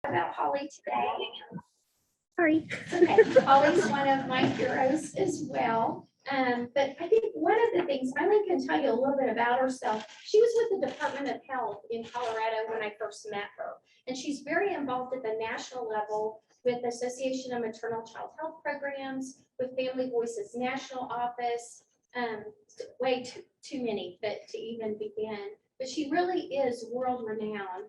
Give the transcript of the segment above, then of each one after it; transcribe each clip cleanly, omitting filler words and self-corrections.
about Holly today. Sorry. Okay, Holly's one of my heroes as well. But I think one of the things, Eileen can tell you a little bit about herself. She was with the Department of Health in Colorado when I first met her. And she's very involved at the national level with the Association of Maternal Child Health Programs, with Family Voices National Office, way too many but to even begin. But she really is world renowned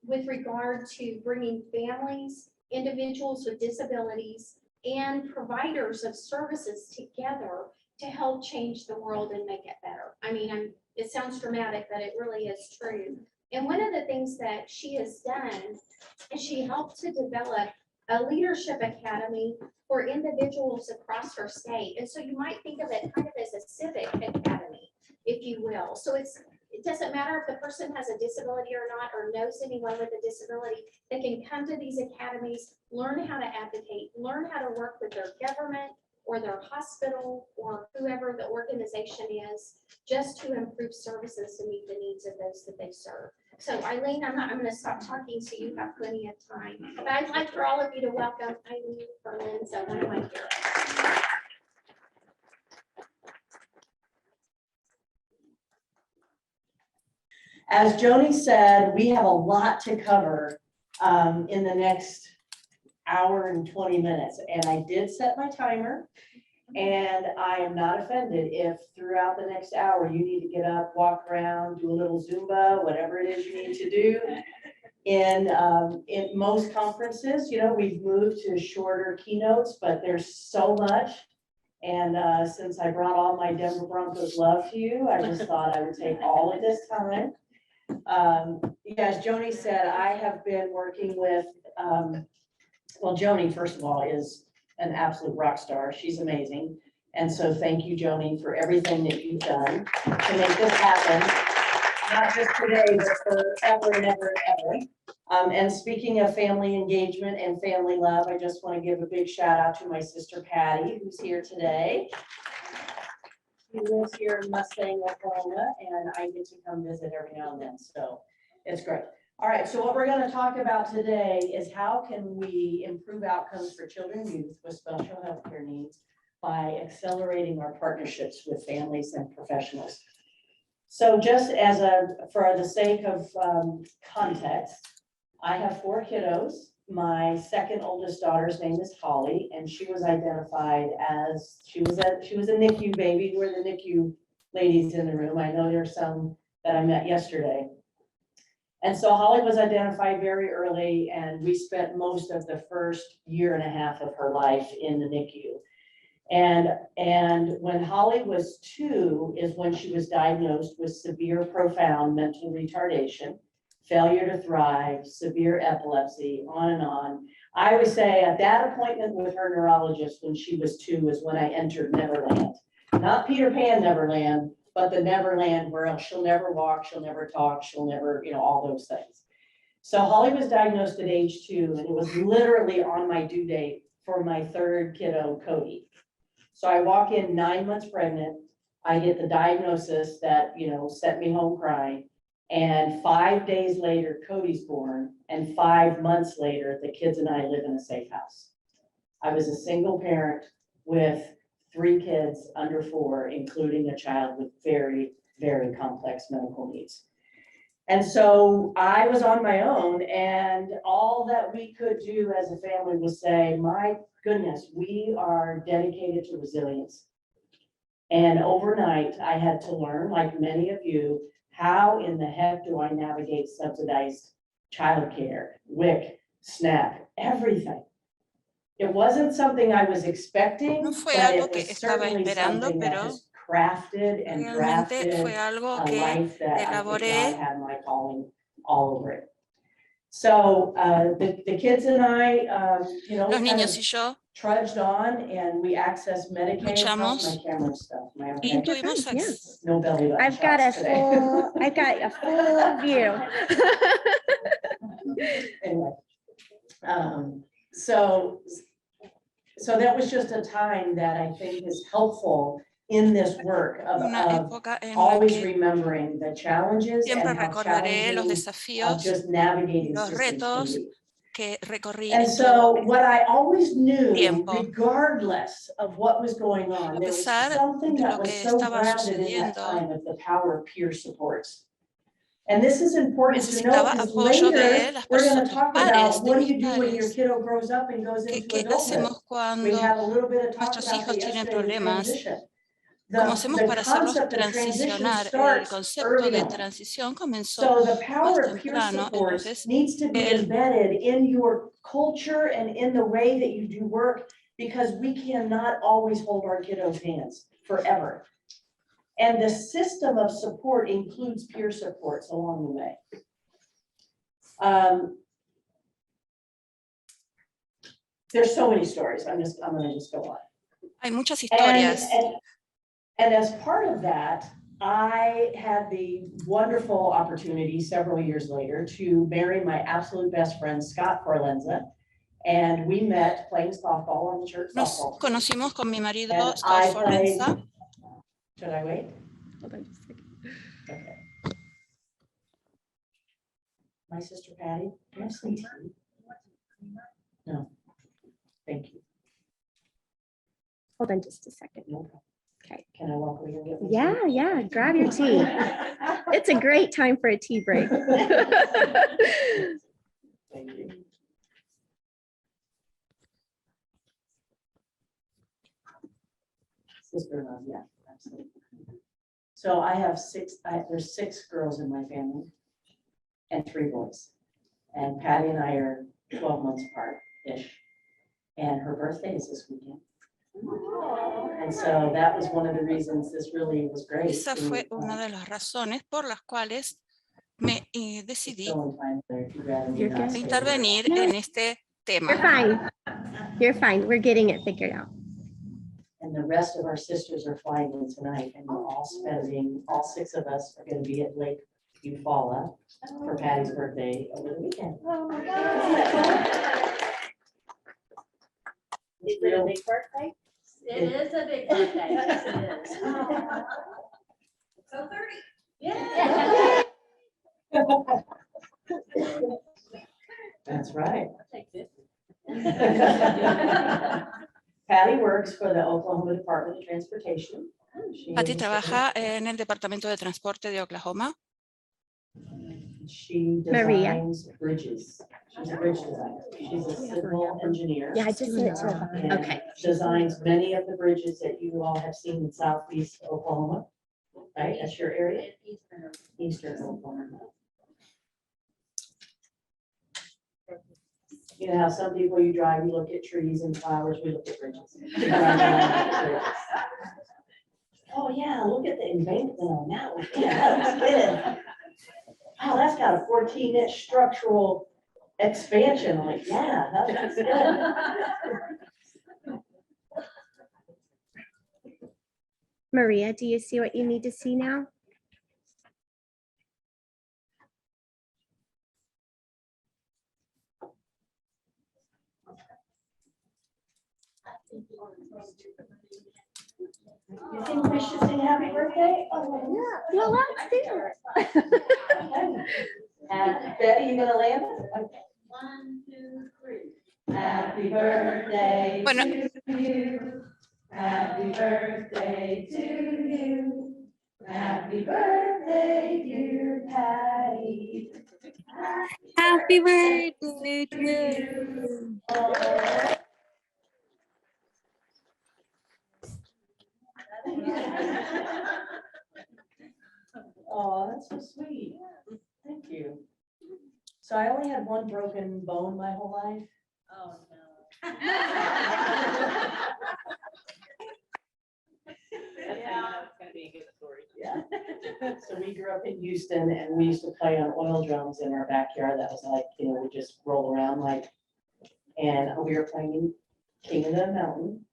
with regard to bringing families, individuals with disabilities, and providers of services together to help change the world and make it better. I mean, it sounds dramatic, but it really is true. And one of the things that she has done is she helped to develop a leadership academy for individuals across her state. And so you might think of it kind of as a civic academy, if you will. So it doesn't matter if the person has a disability or not, or knows anyone with a disability, they can come to these academies, learn how to advocate, learn how to work with their government or their hospital or whoever the organization is, just to improve services to meet the needs of those that they serve. So Eileen, I'm going to stop talking so you have plenty of time. But I'd like for all of you to welcome Eileen Forlenza, one of my heroes. As Joni said, we have a lot to cover in the next hour and 20 minutes. And I did set my timer, and I am not offended if throughout the next hour you need to get up, walk around, do a little Zumba, whatever it is you need to do. In most conferences, you know, we've moved to shorter keynotes, but there's so much. And since I brought all my Denver Broncos love to you, I just thought I would take all of this time. As Joni said, I have been working with, well, Joni, first of all, is an absolute rock star. She's amazing. And so thank you, Joni, for everything that you've done to make this happen. Not just today, but forever and ever and ever. And speaking of family engagement and family love, I just want to give a big shout out to my sister Patty, who's here today. She lives here in Mustang, Oklahoma, and I get to come visit every now and then, so it's great. All right, so what we're going to talk about today is how can we improve outcomes for children and youth with special health care needs by accelerating our partnerships with families and professionals. So just as for the sake of context, I have 4 kiddos. My second oldest daughter's name is Holly, and she was identified as, she was a NICU baby. We're the NICU ladies in the room. I know there's some that I met yesterday. And so Holly was identified very early, and we spent most of the first year and a half of her life in the NICU. And when Holly was 2 is when she was diagnosed with severe, profound mental retardation, failure to thrive, severe epilepsy, on and on. I always say at that appointment with her neurologist when she was 2 is when I entered Neverland. Not Peter Pan Neverland, but the Neverland where she'll never walk, she'll never talk, she'll never, you know, all those things. So Holly was diagnosed at age 2, and it was literally on my due date for my 3rd kiddo, Cody. So I walk in 9 months pregnant. I get the diagnosis that, you know, sent me home crying. And 5 days later, Cody's born. And 5 months later, the kids and I live in a safe house. I was a single parent with 3 kids under 4, including a child with very, very complex medical needs. And so I was on my own, and all that we could do as a family was say, my goodness, we are dedicated to resilience. And overnight, I had to learn, like many of you, how in the heck do I navigate subsidized childcare, WIC, SNAP, everything. It wasn't something I was expecting, No fue but algo it que was estaba certainly esperando, something that pero just crafted and realmente drafted fue algo a que life that I think elaboré. God had my calling all over it. So the kids and I, you know, Los kind niños of y yo trudged on, and we accessed Medicaid. How's my luchamos camera stuff? Am I okay? y tuvimos Yeah. No belly button I've got a shots today. full, I've got a full view. Anyway, so that was just a time that I think is helpful in this work una of época en la always que remembering the challenges siempre and how recordaré los challenging desafíos just y navigating los systems can retos be. que recorrí And en so todo what I always knew, tiempo. regardless of what was going on, A there was pesar something de that lo was que so estaba grounded in that sucediendo, time of the power of peer supports. And this is important to know necesitaba because apoyo de later las we're going to personas, talk pares, about de what do mis you do when your pares. kiddo grows up and goes into ¿Qué adulthood. hacemos We cuando had a little bit of talk nuestros about hijos that tienen yesterday, the problemas? transition. ¿Cómo hacemos The para hacerlos concept of transition transicionar? El starts concepto early de on. transición comenzó So the más power of peer temprano, supports entonces needs to be embedded in your culture and in the way that you do work, because we cannot always hold our kiddos' hands forever. And the system of support includes peer supports along the way. There's so many stories. I'm gonna just go on. hay muchas And, historias. and as part of that, I had the wonderful opportunity several years later to marry my absolute best friend, Scott Forlenza. And we met playing softball on the church Nos softball team. conocimos con mi marido And Scott I played, Forlenza. should I wait? Hold on just a second. Okay. My sister Patty, can I have some tea? No, thank you. Hold on just a second. No problem. Okay. Can I walk over here and get my Yeah, tea? yeah, grab your tea. It's a great time for a tea break. Thank you. Sister-in-law, yeah, absolutely. So I have there's 6 girls in my family and 3 boys. And Patty and I are 12 months apart-ish. And her birthday is this weekend. And so that was one of the reasons this really was great. Esa fue una de las razones por las cuales me decidí You're good. intervenir No, en este tema. You're fine. You're fine. We're getting it figured out. And the rest of our sisters are flying in tonight, and we're all 6 of us are gonna be at Lake Eufaula for Patty's birthday over the weekend. Is it a big birthday? It is a big birthday. Yes, it is. So 30. Yeah. That's right. I'll take this. Patty works for the Oklahoma Department of Transportation. Patty trabaja en el Departamento de Transporte de Oklahoma. She Maria. designs bridges. She's a bridge designer. She's a civil engineer. Yeah, I just sent it to her. and Okay. Designs many of the bridges that you all have seen in southeast Oklahoma. Right, that's your area? Eastern Oklahoma. You know how some people you drive, you look at trees and flowers, we look at bridges. We drive around at bridges. Oh yeah, look at the embankment on that one. Yeah, that looks good. Wow, that's got a 14-inch structural expansion. I'm like, yeah, that's good. Maria, do you see what you need to see now? You think we should sing happy birthday? Oh, Yeah, well, let's do it. Betty, you gonna land it? Okay. 1, 2, 3. Happy birthday Bueno. to you. Happy birthday to you. Happy birthday, dear Patty. Happy birthday to you. Oh, that's so sweet. Thank you. So I only had one broken bone my whole life. Oh, no. Yeah, it's gonna be a good story. Yeah. So we grew up in Houston and we used to play on oil drums in our backyard. That was like, you know, we just roll around like, and we were playing King of the Mountain.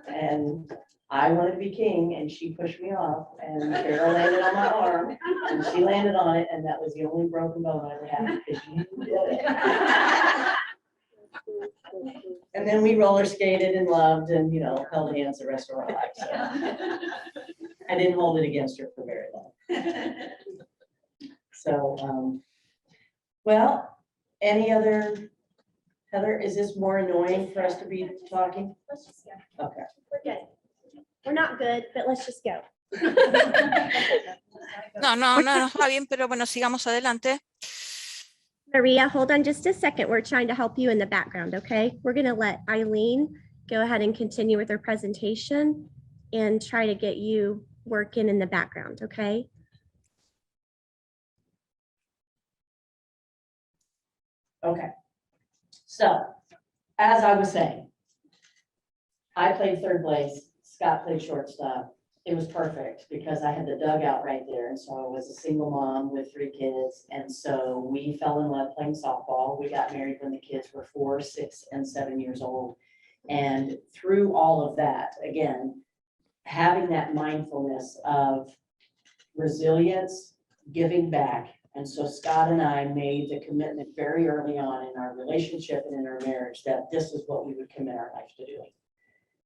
And I wanted to be king and she pushed me off and Carol landed on my arm and she landed on it and that was the only broken bone I ever had because you did it. And then we roller skated and loved and, you know, held hands the rest of our lives. So I didn't hold it against her for very long. So, well, any other Heather, is this more annoying for us to be talking? Let's just go. Okay. We're good. We're not good, but let's just go. No, no, no, no va bien, pero bueno, sigamos adelante. Maria, hold on just a second. We're trying to help you in the background, okay? We're going to let Eileen go ahead and continue with her presentation and try to get you working in the background, okay? Okay. So, as I was saying, I played third base, Scott played shortstop. It was perfect because I had the dugout right there. And so I was a single mom with 3 kids. And so we fell in love playing softball. We got married when the kids were 4, 6, and 7 years old. And through all of that, again, having that mindfulness of resilience, giving back. And so Scott and I made the commitment very early on in our relationship and in our marriage that this is what we would commit our life to doing.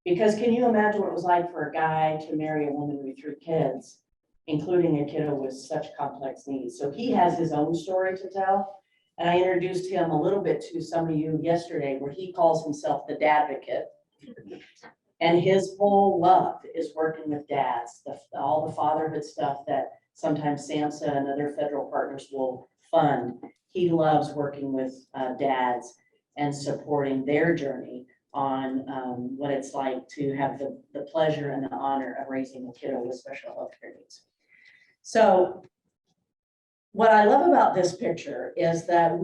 Because can you imagine what it was like for a guy to marry a woman with 3 kids, including a kiddo with such complex needs? So he has his own story to tell. And I introduced him a little bit to some of you yesterday, where he calls himself the Dadvocate. And his whole love is working with dads, all the fatherhood stuff that sometimes SAMHSA and other federal partners will fund. He loves working with dads and supporting their journey on what it's like to have the pleasure and the honor of raising a kiddo with special health care needs. So what I love about this picture is that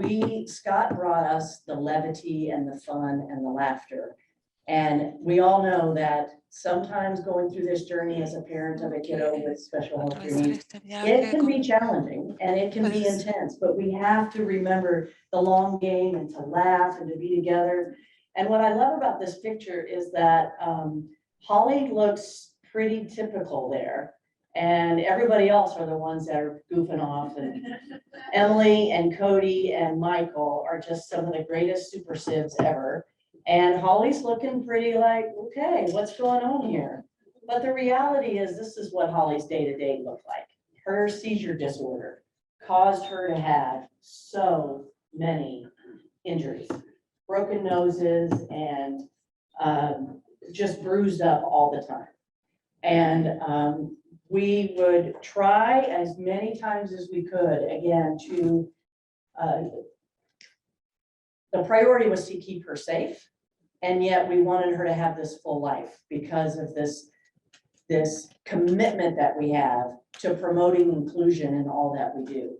Scott brought us the levity and the fun and the laughter. And we all know that sometimes going through this journey as a parent of a kiddo with special health care needs, it can be challenging and it can be intense, but we have to remember the long game and to laugh and to be together. And what I love about this picture is that Holly looks pretty typical there. And everybody else are the ones that are goofing off. And Emily and Cody and Michael are just some of the greatest super sibs ever. And Holly's looking pretty like, okay, what's going on here? But the reality is this is what Holly's day-to-day looked like. Her seizure disorder caused her to have so many injuries, broken noses, and just bruised up all the time. And we would try as many times as we could, again, to, the priority was to keep her safe. And yet we wanted her to have this full life because of this commitment that we have to promoting inclusion in all that we do.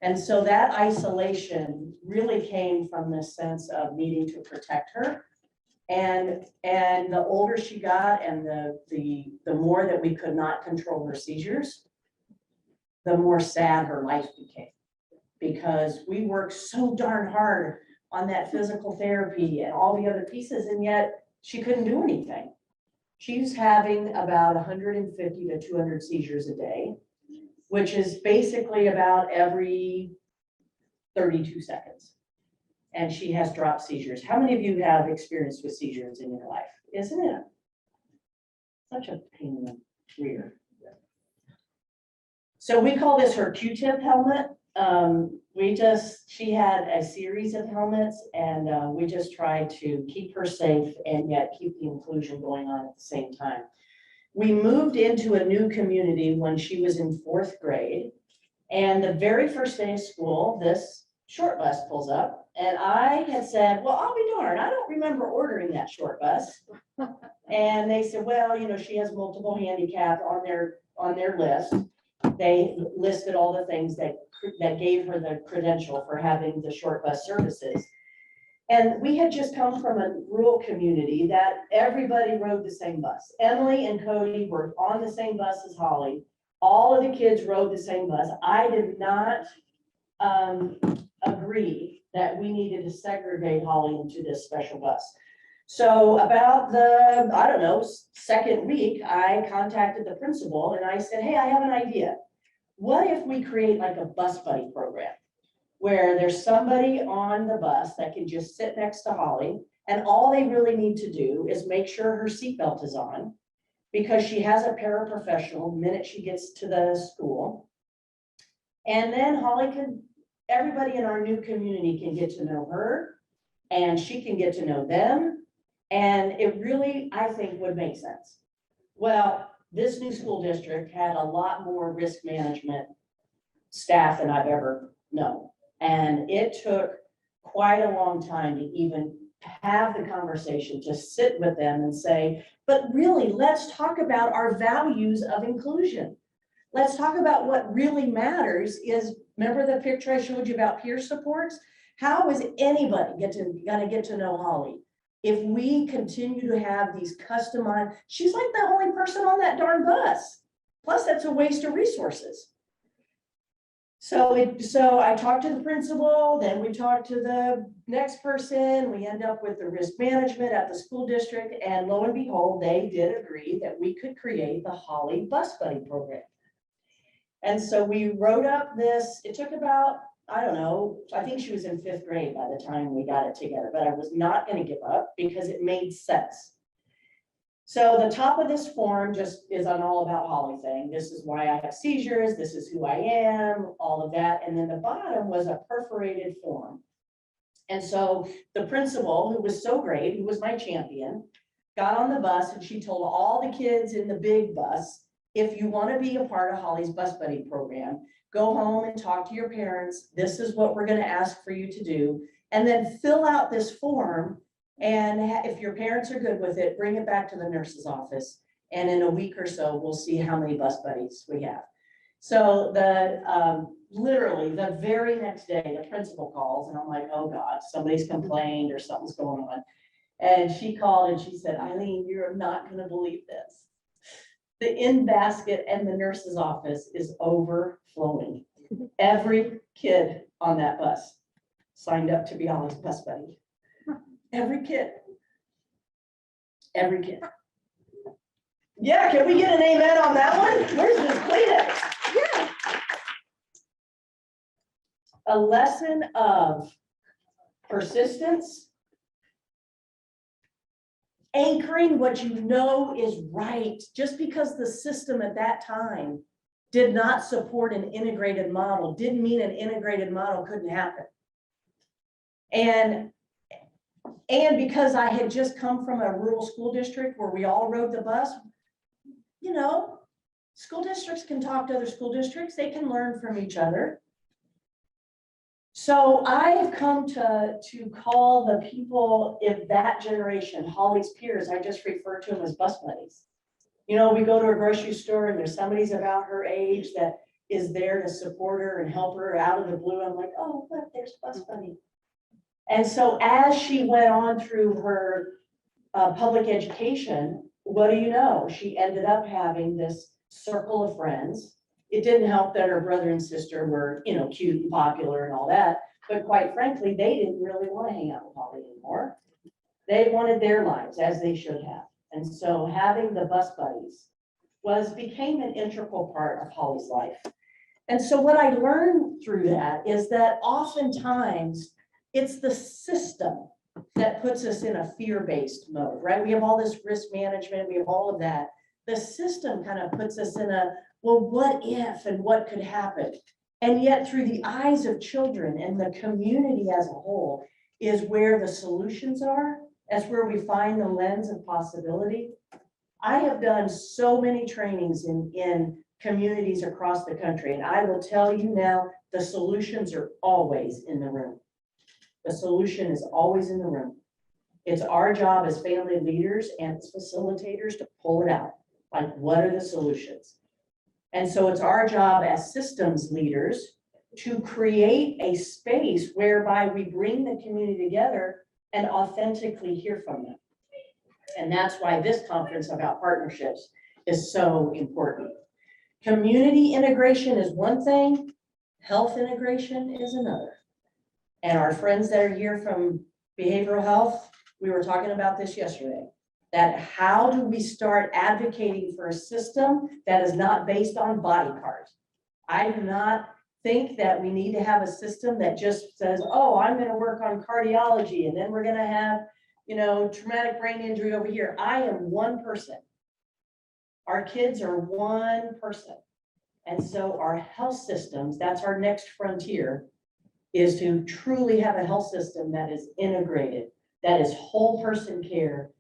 And so that isolation really came from this sense of needing to protect her. And the older she got and the more that we could not control her seizures, the more sad her life became. Because we worked so darn hard on that physical therapy and all the other pieces, and yet she couldn't do anything. She's having about 150 to 200 seizures a day, which is basically about every 32 seconds. And she has dropped seizures. How many of you have experience with seizures in your life? Isn't it such a pain in the rear? So we call this her Q-tip helmet. She had a series of helmets, and we just tried to keep her safe and yet keep the inclusion going on at the same time. We moved into a new community when she was in 4th grade, and the very first day of school, this short bus pulls up, and I had said, well, I'll be darned, I don't remember ordering that short bus. And they said, well, you know, she has multiple handicap on their list. They listed all the things that gave her the credential for having the short bus services. And we had just come from a rural community that everybody rode the same bus. Emily and Cody were on the same bus as Holly. All of the kids rode the same bus. I did not agree that we needed to segregate Holly into this special bus. So about the, I don't know, 2nd week, I contacted the principal and I said, hey, I have an idea. What if we create like a bus buddy program where there's somebody on the bus that can just sit next to Holly, and all they really need to do is make sure her seatbelt is on, because she has a paraprofessional the minute she gets to the school. And then everybody in our new community can get to know her and she can get to know them. And it really, I think, would make sense. Well, this new school district had a lot more risk management staff than I've ever known. And it took quite a long time to even have the conversation, to sit with them and say, but really, let's talk about our values of inclusion. Let's talk about what really matters is, remember the picture I showed you about peer supports? How is anybody gonna get to know Holly if we continue to have these customized, she's like the only person on that darn bus. Plus, that's a waste of resources. So I talked to the principal, then we talked to the next person, we end up with the risk management at the school district, and lo and behold, they did agree that we could create the Holly Bus Buddy program. And so we wrote up this, it took about, I don't know, I think she was in 5th grade by the time we got it together, but I was not going to give up because it made sense. So the top of this form just is an all about Holly thing. This is why I have seizures. This is who I am, all of that. And then the bottom was a perforated form. And so the principal, who was so great, who was my champion, got on the bus and she told all the kids in the big bus, if you want to be a part of Holly's Bus Buddy program, go home and talk to your parents. This is what we're going to ask for you to do. And then fill out this form. And if your parents are good with it, bring it back to the nurse's office. And in a week or so, we'll see how many bus buddies we have. So literally the very next day, the principal calls and I'm like, oh God, somebody's complained or something's going on. And she called and she said, Eileen, you're not going to believe this. The in basket and the nurse's office is overflowing. Every kid on that bus signed up to be Holly's bus buddy. Every kid. Every kid. Yeah, can we get an amen on that one? Where's this Kleenex? Yeah. A lesson of persistence, anchoring what you know is right. Just because the system at that time did not support an integrated model didn't mean an integrated model couldn't happen. And because I had just come from a rural school district where we all rode the bus, you know, school districts can talk to other school districts, they can learn from each other. So I have come to call the people of that generation, Holly's peers, I just refer to them as bus buddies. You know, we go to a grocery store and there's somebody's about her age that is there to support her and help her out of the blue. I'm like, oh, look, there's bus buddy. And so as she went on through her public education, what do you know? She ended up having this circle of friends. It didn't help that her brother and sister were, you know, cute and popular and all that. But quite frankly, they didn't really want to hang out with Holly anymore. They wanted their lives as they should have. And so having the bus buddies became an integral part of Holly's life. And so what I learned through that is that oftentimes it's the system that puts us in a fear-based mode, right? We have all this risk management, we have all of that. The system kind of puts us in a, well, what if and what could happen? And yet through the eyes of children and the community as a whole is where the solutions are. That's where we find the lens of possibility. I have done so many trainings in communities across the country, and I will tell you now, the solutions are always in the room. The solution is always in the room. It's our job as family leaders and as facilitators to pull it out. Like, what are the solutions? And so it's our job as systems leaders to create a space whereby we bring the community together and authentically hear from them. And that's why this conference about partnerships is so important. Community integration is one thing, health integration is another. And our friends that are here from behavioral health, we were talking about this yesterday, that how do we start advocating for a system that is not based on body parts? I do not think that we need to have a system that just says, oh, I'm going to work on cardiology and then we're going to have, you know, traumatic brain injury over here. I am one person. Our kids are one person. And so our health systems, that's our next frontier, is to truly have a health system that is integrated, that is whole person care,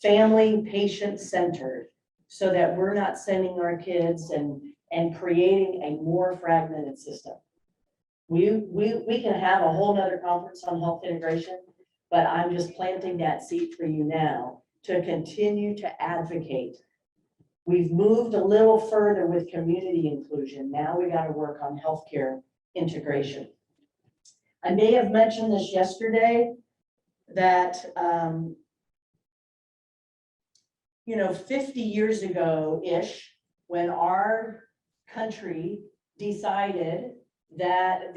family, patient centered, so that we're not sending our kids and creating a more fragmented system. We can have a whole nother conference on health integration, but I'm just planting that seed for you now to continue to advocate. We've moved a little further with community inclusion. Now we got to work on healthcare integration. I may have mentioned this yesterday that, 50 years ago-ish, when our country decided that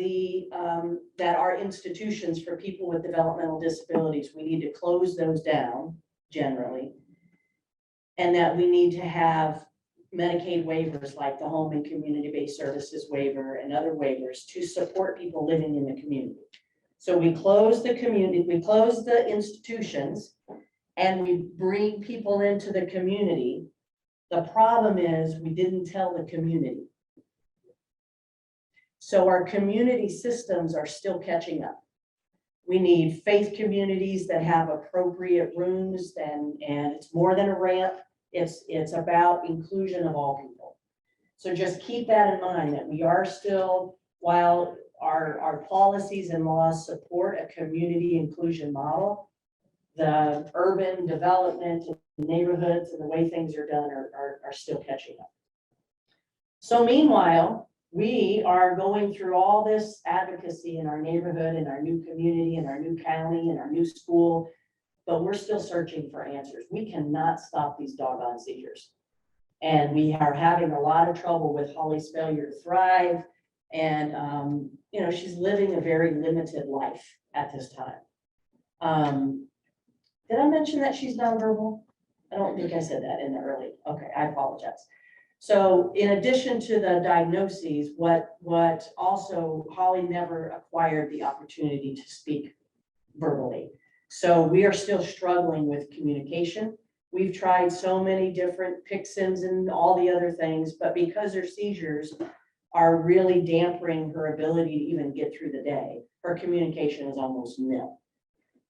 that our institutions for people with developmental disabilities, we need to close those down generally, and that we need to have Medicaid waivers like the home and community-based services waiver and other waivers to support people living in the community. So we close the community, we close the institutions, and we bring people into the community. The problem is we didn't tell the community. So our community systems are still catching up. We need faith communities that have appropriate rooms, and it's more than a ramp. It's about inclusion of all people. So just keep that in mind, that we are still, while our policies and laws support a community inclusion model, the urban development in neighborhoods and the way things are done are still catching up. So meanwhile, we are going through all this advocacy in our neighborhood, in our new community, in our new county, in our new school, but we're still searching for answers. We cannot stop these doggone seizures. And we are having a lot of trouble with Holly's failure to thrive. And, she's living a very limited life at this time. Did I mention that she's nonverbal? I don't think I said that in the early. Okay, I apologize. So in addition to the diagnoses, what also Holly never acquired the opportunity to speak verbally. So we are still struggling with communication. We've tried so many different Pixins and all the other things, but because her seizures are really dampening her ability to even get through the day, her communication is almost nil.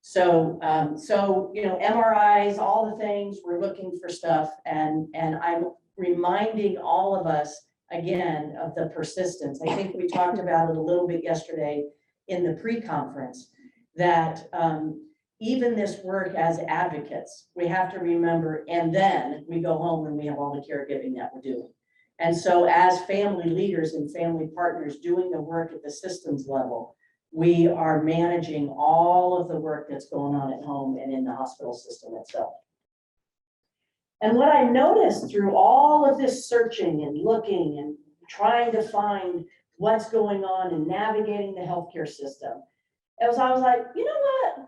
So, MRIs, all the things, we're looking for stuff, and I'm reminding all of us again of the persistence. I think we talked about it a little bit yesterday in the pre-conference, that even this work as advocates, we have to remember, and then we go home and we have all the caregiving that we're doing. And so as family leaders and family partners doing the work at the systems level, we are managing all of the work that's going on at home and in the hospital system itself. And what I noticed through all of this searching and looking and trying to find what's going on and navigating the healthcare system, I was like, you know what?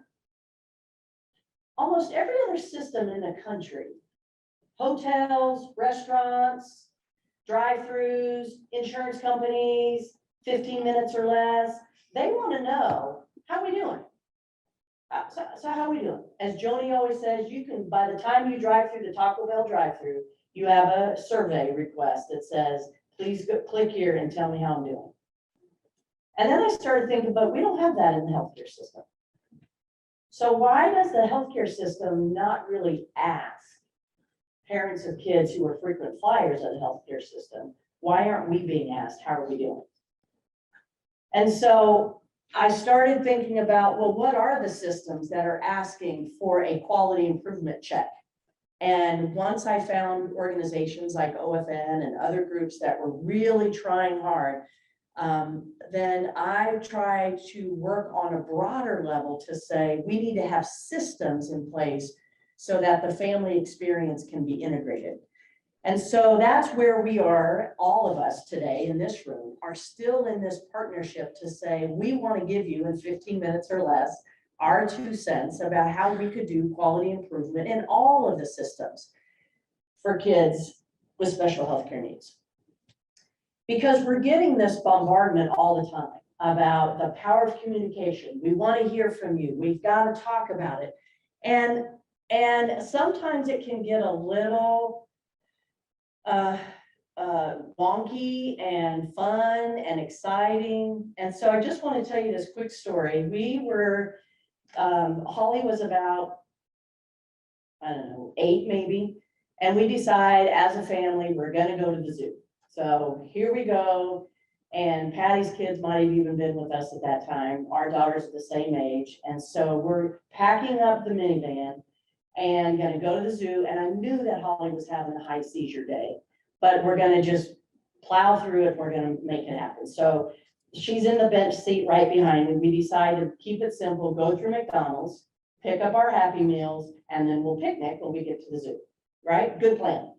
Almost every other system in the country, hotels, restaurants, drive-throughs, insurance companies, 15 minutes or less, they want to know, how are we doing? So how are we doing? As Joni always says, you can, by the time you drive through the Taco Bell drive-through, you have a survey request that says, please click here and tell me how I'm doing. And then I started thinking, but we don't have that in the healthcare system. So why does the healthcare system not really ask parents of kids who are frequent flyers of the healthcare system, why aren't we being asked, how are we doing? And so I started thinking about, well, what are the systems that are asking for a quality improvement check? And once I found organizations like OFN and other groups that were really trying hard, then I tried to work on a broader level to say, we need to have systems in place so that the family experience can be integrated. And so that's where we are, all of us today in this room are still in this partnership to say, we want to give you in 15 minutes or less, our 2 cents about how we could do quality improvement in all of the systems for kids with special healthcare needs. Because we're getting this bombardment all the time about the power of communication. We want to hear from you. We've got to talk about it. And sometimes it can get a little wonky and fun and exciting. And so I just want to tell you this quick story. We were, Holly was about, I don't know, 8 maybe. And we decide as a family, we're gonna go to the zoo. So here we go. And Patty's kids might have even been with us at that time. Our daughters are the same age. And so we're packing up the minivan and gonna go to the zoo. And I knew that Holly was having a high seizure day, but we're gonna just plow through it. We're gonna make it happen. So she's in the bench seat right behind me. We decide to keep it simple, go through McDonald's, pick up our Happy Meals, and then we'll picnic when we get to the zoo, right? Good plan.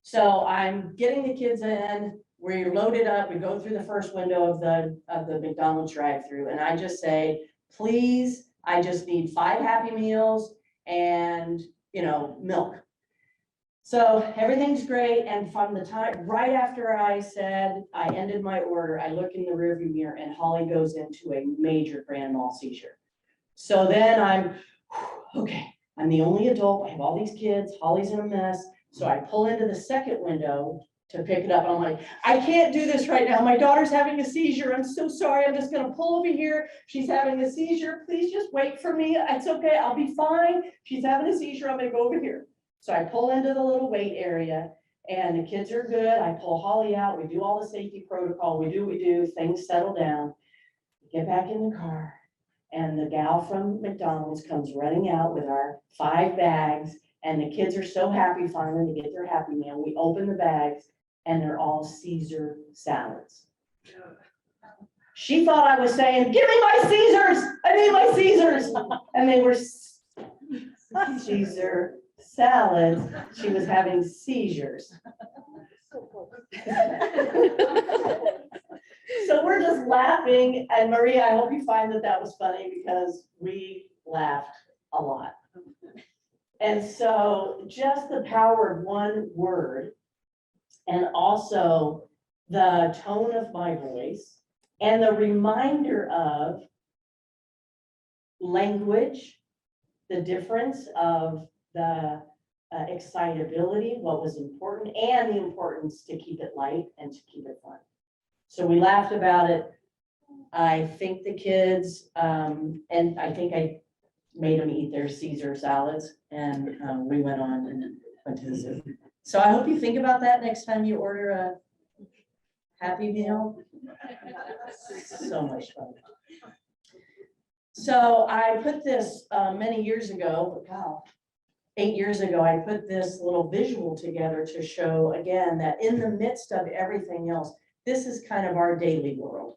So I'm getting the kids in, we're loaded up, we go through the first window of the McDonald's drive-through, and I just say, please, I just need 5 Happy Meals and, you know, milk. So everything's great, and from the time, right after I said, I ended my order, I look in the rearview mirror and Holly goes into a major grand mal seizure. So then I'm, okay, I'm the only adult, I have all these kids, Holly's in a mess. So I pull into the second window to pick it up. And I'm like, I can't do this right now. My daughter's having a seizure. I'm so sorry. I'm just gonna pull over here. She's having a seizure. Please just wait for me. It's okay, I'll be fine. She's having a seizure. I'm gonna go over here. So I pull into the little wait area and the kids are good. I pull Holly out. We do all the safety protocol. We do, things settle down. Get back in the car. And the gal from McDonald's comes running out with our 5 bags. And the kids are so happy finally to get their Happy Meal. We open the bags and they're all Caesar salads. She thought I was saying, give me my Caesars, I need my Caesars. And they were Caesar salads. She was having seizures. So we're just laughing. And Maria, I hope you find that was funny because we laughed a lot. And so just the power of one word and also the tone of my voice and the reminder of language, the difference of the excitability, what was important, and the importance to keep it light and to keep it fun. So we laughed about it. I think the kids, and I think I made them eat their Caesar salads, and we went on and went to the zoo. So I hope you think about that next time you order a Happy Meal. So much fun. So I put this many years ago, wow, 8 years ago, I put this little visual together to show again that in the midst of everything else, this is kind of our daily world.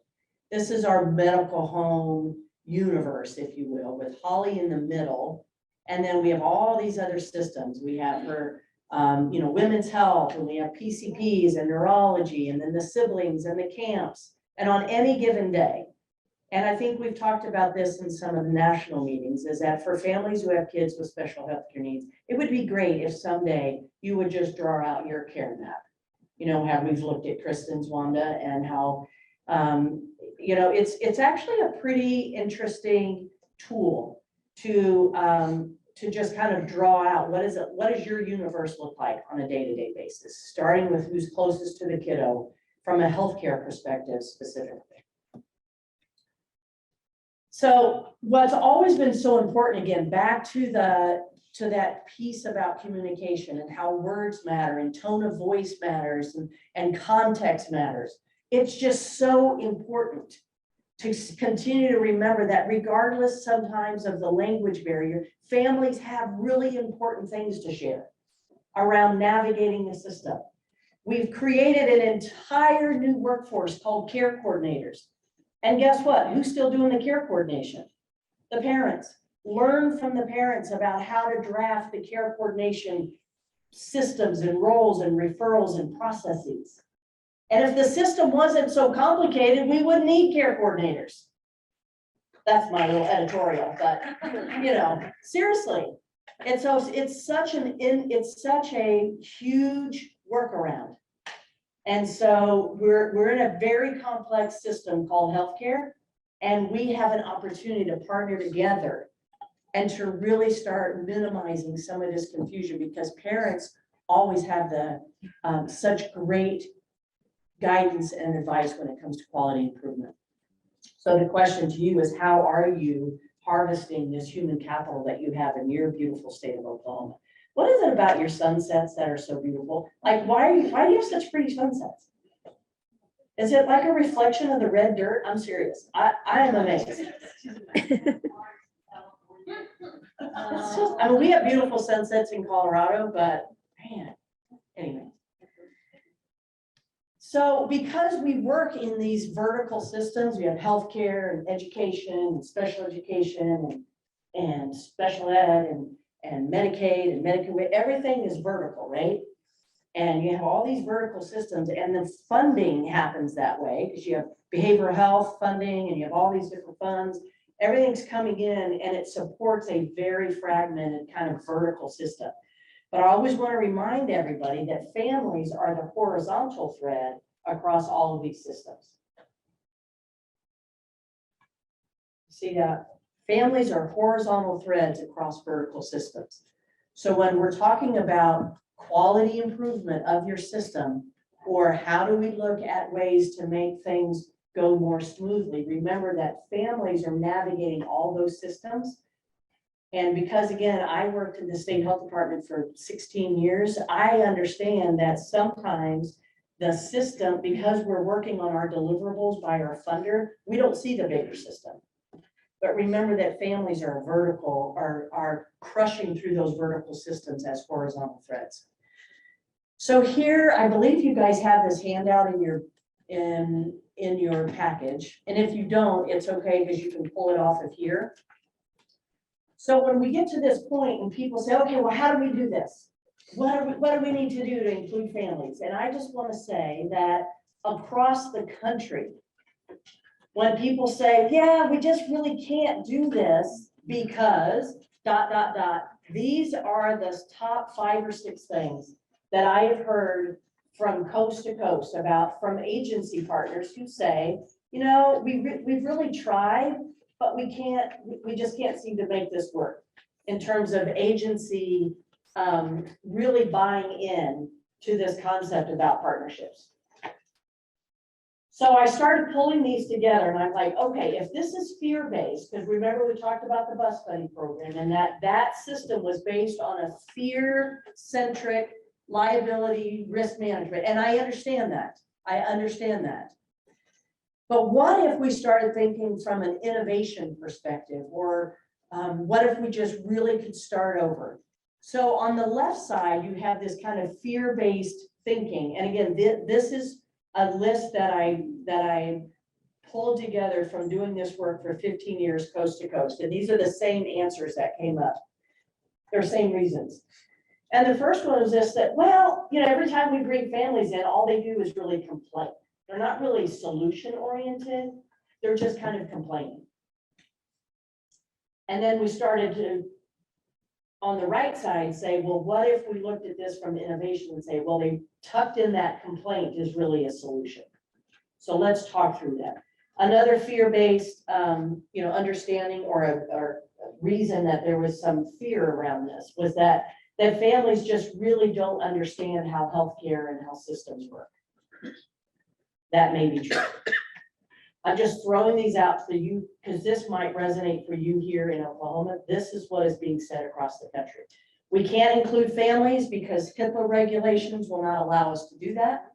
This is our medical home universe, if you will, with Holly in the middle. And then we have all these other systems. We have her, women's health, and we have PCPs and neurology, and then the siblings and the camps. And on any given day, and I think we've talked about this in some of the national meetings, is that for families who have kids with special healthcare needs, it would be great if someday you would just draw out your care map. You know, how we've looked at Kristen's, Wanda, and how it's actually a pretty interesting tool to just kind of draw out what does your universe look like on a day-to-day basis, starting with who's closest to the kiddo from a healthcare perspective specifically. So what's always been so important, again, back to that piece about communication and how words matter and tone of voice matters and context matters. It's just so important to continue to remember that regardless sometimes of the language barrier, families have really important things to share around navigating the system. We've created an entire new workforce called care coordinators. And guess what? Who's still doing the care coordination? The parents. Learn from the parents about how to draft the care coordination systems and roles and referrals and processes. And if the system wasn't so complicated, we wouldn't need care coordinators. That's my little editorial, but seriously. And so it's such a huge workaround. And so we're in a very complex system called healthcare, and we have an opportunity to partner together and to really start minimizing some of this confusion, because parents always have the such great guidance and advice when it comes to quality improvement. So the question to you is, how are you harvesting this human capital that you have in your beautiful state of Oklahoma? What is it about your sunsets that are so beautiful? Like, why do you have such pretty sunsets? Is it like a reflection of the red dirt? I'm serious. I am amazed. I mean, we have beautiful sunsets in Colorado, but man, anyway. So because we work in these vertical systems, we have healthcare and education and special education and special ed and Medicaid and Medicare, everything is vertical, right? And you have all these vertical systems, and the funding happens that way because you have behavioral health funding and you have all these different funds. Everything's coming in and it supports a very fragmented kind of vertical system. But I always want to remind everybody that families are the horizontal thread across all of these systems. See that? Families are horizontal threads across vertical systems. So when we're talking about quality improvement of your system, or how do we look at ways to make things go more smoothly, remember that families are navigating all those systems. And because, again, I worked in the state health department for 16 years, I understand that sometimes the system, because we're working on our deliverables by our funder, we don't see the bigger system. But remember that families are vertical, are crushing through those vertical systems as horizontal threads. So here, I believe you guys have this handout in your package. And if you don't, it's okay, because you can pull it off of here. So when we get to this point and people say, okay, well, how do we do this? What do we need to do to include families? And I just want to say that across the country, when people say, yeah, we just really can't do this because ... These are the top 5 or 6 things that I have heard from coast to coast about from agency partners who say, you know, we've really tried, but we just can't seem to make this work in terms of agency really buying in to this concept about partnerships. So I started pulling these together and I'm like, okay, if this is fear-based, because remember we talked about the bus buddy program and that system was based on a fear-centric liability risk management. And I understand that. But what if we started thinking from an innovation perspective, or what if we just really could start over? So on the left side, you have this kind of fear-based thinking. And again, this is a list that I pulled together from doing this work for 15 years, coast to coast. And these are the same answers that came up. They're same reasons. And the first one is this, that, well, you know, every time we bring families in, all they do is really complain. They're not really solution oriented. They're just kind of complaining. And then we started to, on the right side, say, well, what if we looked at this from innovation and say, well, they tucked in that complaint is really a solution. So let's talk through that. Another fear-based, understanding or a reason that there was some fear around this was that families just really don't understand how healthcare and health systems work. That may be true. I'm just throwing these out for you because this might resonate for you here in Oklahoma. This is what is being said across the country. We can't include families because HIPAA regulations will not allow us to do that.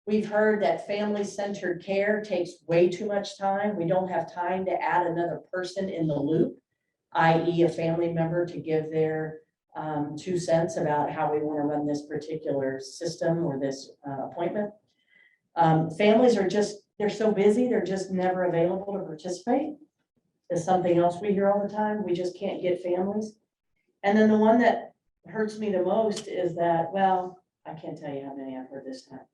We've heard that family-centered care takes way too much time. We don't have time to add another person in the loop, i.e. a family member to give their 2 cents about how we want to run this particular system or this appointment. Families are just, they're so busy, they're just never available to participate. Is something else we hear all the time. We just can't get families. And then the one that hurts me the most is that, well, I can't tell you how many I've heard this time.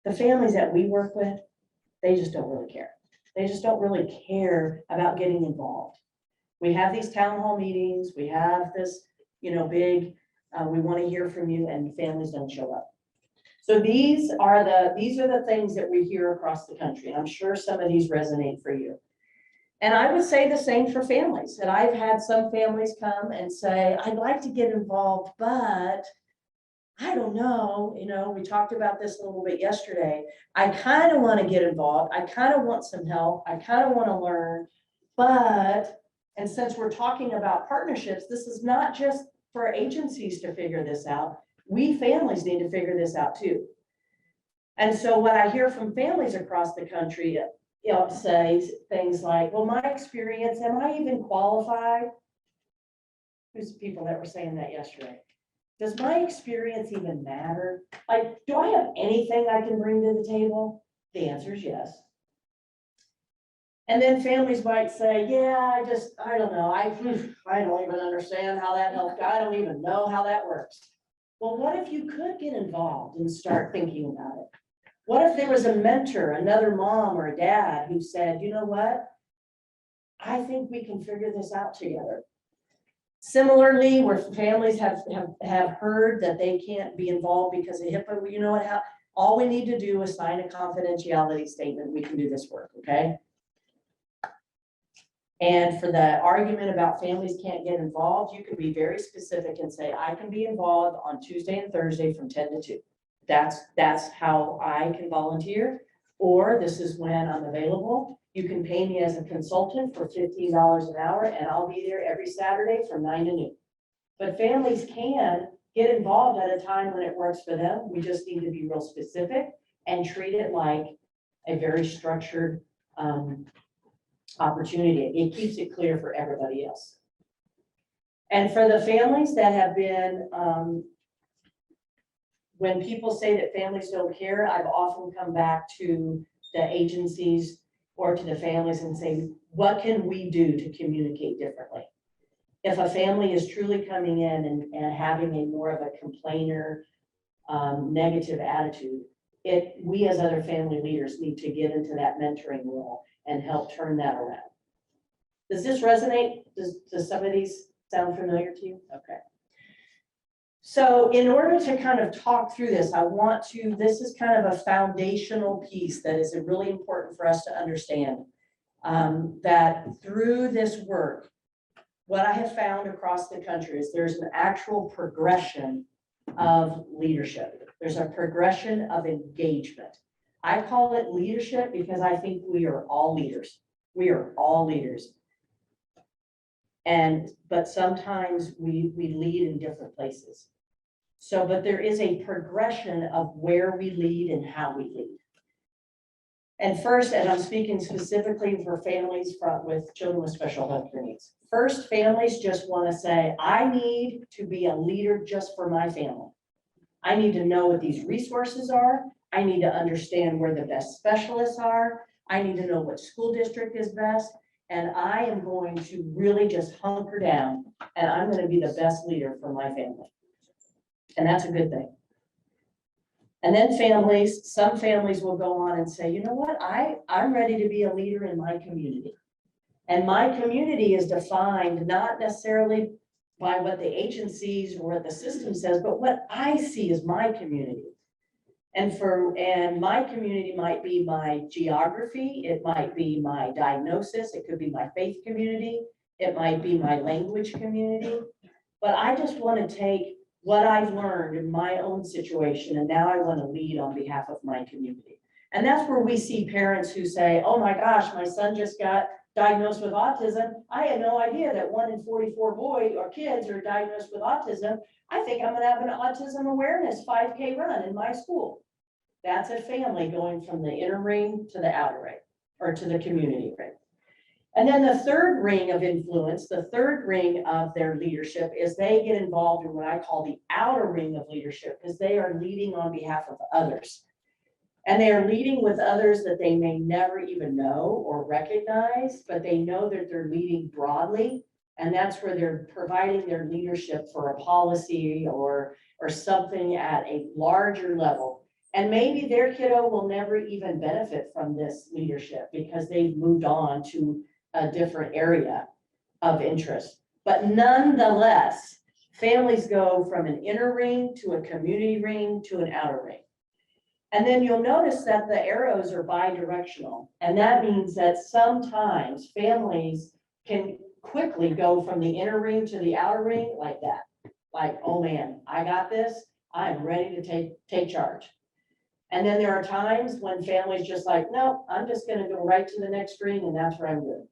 The families that we work with, they just don't really care. They just don't really care about getting involved. We have these town hall meetings, we have this, big, we want to hear from you, and families don't show up. So these are the things that we hear across the country. I'm sure some of these resonate for you. And I would say the same for families. And I've had some families come and say, I'd like to get involved, but I don't know, we talked about this a little bit yesterday. I kind of want to get involved. I kind of want some help. I kind of want to learn. But, and since we're talking about partnerships, this is not just for agencies to figure this out. We families need to figure this out too. And so what I hear from families across the country, say things like, well, my experience, am I even qualified? Who's the people that were saying that yesterday? Does my experience even matter? Like, do I have anything I can bring to the table? The answer is yes. And then families might say, yeah, I don't know. I don't even understand how that helped. I don't even know how that works. Well, what if you could get involved and start thinking about it? What if there was a mentor, another mom or a dad who said, you know what? I think we can figure this out together. Similarly, where families have heard that they can't be involved because of HIPAA, well, you know what? All we need to do is sign a confidentiality statement. We can do this work, okay? And for the argument about families can't get involved, you can be very specific and say, I can be involved on Tuesday and Thursday from 10 to 2. That's how I can volunteer, or this is when I'm available. You can pay me as a consultant for $15 an hour, and I'll be there every Saturday from 9 to noon. But families can get involved at a time when it works for them. We just need to be real specific and treat it like a very structured opportunity. It keeps it clear for everybody else. And for the families that have been, when people say that families don't care, I've often come back to the agencies or to the families and say, what can we do to communicate differently? If a family is truly coming in and having a more of a complainer, negative attitude, we as other family leaders need to get into that mentoring role and help turn that around. Does this resonate? Does some of these sound familiar to you? Okay. So in order to kind of talk through this, this is kind of a foundational piece that is really important for us to understand, that through this work, what I have found across the country is there's an actual progression of leadership. There's a progression of engagement. I call it leadership because I think we are all leaders. We are all leaders. But sometimes we lead in different places. So, but there is a progression of where we lead and how we lead. And first, and I'm speaking specifically for families with children with special health needs. First, families just want to say, I need to be a leader just for my family. I need to know what these resources are. I need to understand where the best specialists are. I need to know what school district is best. And I am going to really just hunker down and I'm going to be the best leader for my family. And that's a good thing. And then some families will go on and say, you know what, I'm ready to be a leader in my community. And my community is defined not necessarily by what the agencies or what the system says, but what I see as my community. And my community might be my geography, it might be my diagnosis, it could be my faith community, it might be my language community. But I just want to take what I've learned in my own situation, and now I want to lead on behalf of my community. And that's where we see parents who say, oh my gosh, my son just got diagnosed with autism. I had no idea that 1 in 44 boys or kids are diagnosed with autism. I think I'm going to have an autism awareness 5K run in my school. That's a family going from the inner ring to the outer ring, or to the community ring. And then the third ring of influence, the third ring of their leadership, is they get involved in what I call the outer ring of leadership, because they are leading on behalf of others. And they are leading with others that they may never even know or recognize, but they know that they're leading broadly. And that's where they're providing their leadership for a policy or something at a larger level. And maybe their kiddo will never even benefit from this leadership because they've moved on to a different area of interest. But nonetheless, families go from an inner ring to a community ring to an outer ring. And then you'll notice that the arrows are bi-directional. And that means that sometimes families can quickly go from the inner ring to the outer ring like that. Like, oh man, I got this. I'm ready to take charge. And then there are times when families just like, no, I'm just gonna go right to the next ring and that's where I'm good.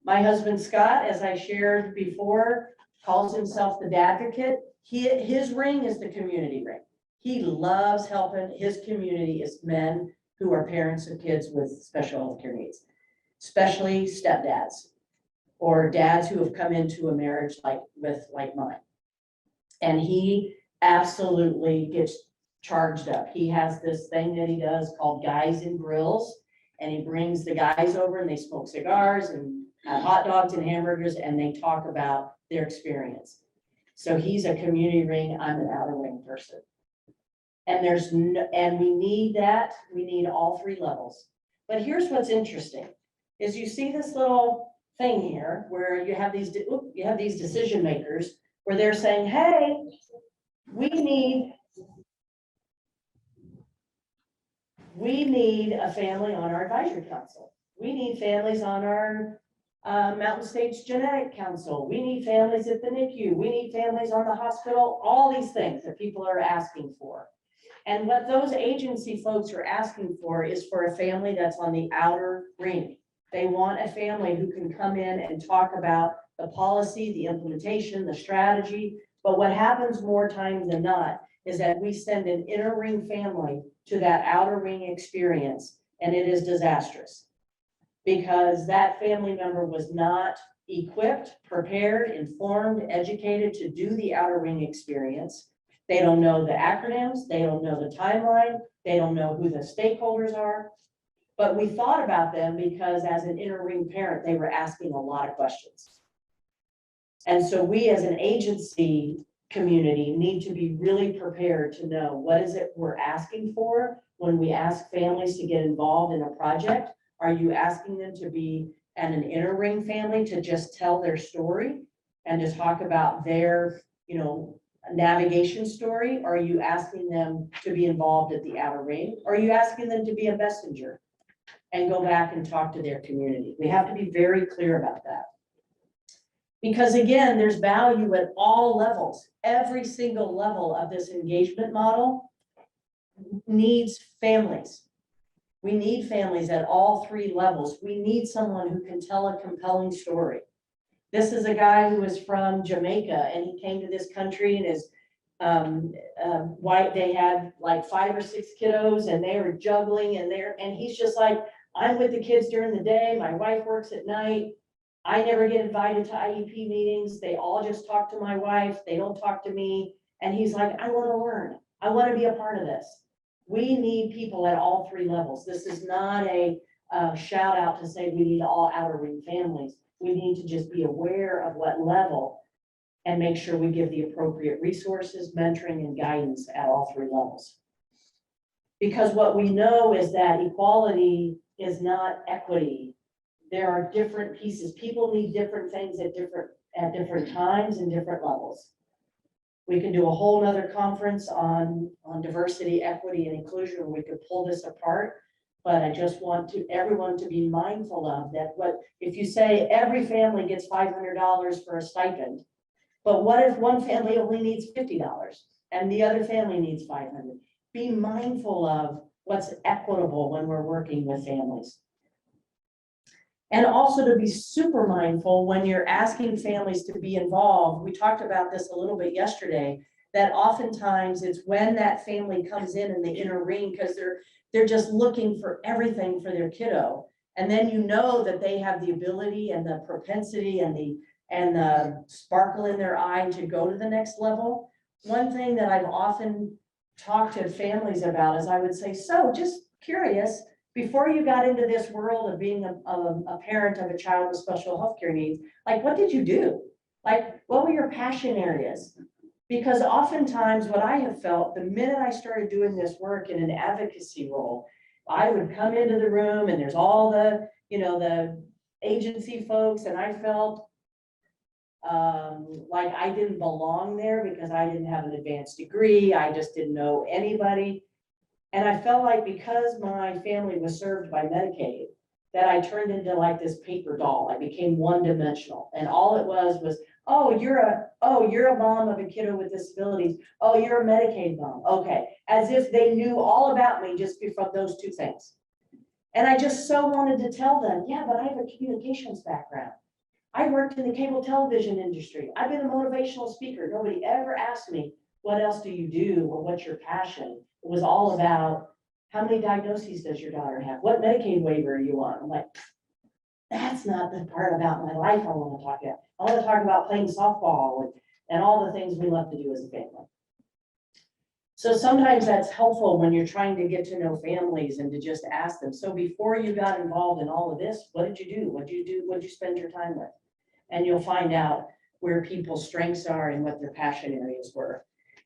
My husband Scott, as I shared before, calls himself the Advocate. His ring is the community ring. He loves helping his community is men who are parents of kids with special health care needs, especially stepdads or dads who have come into a marriage like mine. And he absolutely gets charged up. He has this thing that he does called Guys and Grills, and he brings the guys over and they smoke cigars and have hot dogs and hamburgers, and they talk about their experience. So he's a community ring, I'm an outer ring person. And and we need that, we need all three levels. But here's what's interesting, is you see this little thing here where you have these decision makers where they're saying, hey, we need a family on our advisory council. We need families on our Mountain States Genetic Council. We need families at the NICU. We need families on the hospital, all these things that people are asking for. And what those agency folks are asking for is for a family that's on the outer ring. They want a family who can come in and talk about the policy, the implementation, the strategy. But what happens more times than not is that we send an inner ring family to that outer ring experience, and it is disastrous. Because that family member was not equipped, prepared, informed, educated to do the outer ring experience. They don't know the acronyms, they don't know the timeline, they don't know who the stakeholders are. But we thought about them because as an inner ring parent, they were asking a lot of questions. And so we as an agency community need to be really prepared to know what is it we're asking for when we ask families to get involved in a project. Are you asking them to be an inner ring family to just tell their story and to talk about their, navigation story? Or are you asking them to be involved at the outer ring? Or are you asking them to be a messenger and go back and talk to their community? We have to be very clear about that. Because again, there's value at all levels. Every single level of this engagement model needs families. We need families at all three levels. We need someone who can tell a compelling story. This is a guy who is from Jamaica, and he came to this country and is white. They had like 5 or 6 kiddos, and they were juggling, and he's just like, I'm with the kids during the day. My wife works at night. I never get invited to IEP meetings. They all just talk to my wife. They don't talk to me. And he's like, I want to learn. I want to be a part of this. We need people at all three levels. This is not a shout out to say we need all outer ring families. We need to just be aware of what level and make sure we give the appropriate resources, mentoring, and guidance at all three levels. Because what we know is that equality is not equity. There are different pieces. People need different things at different times and different levels. We can do a whole nother conference on diversity, equity, and inclusion, where we could pull this apart. But I just want everyone to be mindful of that. If you say every family gets $500 for a stipend, but what if one family only needs $50 and the other family needs $500? Be mindful of what's equitable when we're working with families. And also to be super mindful when you're asking families to be involved. We talked about this a little bit yesterday, that oftentimes it's when that family comes in the inner ring because they're just looking for everything for their kiddo. And then you know that they have the ability and the propensity and the sparkle in their eye to go to the next level. One thing that I've often talked to families about is I would say, so just curious, before you got into this world of being a parent of a child with special health care needs, like what did you do? Like what were your passion areas? Because oftentimes what I have felt, the minute I started doing this work in an advocacy role, I would come into the room and there's all the, the agency folks, and I felt like I didn't belong there because I didn't have an advanced degree. I just didn't know anybody. And I felt like because my family was served by Medicaid, that I turned into like this paper doll. I became one-dimensional. And all it was Oh, you're a mom of a kiddo with disabilities. Oh, you're a Medicaid mom. Okay. As if they knew all about me just from those two things. And I just so wanted to tell them, yeah, but I have a communications background. I worked in the cable television industry. I've been a motivational speaker. Nobody ever asked me, what else do you do or what's your passion? It was all about, how many diagnoses does your daughter have? What Medicaid waiver are you on? I'm like, that's not the part about my life I want to talk about. I want to talk about playing softball and all the things we love to do as a family. So sometimes that's helpful when you're trying to get to know families and to just ask them. So before you got involved in all of this, what did you do? What did you do? What did you spend your time with? And you'll find out where people's strengths are and what their passion areas were.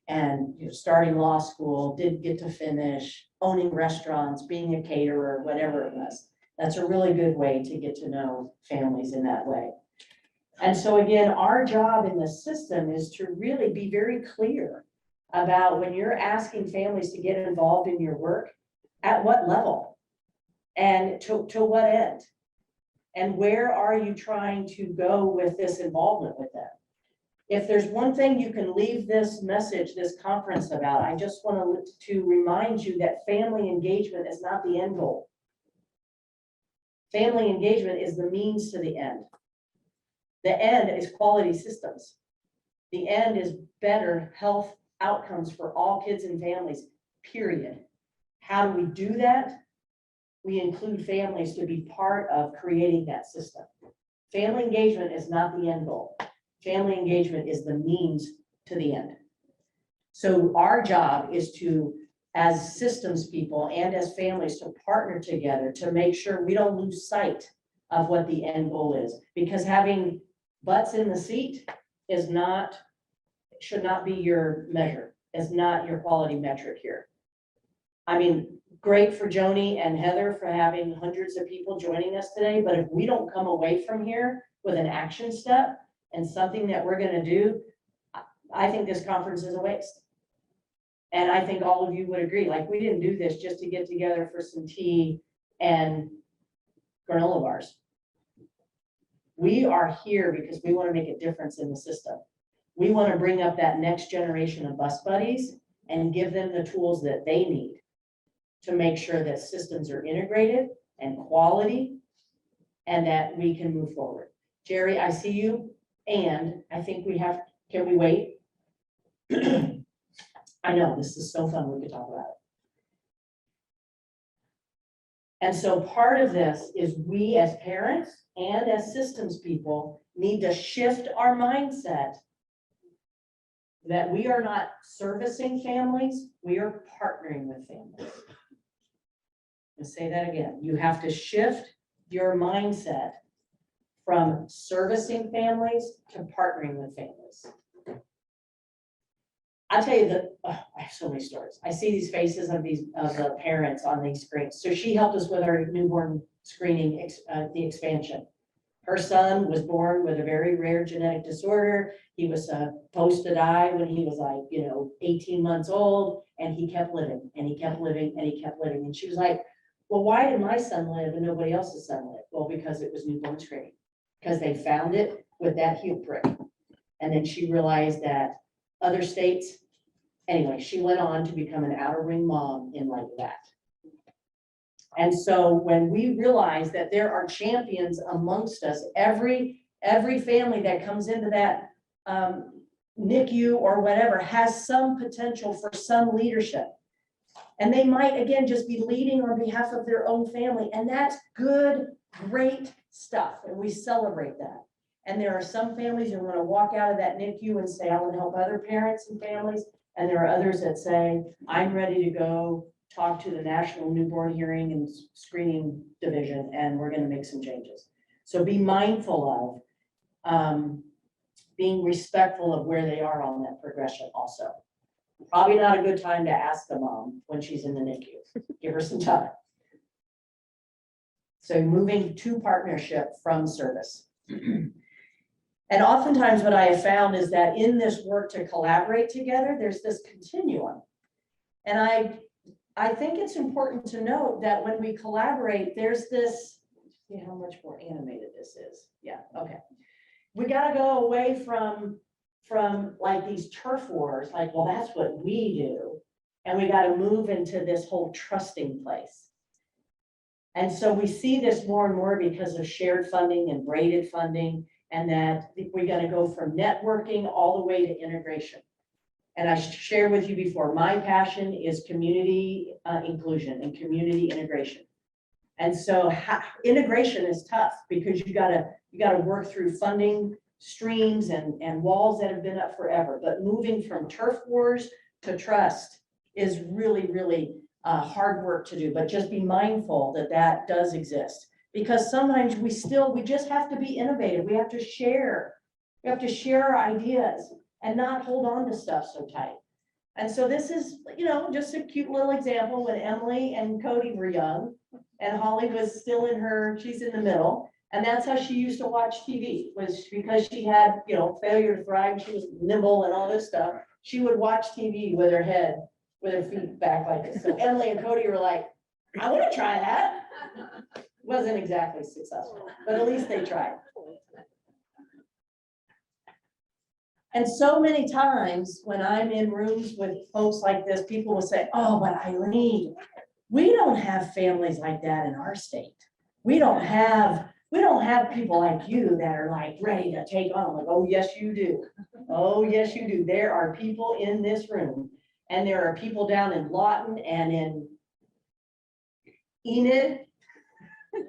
And starting law school, did get to finish, owning restaurants, being a caterer, whatever it was. That's a really good way to get to know families in that way. And so again, our job in the system is to really be very clear about when you're asking families to get involved in your work, at what level and to what end. And where are you trying to go with this involvement with them? If there's one thing you can leave this message, this conference about, I just want to remind you that family engagement is not the end goal. Family engagement is the means to the end. The end is quality systems. The end is better health outcomes for all kids and families, period. How do we do that? We include families to be part of creating that system. Family engagement is not the end goal. Family engagement is the means to the end. So our job is to, as systems people and as families, to partner together to make sure we don't lose sight of what the end goal is. Because having butts in the seat is not, should not be your measure, is not your quality metric here. I mean, great for Joni and Heather for having hundreds of people joining us today, but if we don't come away from here with an action step and something that we're gonna do, I think this conference is a waste. And I think all of you would agree, like, we didn't do this just to get together for some tea and granola bars. We are here because we want to make a difference in the system. We want to bring up that next generation of bus buddies and give them the tools that they need to make sure that systems are integrated and quality and that we can move forward. Jerry, I see you, and I think we have, can we wait? I know, this is so fun, we could talk about it. And so part of this is we as parents and as systems people need to shift our mindset that we are not servicing families, we are partnering with families. Let's say that again. You have to shift your mindset from servicing families to partnering with families. I'll tell you that I have so many stories. I see these faces of the parents on these screens. So she helped us with our newborn screening, the expansion. Her son was born with a very rare genetic disorder. He was supposed to die when he was like, 18 months old, and he kept living and he kept living and he kept living. And she was like, well, why did my son live and nobody else's son live? Well, because it was newborn screening, because they found it with that heel prick. And then she realized that other states, anyway, she went on to become an outer ring mom in light of that. And so when we realize that there are champions amongst us, every family that comes into that NICU or whatever has some potential for some leadership. And they might, again, just be leading on behalf of their own family. And that's good, great stuff. And we celebrate that. And there are some families who want to walk out of that NICU and say, I want to help other parents and families. And there are others that say, I'm ready to go talk to the National Newborn Hearing and Screening Division, and we're going to make some changes. So be mindful of being respectful of where they are on that progression also. Probably not a good time to ask the mom when she's in the NICU. Give her some time. So moving to partnership from service. And oftentimes what I have found is that in this work to collaborate together, there's this continuum. And I think it's important to note that when we collaborate, there's this, see how much more animated this is. Yeah, okay. we gotta go away from like these turf wars, like, well, that's what we do. And we gotta move into this whole trusting place. And so we see this more and more because of shared funding and braided funding, and that we're gonna go from networking all the way to integration. And I shared with you before, my passion is community inclusion and community integration. And so integration is tough because you gotta work through funding streams and walls that have been up forever. But moving from turf wars to trust is really, really hard work to do. But just be mindful that that does exist, because sometimes we just have to be innovative. We have to share. We have to share our ideas and not hold on to stuff so tight. And so this is, just a cute little example when Emily and Cody were young and Holly was still she's in the middle. And that's how she used to watch TV, was because she had, failure to thrive. She was nimble and all this stuff. She would watch TV with her feet back like this. So Emily and Cody were like, I want to try that. Wasn't exactly successful, but at least they tried. And so many times when I'm in rooms with folks like this, people will say, oh, but Eileen, we don't have families like that in our state. We don't have people like you that are like ready to take on. I'm like, oh, yes, you do. Oh, yes, you do. There are people in this room, and there are people down in Lawton and in Enid.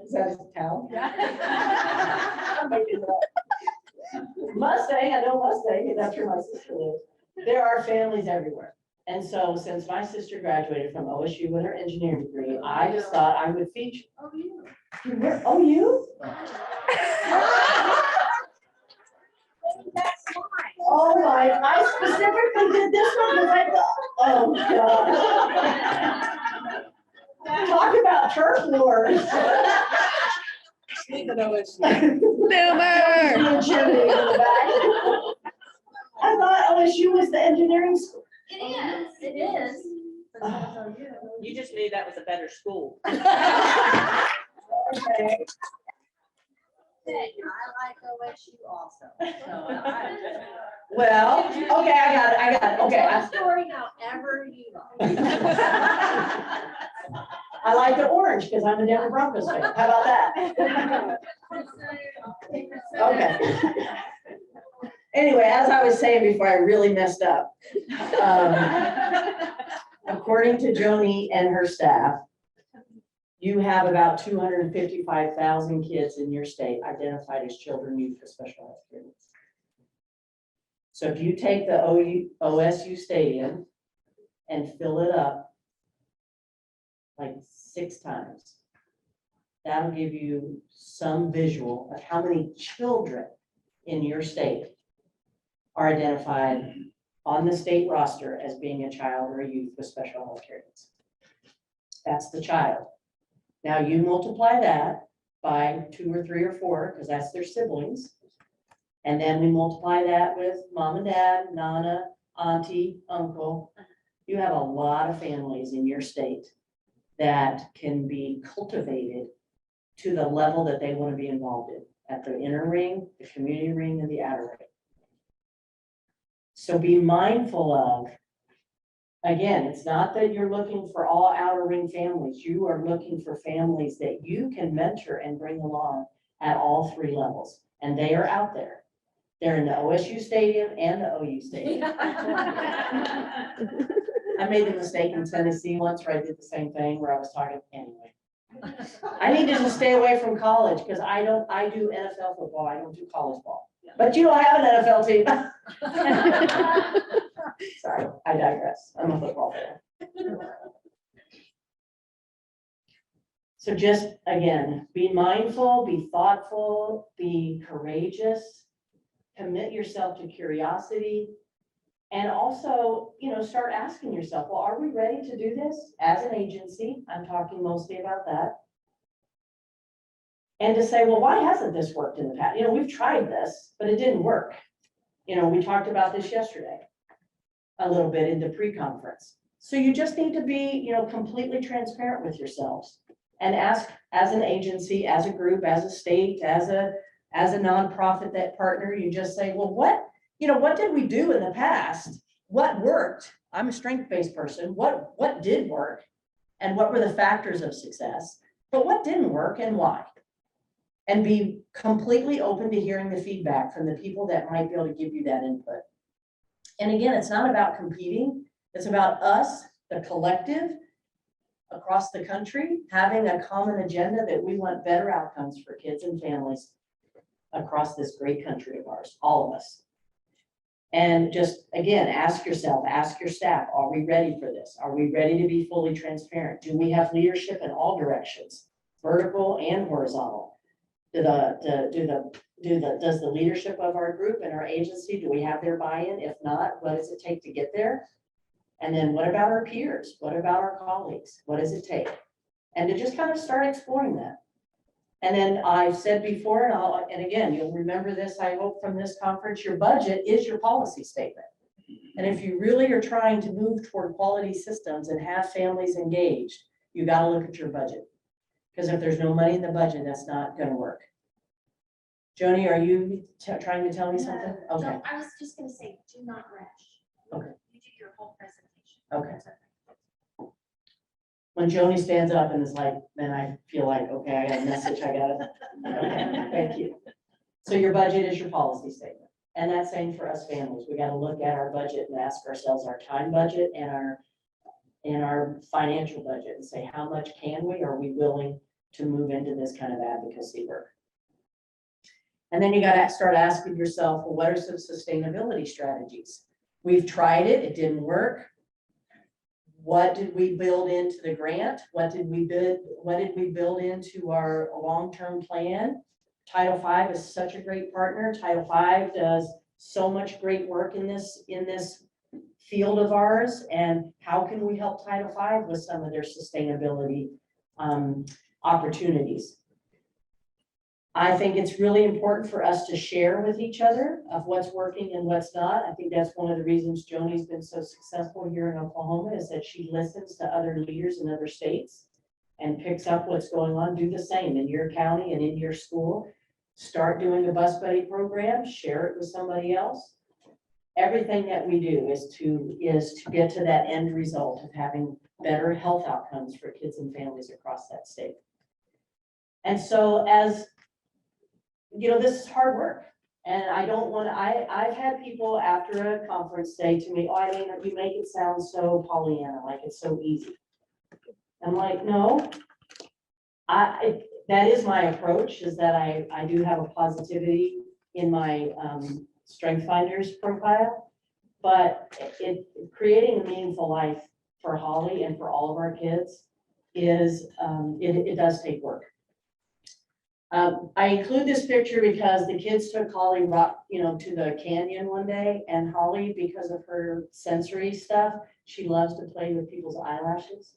Is that his town? I'm making it up. Mustang, I know Mustang, that's where my sister lives. There are families everywhere. And so since my sister graduated from OSU with her engineering degree, I just thought I would feature. Oh, you. Oh, you? That's mine. Oh my, I specifically did this one because I thought, oh God. Talk about turf wars. I thought OSU was the engineering school. It is. It is. You just knew that was a better school. Okay. I like OSU also. Well, okay, I got it, okay. Tell a story however you like. I like the orange because I'm a Denver Broncos fan. How about that? Okay. Anyway, as I was saying before I really messed up, according to Joni and her staff, you have about 255,000 kids in your state identified as children youth with special health needs. So if you take the OSU stadium and fill it up like 6 times, that'll give you some visual of how many children in your state are identified on the state roster as being a child or a youth with special health care needs. That's the child. Now you multiply that by 2 or 3 or 4, because that's their siblings. And then we multiply that with mom and dad, nana, auntie, uncle. You have a lot of families in your state that can be cultivated to the level that they want to be involved in, at the inner ring, the community ring, and the outer ring. So be mindful of, again, it's not that you're looking for all outer ring families. You are looking for families that you can mentor and bring along at all 3 levels. And they are out there. They're in the OSU stadium and the OU stadium. I made the mistake in Tennessee once where I did the same thing where I was talking anyway. I need to just stay away from college because I do NFL football. I don't do college ball. But you don't have an NFL team. Sorry, I digress. I'm a football fan. So just, again, be mindful, be thoughtful, be courageous, commit yourself to curiosity, and also, start asking yourself, well, are we ready to do this as an agency? I'm talking mostly about that. And to say, well, why hasn't this worked in the past? We've tried this, but it didn't work. We talked about this yesterday a little bit in the pre-conference. So you just need to be, completely transparent with yourselves and ask as an agency, as a group, as a state, as a As a nonprofit that partner, you just say, well, what did we do in the past? What worked? I'm a strength-based person. What did work? And what were the factors of success? But what didn't work and why? And be completely open to hearing the feedback from the people that might be able to give you that input. And again, it's not about competing. It's about us, the collective, across the country, having a common agenda that we want better outcomes for kids and families across this great country of ours, all of us. And just, again, ask yourself, ask your staff, are we ready for this? Are we ready to be fully transparent? Do we have leadership in all directions, vertical and horizontal? Does the leadership of our group and our agency, do we have their buy-in? If not, what does it take to get there? And then what about our peers? What about our colleagues? What does it take? And to just kind of start exploring that. And then I've said before, and again, you'll remember this, I hope, from this conference, your budget is your policy statement. And if you really are trying to move toward quality systems and have families engaged, you got to look at your budget. Because if there's no money in the budget, that's not going to work. Joni, are you trying to tell me something? Okay. No, I was just gonna say, do not rush. Okay. You do your whole presentation. Okay. When Joni stands up and is like, then I feel like, okay, I got a message, I got it. Okay, thank you. So your budget is your policy statement. And that's same for us families. We got to look at our budget and ask ourselves our time budget and our financial budget and say, how much can we, are we willing to move into this kind of advocacy work? And then you got to start asking yourself, well, what are some sustainability strategies? We've tried it, it didn't work. What did we build into the grant? What did we build into our long-term plan? Title V is such a great partner. Title V does so much great work in this field of ours. And how can we help Title V with some of their sustainability opportunities? I think it's really important for us to share with each other of what's working and what's not. I think that's one of the reasons Joni's been so successful here in Oklahoma, is that she listens to other leaders in other states and picks up what's going on. Do the same in your county and in your school. Start doing a bus buddy program, share it with somebody else. Everything that we do is to get to that end result of having better health outcomes for kids and families across that state. And so, as you know, this is hard work, and I don't want to, I've had people after a conference say to me, oh, Eileen, you make it sound so Pollyanna, like it's so easy. I'm like, no, that is my approach, is that I do have a positivity in my Strength Finders profile, but creating a meaningful life for Holly and for all of our kids is, it does take work. I include this picture because the kids took Holly to the canyon one day, and Holly, because of her sensory stuff, she loves to play with people's eyelashes.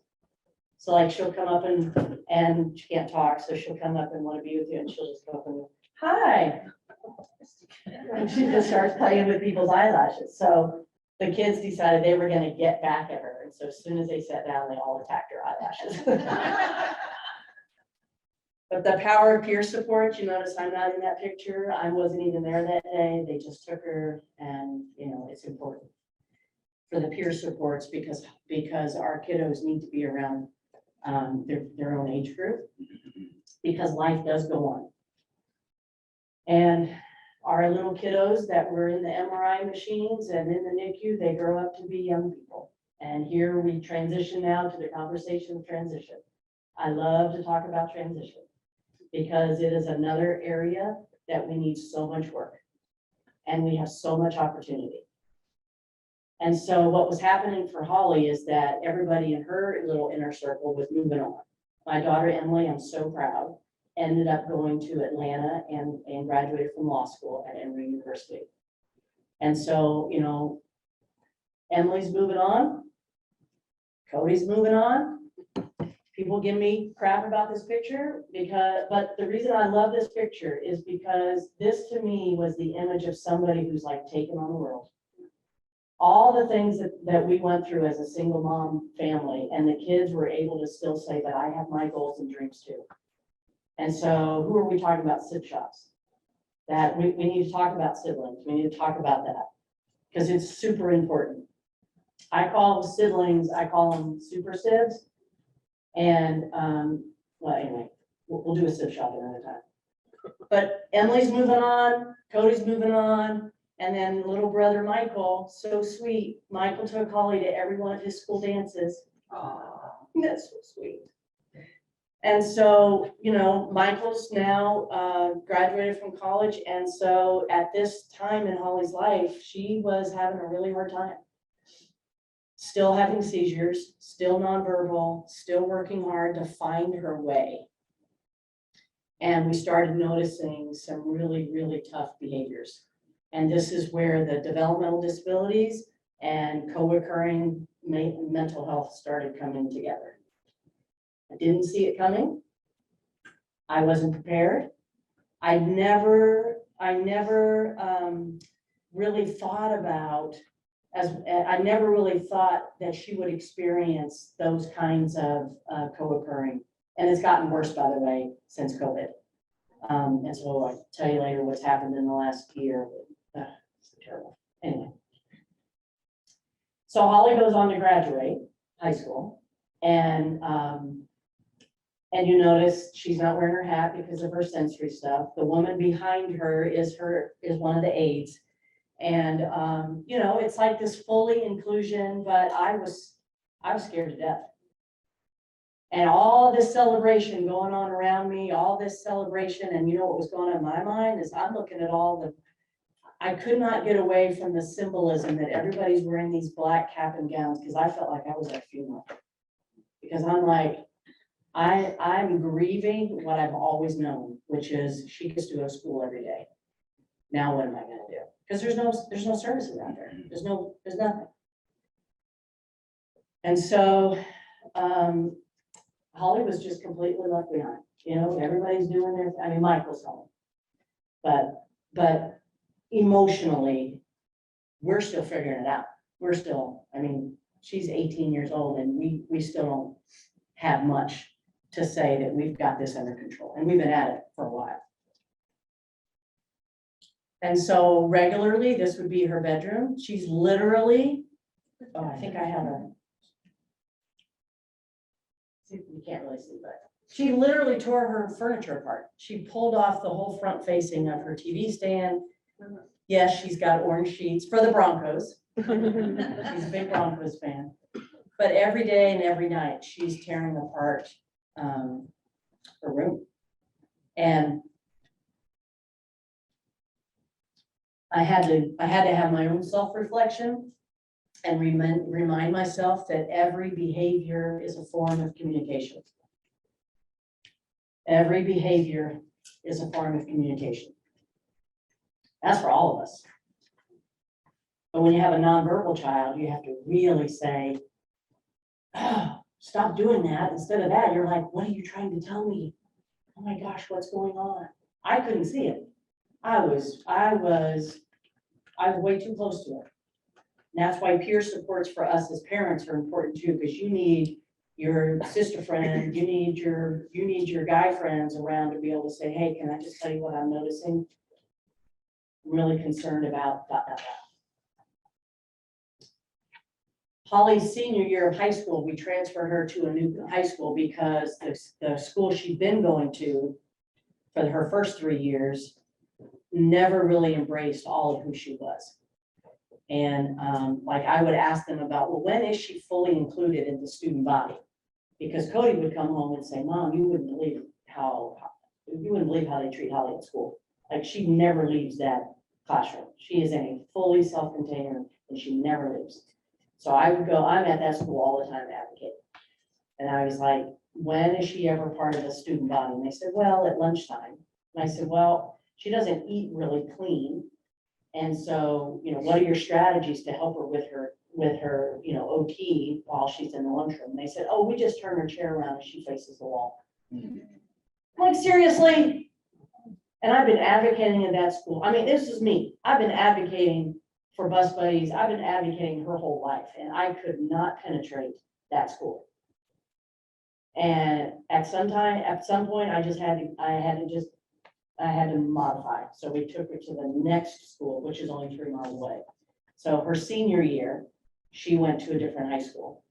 So like she'll come up and she can't talk, so she'll come up and want to be with you, and she'll just go up and hi. And she just starts playing with people's eyelashes. So the kids decided they were going to get back at her, and so as soon as they sat down, they all attacked her eyelashes. But the power of peer support, you notice I'm not in that picture. I wasn't even there that day. They just took her, and it's important for the peer supports because our kiddos need to be around their own age group, because life does go on. And our little kiddos that were in the MRI machines and in the NICU, they grow up to be young people. And here we transition now to the conversation of transition. I love to talk about transition, because it is another area that we need so much work, and we have so much opportunity. And so what was happening for Holly is that everybody in her little inner circle was moving on. My daughter, Emily, I'm so proud, ended up going to Atlanta and graduated from law school at Emory University. And so, Emily's moving on, Cody's moving on. People give me crap about this picture but the reason I love this picture is because this to me was the image of somebody who's like taken on the world. All the things that we went through as a single mom family, and the kids were able to still say that I have my goals and dreams too. And so who are we talking about? Sip shops. that we need to talk about siblings. We need to talk about that because it's super important. I call siblings, I call them super sibs. And, well, anyway, we'll do a sib shop another time. But Emily's moving on, Cody's moving on, and then little brother Michael, so sweet. Michael took Holly to every one of his school dances. That's so sweet. And so, you know, Michael's now graduated from college. And so at this time in Holly's life, she was having a really hard time. Still having seizures, still nonverbal, still working hard to find her way. And we started noticing some really, really tough behaviors. And this is where the developmental disabilities and co-occurring mental health started coming together. I didn't see it coming. I wasn't prepared. I never really thought about, I never really thought that she would experience those kinds of co-occurring. And it's gotten worse, by the way, since COVID. And so I'll tell you later what's happened in the last year. It's terrible. Anyway. So Holly goes on to graduate high school, and you notice she's not wearing her hat because of her sensory stuff. The woman behind her is one of the aides. And you know, it's like this fully inclusion, but I was scared to death. And all this celebration going on around me, all this celebration, and you know what was going on in my mind is I'm looking at I could not get away from the symbolism that everybody's wearing these black cap and gowns because I felt like I was at a funeral. Because I'm like, I'm grieving what I've always known, which is she gets to go to school every day. Now what am I gonna do? Because there's no services out there. There's nothing. And so Holly was just completely left behind. You know, everybody's doing their, I mean, Michael's home. But emotionally, we're still figuring it out. We're still, I mean, she's 18 years old and we still don't have much to say that we've got this under control. And we've been at it for a while. And so regularly, this would be her bedroom. She's literally, oh, I think I have you can't really see, but she literally tore her furniture apart. She pulled off the whole front facing of her TV stand. Yes, she's got orange sheets for the Broncos. She's a big Broncos fan. But every day and every night, she's tearing apart her room. And I had to have my own self-reflection and remind myself that every behavior is a form of communication. Every behavior is a form of communication. That's for all of us. But when you have a nonverbal child, you have to really say, oh, stop doing that. Instead of that, you're like, what are you trying to tell me? Oh my gosh, what's going on? I couldn't see it. I was way too close to it. And that's why peer supports for us as parents are important too, because you need your sister friend, you need your guy friends around to be able to say, hey, can I just tell you what I'm noticing? I'm really concerned about that. Holly's senior year of high school, we transferred her to a new high school because the school she'd been going to for her first 3 years never really embraced all of who she was. And like I would ask them about, well, when is she fully included in the student body? Because Cody would come home and say, Mom, you wouldn't believe how they treat Holly at school. Like she never leaves that classroom. She is in a fully self-contained and she never leaves. So I would go, I'm at that school all the time advocating. And I was like, when is she ever part of the student body? And they said, well, at lunchtime. And I said, well, she doesn't eat really clean. And so, you know, what are your strategies to help her with her, you know, OT while she's in the lunchroom? And they said, oh, we just turn her chair around and she faces the wall. I'm like, seriously? And I've been advocating in that school. I mean, this is me. I've been advocating for bus buddies. I've been advocating her whole life and I could not penetrate that school. And at some point I had to just I had to modify, so we took her to the next school, which is only 3 miles away. So her senior year, she went to a different high school.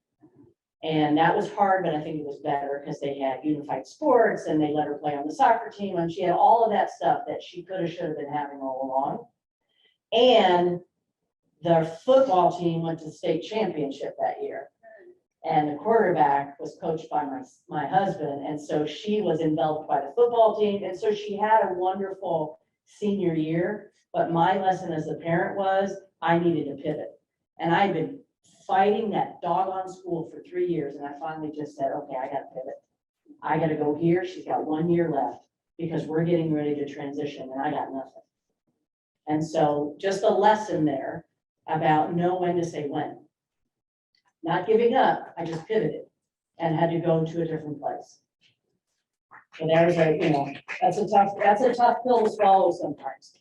And that was hard, but I think it was better because they had unified sports and they let her play on the soccer team, and she had all of that stuff that she could have, should have been having all along. And the football team went to the state championship that year. And the quarterback was coached by my husband. And so she was enveloped by the football team. And so she had a wonderful senior year. But my lesson as a parent was I needed to pivot. And I'd been fighting that doggone school for 3 years. And I finally just said, okay, I got to pivot. I got to go here. She's got 1 year left because we're getting ready to transition and I got nothing. And so just a lesson there about know when to say when. Not giving up, I just pivoted and had to go to a different place. So there's that's a tough pill to swallow sometimes.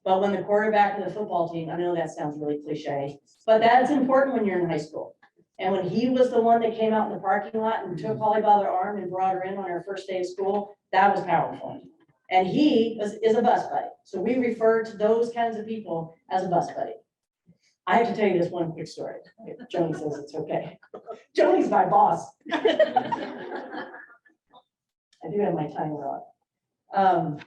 But when the quarterback of the football team, I know that sounds really cliche, but that's important when you're in high school. And when he was the one that came out in the parking lot and took Holly by the arm and brought her in on her first day of school, that was powerful. And he is a bus buddy. So we refer to those kinds of people as a bus buddy. I have to tell you this one quick story. Joni says it's okay. Joni's my boss. I do have my timer on.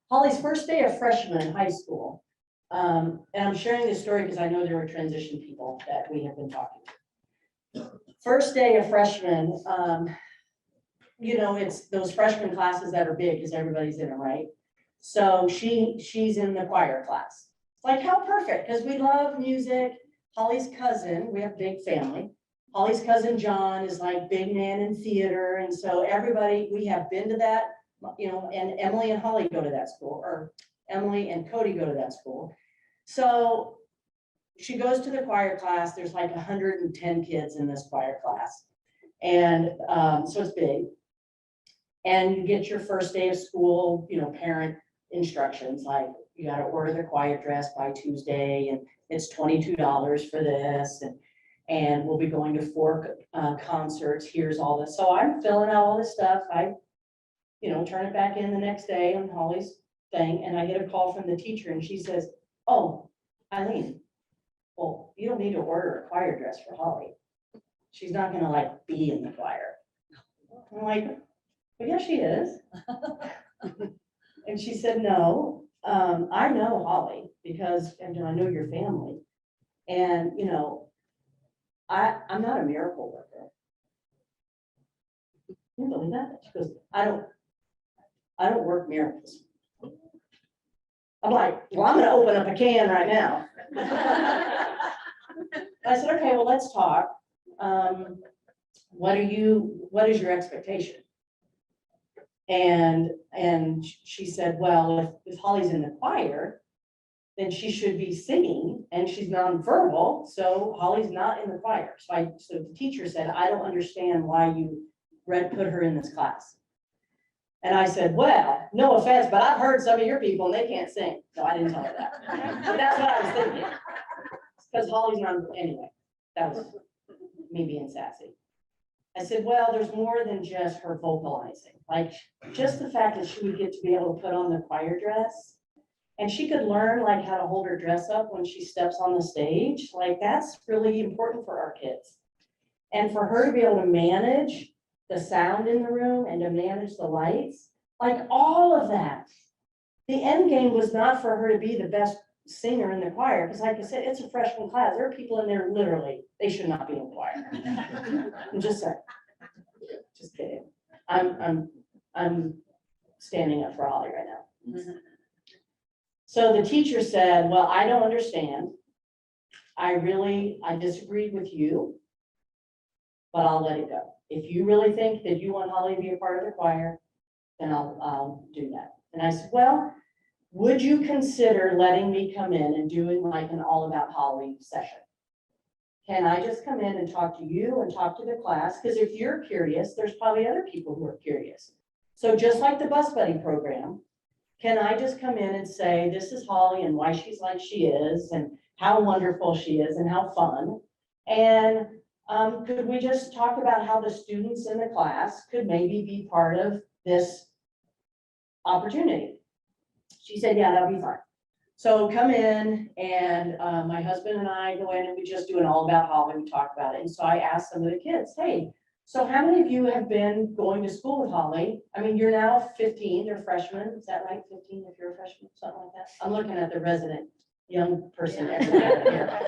Holly's first day of freshman in high school. And I'm sharing this story because I know there were transition people that we have been talking to. First day of freshman, it's those freshman classes that are big because everybody's in them, right? So she's in the choir class. Like how perfect, because we love music. Holly's cousin, we have a big family. Holly's cousin John is like big man in theater. And so everybody, we have been to that, and Emily and Holly go to that school, or Emily and Cody go to that school. So she goes to the choir class. There's like 110 kids in this choir class. And so it's big. And you get your first day of school, parent instructions, like you got to order the choir dress by Tuesday, and it's $22 for this, and we'll be going to 4 concerts. Here's all this. So I'm filling out all this stuff. I, turn it back in the next day on Holly's thing, and I get a call from the teacher, and she says, "Oh, Eileen, well, you don't need to order a choir dress for Holly. She's not going to be in the choir." I'm like, "Well, yeah, she is." And she said, "No, I know Holly because I know your family. And, I'm not a miracle worker." Can you believe that? She goes, I don't work miracles." I'm like, "Well, I'm going to open up a can right now." I said, "Okay, well, let's talk. What is your expectation?" And she said, "Well, if Holly's in the choir, then she should be singing, and she's nonverbal, so Holly's not in the choir." So the teacher said, "I don't understand why you put her in this class." And I said, "Well, no offense, but I've heard some of your people and they can't sing." So I didn't tell her that. But that's what I was thinking. Because Holly's not, anyway, that was me being sassy. I said, "Well, there's more than just her vocalizing. Just the fact that she would get to be able to put on the choir dress, and she could learn how to hold her dress up when she steps on the stage. That's really important for our kids. And for her to be able to manage the sound in the room and to manage the lights, all of that. The end game was not for her to be the best singer in the choir, because like I said, it's a freshman class. There are people in there literally, they should not be in choir." I'm just saying. Just kidding. I'm standing up for Holly right now. So the teacher said, "Well, I don't understand. I disagreed with you, but I'll let it go. If you really think that you want Holly to be a part of the choir, then I'll do that." And I said, "Well, would you consider letting me come in and doing an all about Holly session? Can I just come in and talk to you and talk to the class? Because if you're curious, there's probably other people who are curious. So just like the bus buddy program, can I just come in and say, this is Holly and why she's like she is and how wonderful she is and how fun. And could we just talk about how the students in the class could maybe be part of this opportunity. She said, yeah, that'll be fine. So come in and my husband and I go in and we just do an all about Holly, we talk about it. And so I asked some of the kids, hey, so how many of you have been going to school with Holly? I mean, you're now 15, you're freshmen, is that right? 15 if you're a freshman, something like that? I'm looking at the resident young person everywhere here.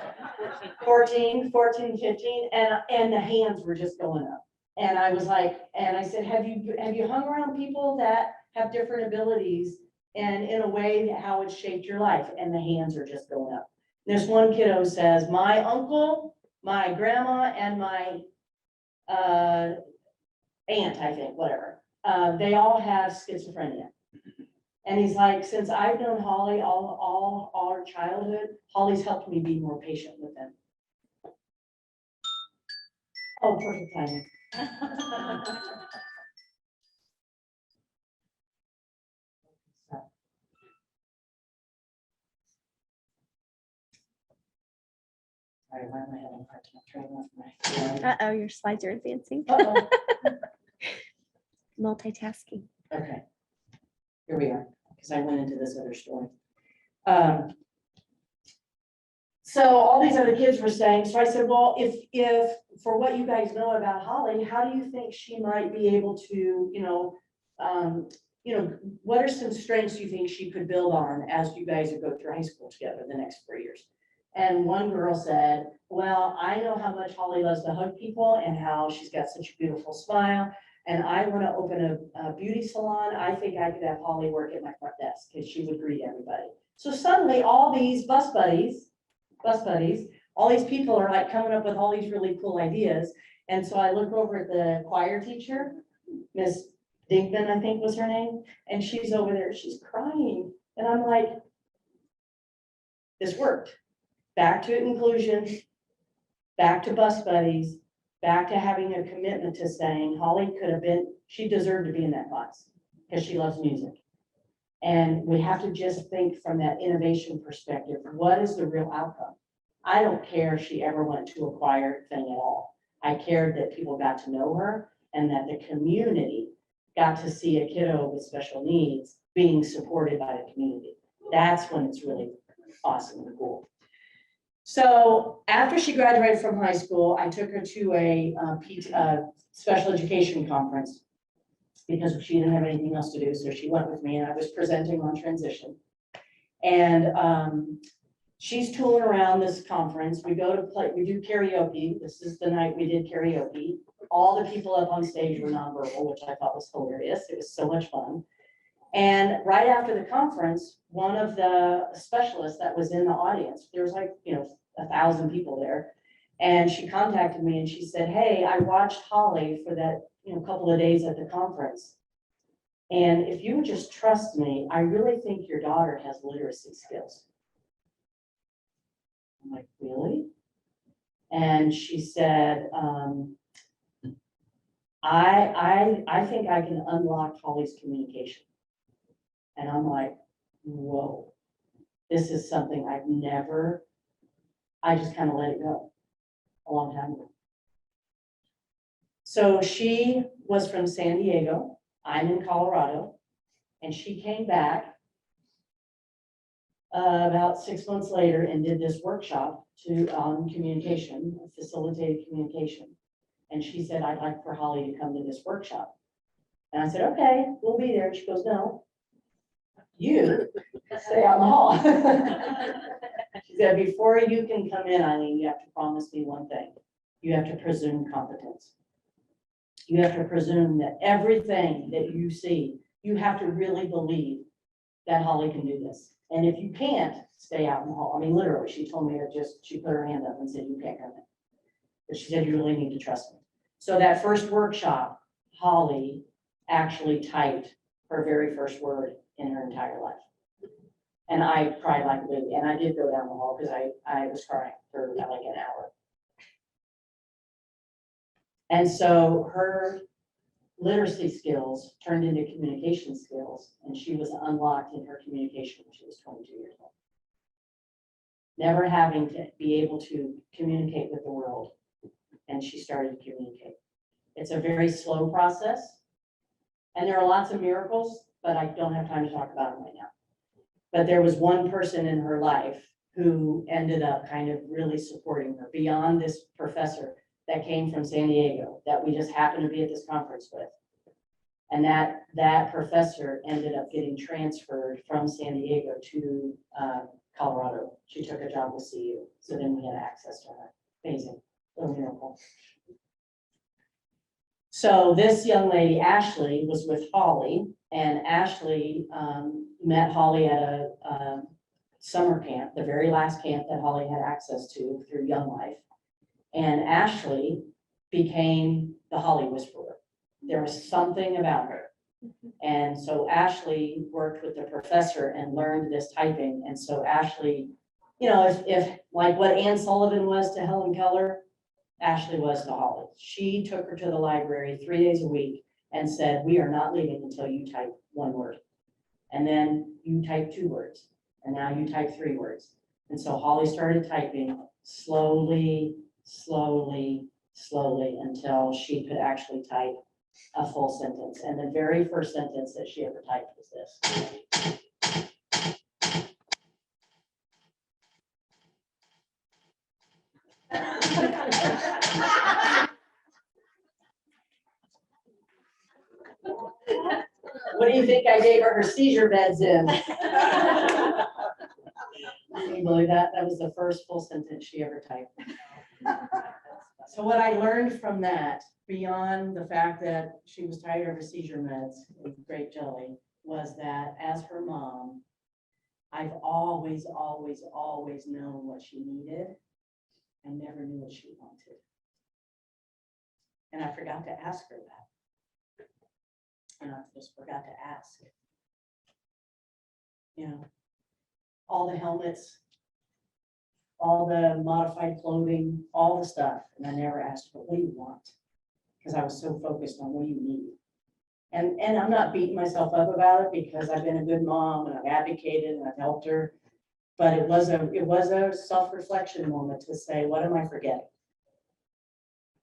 14, 15, and the hands were just going up. And I was like, and I said, have you hung around people that have different abilities and in a way how it's shaped your life? And the hands are just going up. This one kiddo says, my uncle, my grandma, and my aunt, I think, whatever, they all have schizophrenia. And he's like, since I've known Holly all our childhood, Holly's helped me be more patient with them. Oh, perfect timing. Sorry, why am I having a hard time turning off my? Uh-oh, your slides are advancing. Uh-oh. Multitasking. Okay. Here we are, because I went into this other story. So all these other kids were saying, so I said, well, if for what you guys know about Holly, how do you think she might be able to, what are some strengths you think she could build on as you guys go through high school together the next 4 years? And one girl said, well, I know how much Holly loves to hug people and how she's got such a beautiful smile. And I want to open a beauty salon. I think I could have Holly work at my front desk because she would greet everybody. So suddenly all these bus buddies, all these people are like coming up with all these really cool ideas. And so I look over at the choir teacher, Miss Dinkman, I think was her name. And she's over there, she's crying. And I'm like, this worked. Back to inclusion, back to bus buddies, back to having a commitment to saying Holly could have been, she deserved to be in that class because she loves music. And we have to just think from that innovation perspective, what is the real outcome? I don't care if she ever went to a choir thing at all. I cared that people got to know her and that the community got to see a kiddo with special needs being supported by the community. That's when it's really awesome and cool. So after she graduated from high school, I took her to a special education conference because she didn't have anything else to do. So she went with me and I was presenting on transition. And she's tooling around this conference. We go to play, we do karaoke. This is the night we did karaoke. All the people up on stage were nonverbal, which I thought was hilarious. It was so much fun. And right after the conference, one of the specialists that was in the audience, there was like, 1,000 people there. And she contacted me and she said, hey, I watched Holly for that, couple of days at the conference. And if you would just trust me, I really think your daughter has literacy skills. I'm like, really? And she said, I think I can unlock Holly's communication. And I'm like, whoa, this is something I just kind of let it go a long time ago. So she was from San Diego. I'm in Colorado. And she came back about 6 months later and did this workshop on communication, facilitated communication. And she said, I'd like for Holly to come to this workshop. And I said, okay, we'll be there. And she goes, no, you stay out in the hall. She said, before you can come in, Eileen, you have to promise me one thing. You have to presume competence. You have to presume that everything that you see, you have to really believe that Holly can do this. And if you can't, stay out in the hall. I mean, literally, she told me to she put her hand up and said, you can't come in. But she said, you really need to trust me. So that first workshop, Holly actually typed her very first word in her entire life. And I cried like a baby. And I did go down the hall because I was crying for like an hour. And so her literacy skills turned into communication skills, and she was unlocked in her communication when she was 22 years old. Never having to be able to communicate with the world, and she started to communicate. It's a very slow process, and there are lots of miracles but I don't have time to talk about them right now. But there was one person in her life who ended up kind of really supporting her beyond this professor that came from San Diego that we just happened to be at this conference with. And that professor ended up getting transferred from San Diego to Colorado. She took a job with CU, so then we had access to her. Amazing, little miracle. So this young lady, Ashley, was with Holly, and Ashley met Holly at a summer camp, the very last camp that Holly had access to through Young Life. And Ashley became the Holly Whisperer. There was something about her. And so Ashley worked with the professor and learned this typing. And so Ashley, you know, if like what Ann Sullivan was to Helen Keller, Ashley was to Holly. She took her to the library 3 days a week and said, we are not leaving until you type 1 word. And then you type 2 words. And now you type 3 words. And so Holly started typing slowly, slowly, slowly until she could actually type a full sentence. And the very first sentence that she ever typed was this. What do you think I gave her seizure meds in? Can you believe that? That was the first full sentence she ever typed. So what I learned from that, beyond the fact that she was tired of her seizure meds with grape jelly, was that as her mom, I've always, always, always known what she needed. I never knew what she wanted. And I forgot to ask her that. And I just forgot to ask. You know, all the helmets, all the modified clothing, all the stuff. And I never asked her, what do you want? Because I was so focused on what do you need? And I'm not beating myself up about it because I've been a good mom and I've advocated and I've helped her. But it was a self-reflection moment to say, what am I forgetting?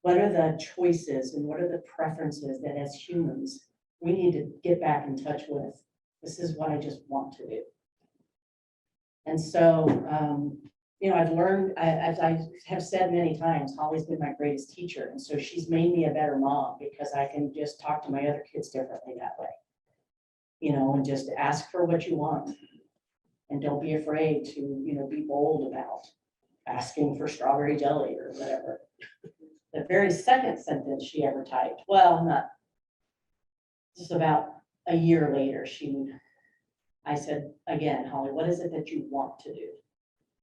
What are the choices and what are the preferences that as humans, we need to get back in touch with? This is what I just want to do. And so, you know, I've learned, as I have said many times, Holly's been my greatest teacher. And so she's made me a better mom because I can just talk to my other kids differently that way. You know, and just ask for what you want. And don't be afraid to, you know, be bold about asking for strawberry jelly or whatever. The very second sentence she ever typed, well, not just about a year later, I said, again, Holly, what is it that you want to do?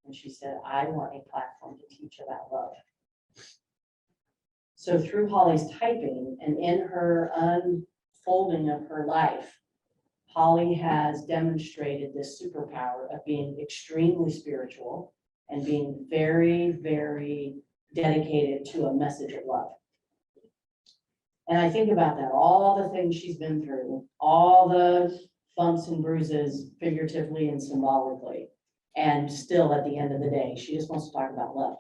And she said, I want a platform to teach about love. So through Holly's typing and in her unfolding of her life, Holly has demonstrated this superpower of being extremely spiritual and being very, very dedicated to a message of love. And I think about that, all the things she's been through, all the bumps and bruises, figuratively and symbolically. And still at the end of the day, she just wants to talk about love.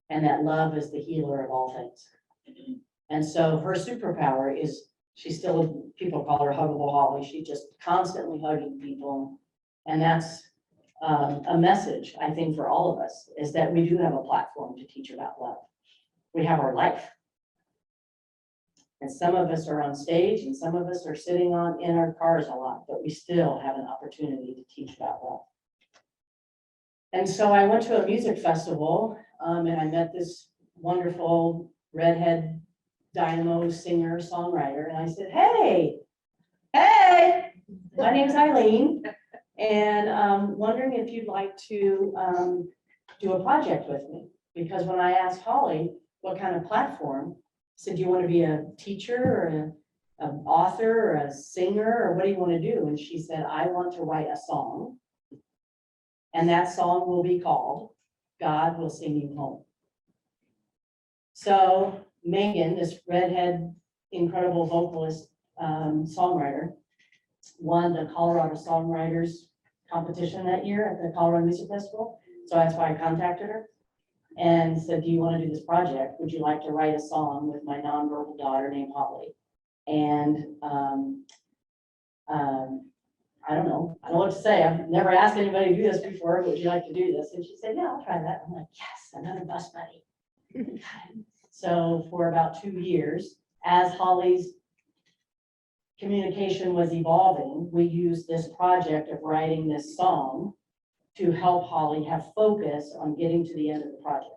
And that love is the healer of all things. And so her superpower is she's still, people call her huggable Holly. She's just constantly hugging people. And that's a message, I think, for all of us, is that we do have a platform to teach about love. We have our life. And some of us are on stage and some of us are sitting in our cars a lot, but we still have an opportunity to teach about love. And so I went to a music festival and I met this wonderful redhead dynamo singer, songwriter. And I said, hey, my name's Eileen. And wondering if you'd like to do a project with me. Because when I asked Holly what kind of platform, I said, do you want to be a teacher or an author or a singer or what do you want to do? And she said, I want to write a song. And that song will be called God Will Sing You Home. So Megan, this redhead, incredible vocalist, songwriter, won the Colorado Songwriters competition that year at the Colorado Music Festival. So that's why I contacted her and said, do you want to do this project? Would you like to write a song with my nonverbal daughter named Holly? And I don't know what to say. I've never asked anybody to do this before. Would you like to do this? And she said, yeah, I'll try that. I'm like, yes, another bus buddy. So for about 2 years, as Holly's communication was evolving, we used this project of writing this song to help Holly have focus on getting to the end of the project.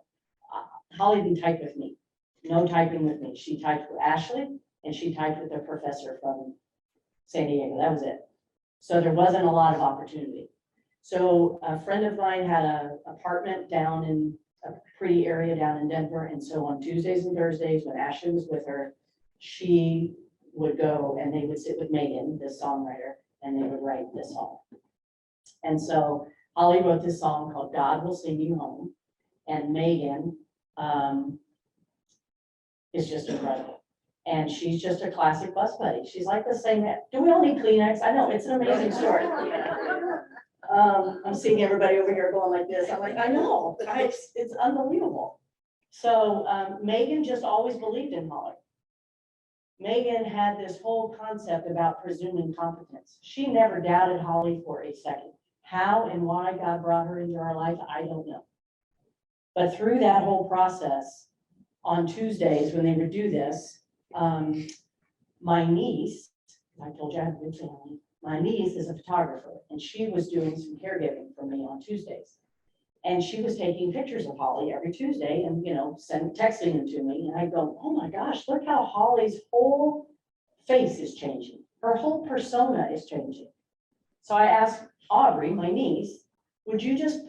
Holly didn't type with me, no typing with me. She typed with Ashley and she typed with the professor from San Diego. That was it. So there wasn't a lot of opportunity. So a friend of mine had an apartment down in a pretty area down in Denver. And so on Tuesdays and Thursdays when Ashley was with her, she would go and they would sit with Megan, this songwriter, and they would write this song. And so Holly wrote this song called God Will Sing You Home. And Megan is just incredible. And she's just a classic bus buddy. She's like the same. Do we all need Kleenex? I know, it's an amazing story. I'm seeing everybody over here going like this. I'm like, I know, it's unbelievable. So Megan just always believed in Holly. Megan had this whole concept about presuming competence. She never doubted Holly for a second. How and why God brought her into our life, I don't know. But through that whole process, on Tuesdays when they would do this, my niece, I told you I have a good family, my niece is a photographer and she was doing some caregiving for me on Tuesdays. And she was taking pictures of Holly every Tuesday and, texting them to me. And I go, oh my gosh, look how Holly's whole face is changing. Her whole persona is changing. So I asked Aubrey, my niece, would you just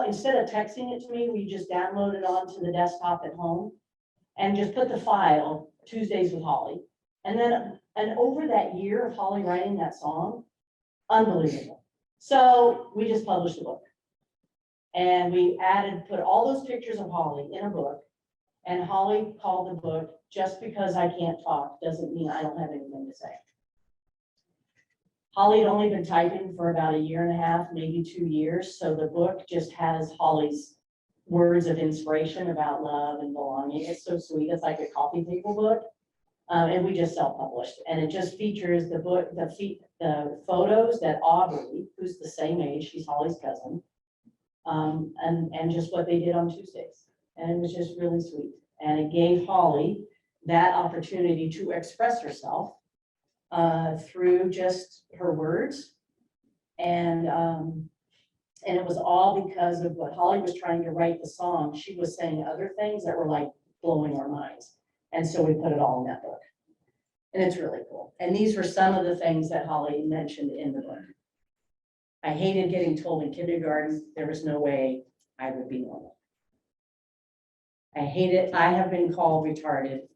instead of texting it to me, will you just download it onto the desktop at home and just put the file Tuesdays with Holly? And over that year of Holly writing that song, unbelievable. So we just published the book. And we put all those pictures of Holly in a book. And Holly called the book, Just Because I Can't Talk Doesn't Mean I Don't Have Anything to Say. Holly had only been typing for about 1.5 years, maybe 2 years. So the book just has Holly's words of inspiration about love and belonging. It's so sweet. It's like a coffee table book. And we just self-published. And it just features the book, the photos that Aubrey, who's the same age, she's Holly's cousin, and just what they did on Tuesdays. And it was just really sweet. And it gave Holly that opportunity to express herself through just her words. And it was all because of what Holly was trying to write the song. She was saying other things that were like blowing our minds. And so we put it all in that book. And it's really cool. And these were some of the things that Holly mentioned in the book. I hated getting told in kindergarten there was no way I would be normal. I hate it. I have been called retarded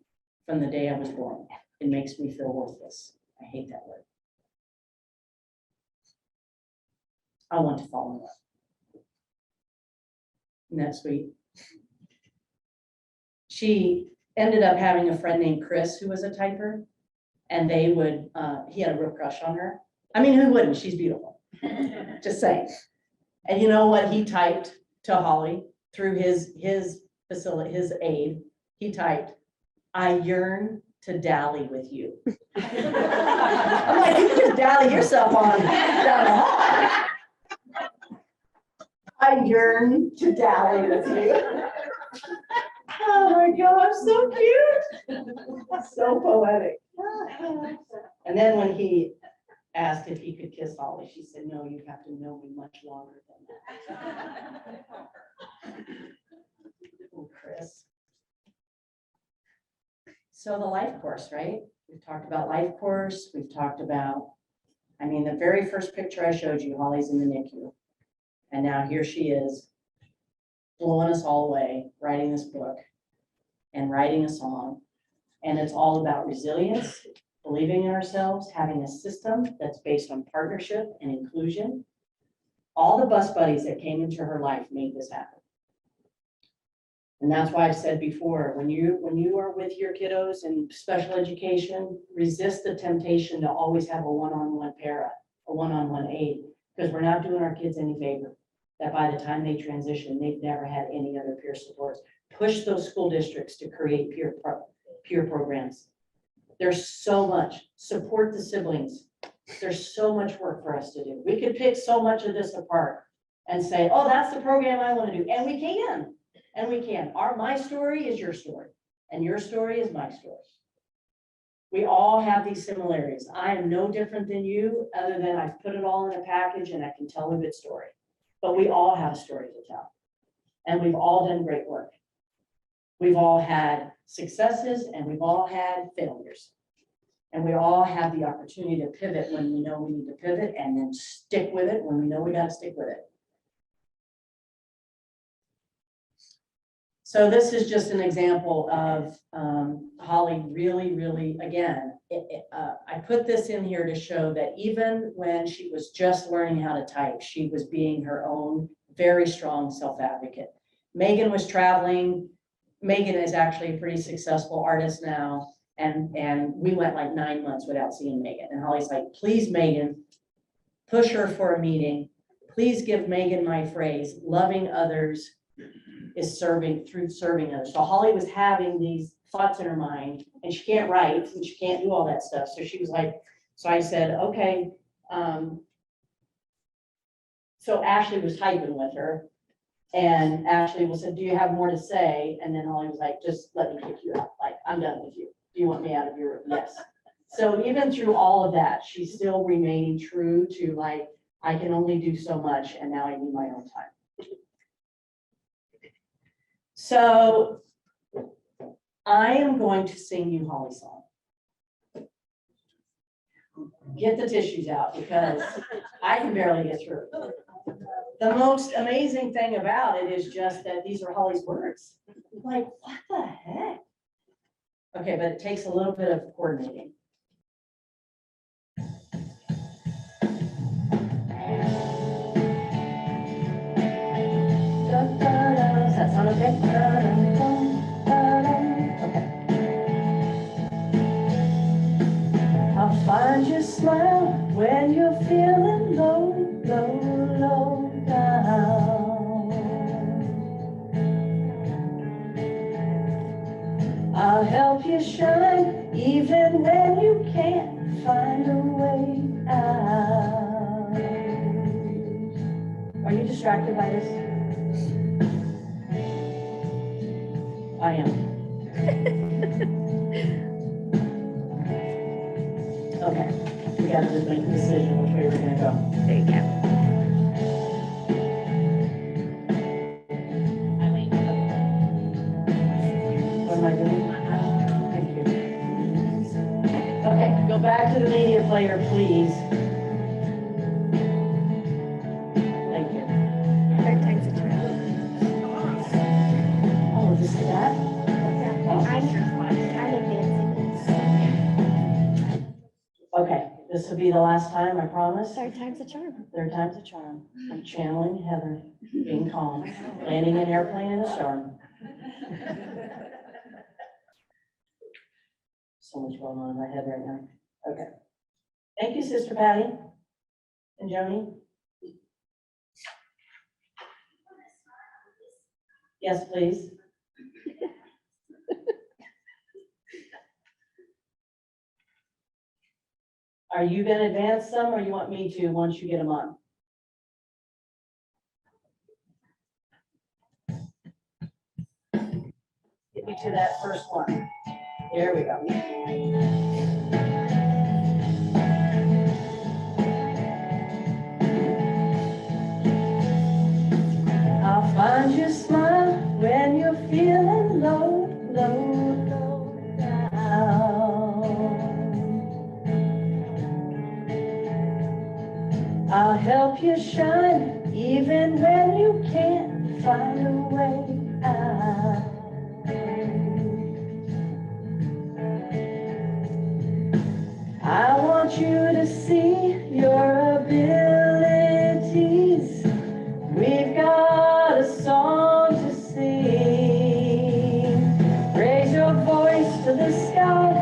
from the day I was born. It makes me feel worthless. I hate that word. I want to fall in love. Isn't that sweet? She ended up having a friend named Chris who was a typer, and he had a real crush on her. I mean, who wouldn't? She's beautiful. Just saying. And you know what he typed to Holly through his facility, his aide? He typed, I yearn to dally with you. I'm like, you can just dally yourself on down the hall. I yearn to dally with you. Oh my God, so cute. So poetic. And then when he asked if he could kiss Holly, she said, no, you have to know me much longer than that. Oh, Chris. So the life course, right? We've talked about life course. We've talked about, the very first picture I showed you, Holly's in the NICU. And now here she is, blowing us all away, writing this book and writing a song. And it's all about resilience, believing in ourselves, having a system that's based on partnership and inclusion. All the bus buddies that came into her life made this happen. And that's why I've said before, when you are with your kiddos in special education, resist the temptation to always have a one-on-one para, a one-on-one aid, because we're not doing our kids any favor. That by the time they transition, they've never had any other peer supports. Push those school districts to create peer programs. There's so much. Support the siblings. There's so much work for us to do. We could pick so much of this apart and say, oh, that's the program I want to do. And we can. And we can. My story is your story. And your story is my story. We all have these similarities. I am no different than you, other than I've put it all in a package and I can tell a good story. But we all have a story to tell. And we've all done great work. We've all had successes and we've all had failures. And we all have the opportunity to pivot when we know we need to pivot, and then stick with it when we know we got to stick with it. So this is just an example of Holly really, again, I put this in here to show that even when she was just learning how to type, she was being her own very strong self-advocate. Megan was traveling. Megan is actually a pretty successful artist now. And we went like 9 months without seeing Megan. And Holly's like, please, Megan, push her for a meeting. Please give Megan my phrase, loving others is through serving others. So Holly was having these thoughts in her mind, and she can't write and she can't do all that stuff. So she was like, so I said, okay. So Ashley was typing with her, and Ashley said, do you have more to say? And then Holly was like, just let me kick you out. Like, I'm done with you. Do you want me out of your room? Yes. So even through all of that, she's still remaining true to like, I can only do so much, and now I need my own time. So I am going to sing you Holly's song. Get the tissues out because I can barely get through. The most amazing thing about it is just that these are Holly's words. Like, what the heck? Okay, but it takes a little bit of coordinating. Does that sound okay? Okay. I'll find your smile when you're feeling low down. I'll help you shine even when you can't find a way out. Are you distracted by this? I am. Okay, we gotta just make a decision which way we're gonna go. There you go. What am I doing? Thank you. Okay, go back to the media player, please. Thank you. Third time's a charm. Oh, this is that? I'm advancing. Okay, this will be the last time, I promise. Third time's a charm. Third time's a charm. I'm channeling Heather, being calm, landing an airplane in a storm. So much going on in my head right now. Okay. Thank you, Sister Patty and Joni. Yes, please. Are you going to advance some, or you want me to once you get them on? Get me to that first one. There we go. I'll find your smile when you're feeling low down. I'll help you shine even when you can't find a way out. I want you to see your abilities. We've got a song to sing. Raise your voice to the sky.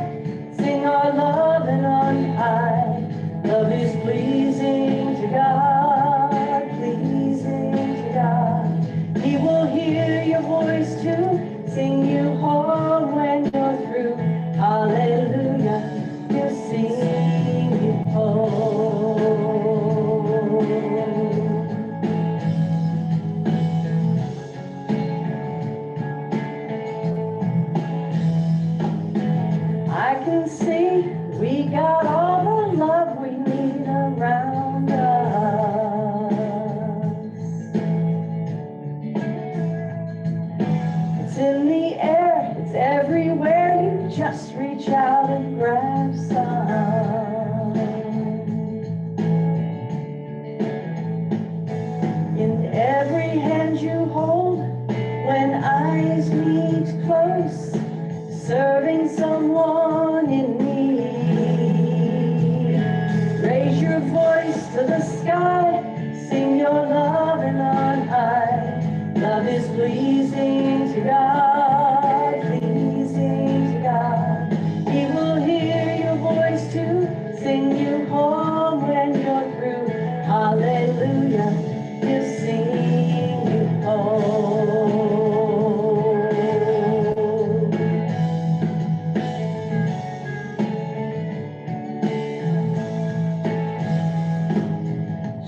Sing our love and on high. Love is pleasing to God, pleasing to God. He will hear your voice too. Sing you home when you're through. Hallelujah. Sing you home. It's in the air, it's everywhere. You just reach out and grab some. In every hand you hold, when eyes meet close, serving someone in need. Raise your voice to the sky, sing your love and on high. Love is pleasing to God, pleasing to God. He will hear your voice too, sing you home when you're through. Hallelujah, he'll sing you home.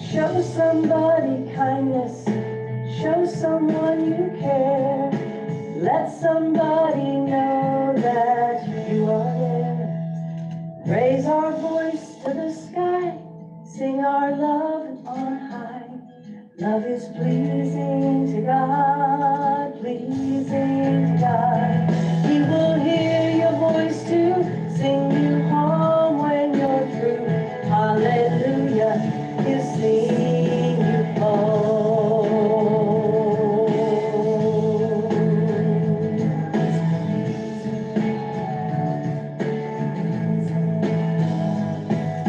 Show somebody kindness, show someone you care. Let somebody know that you are there. Raise our voice to the sky, sing our love on high. Love is pleasing to God, pleasing to God. He will hear your voice too, sing you home when you're through. Hallelujah, he'll sing you home.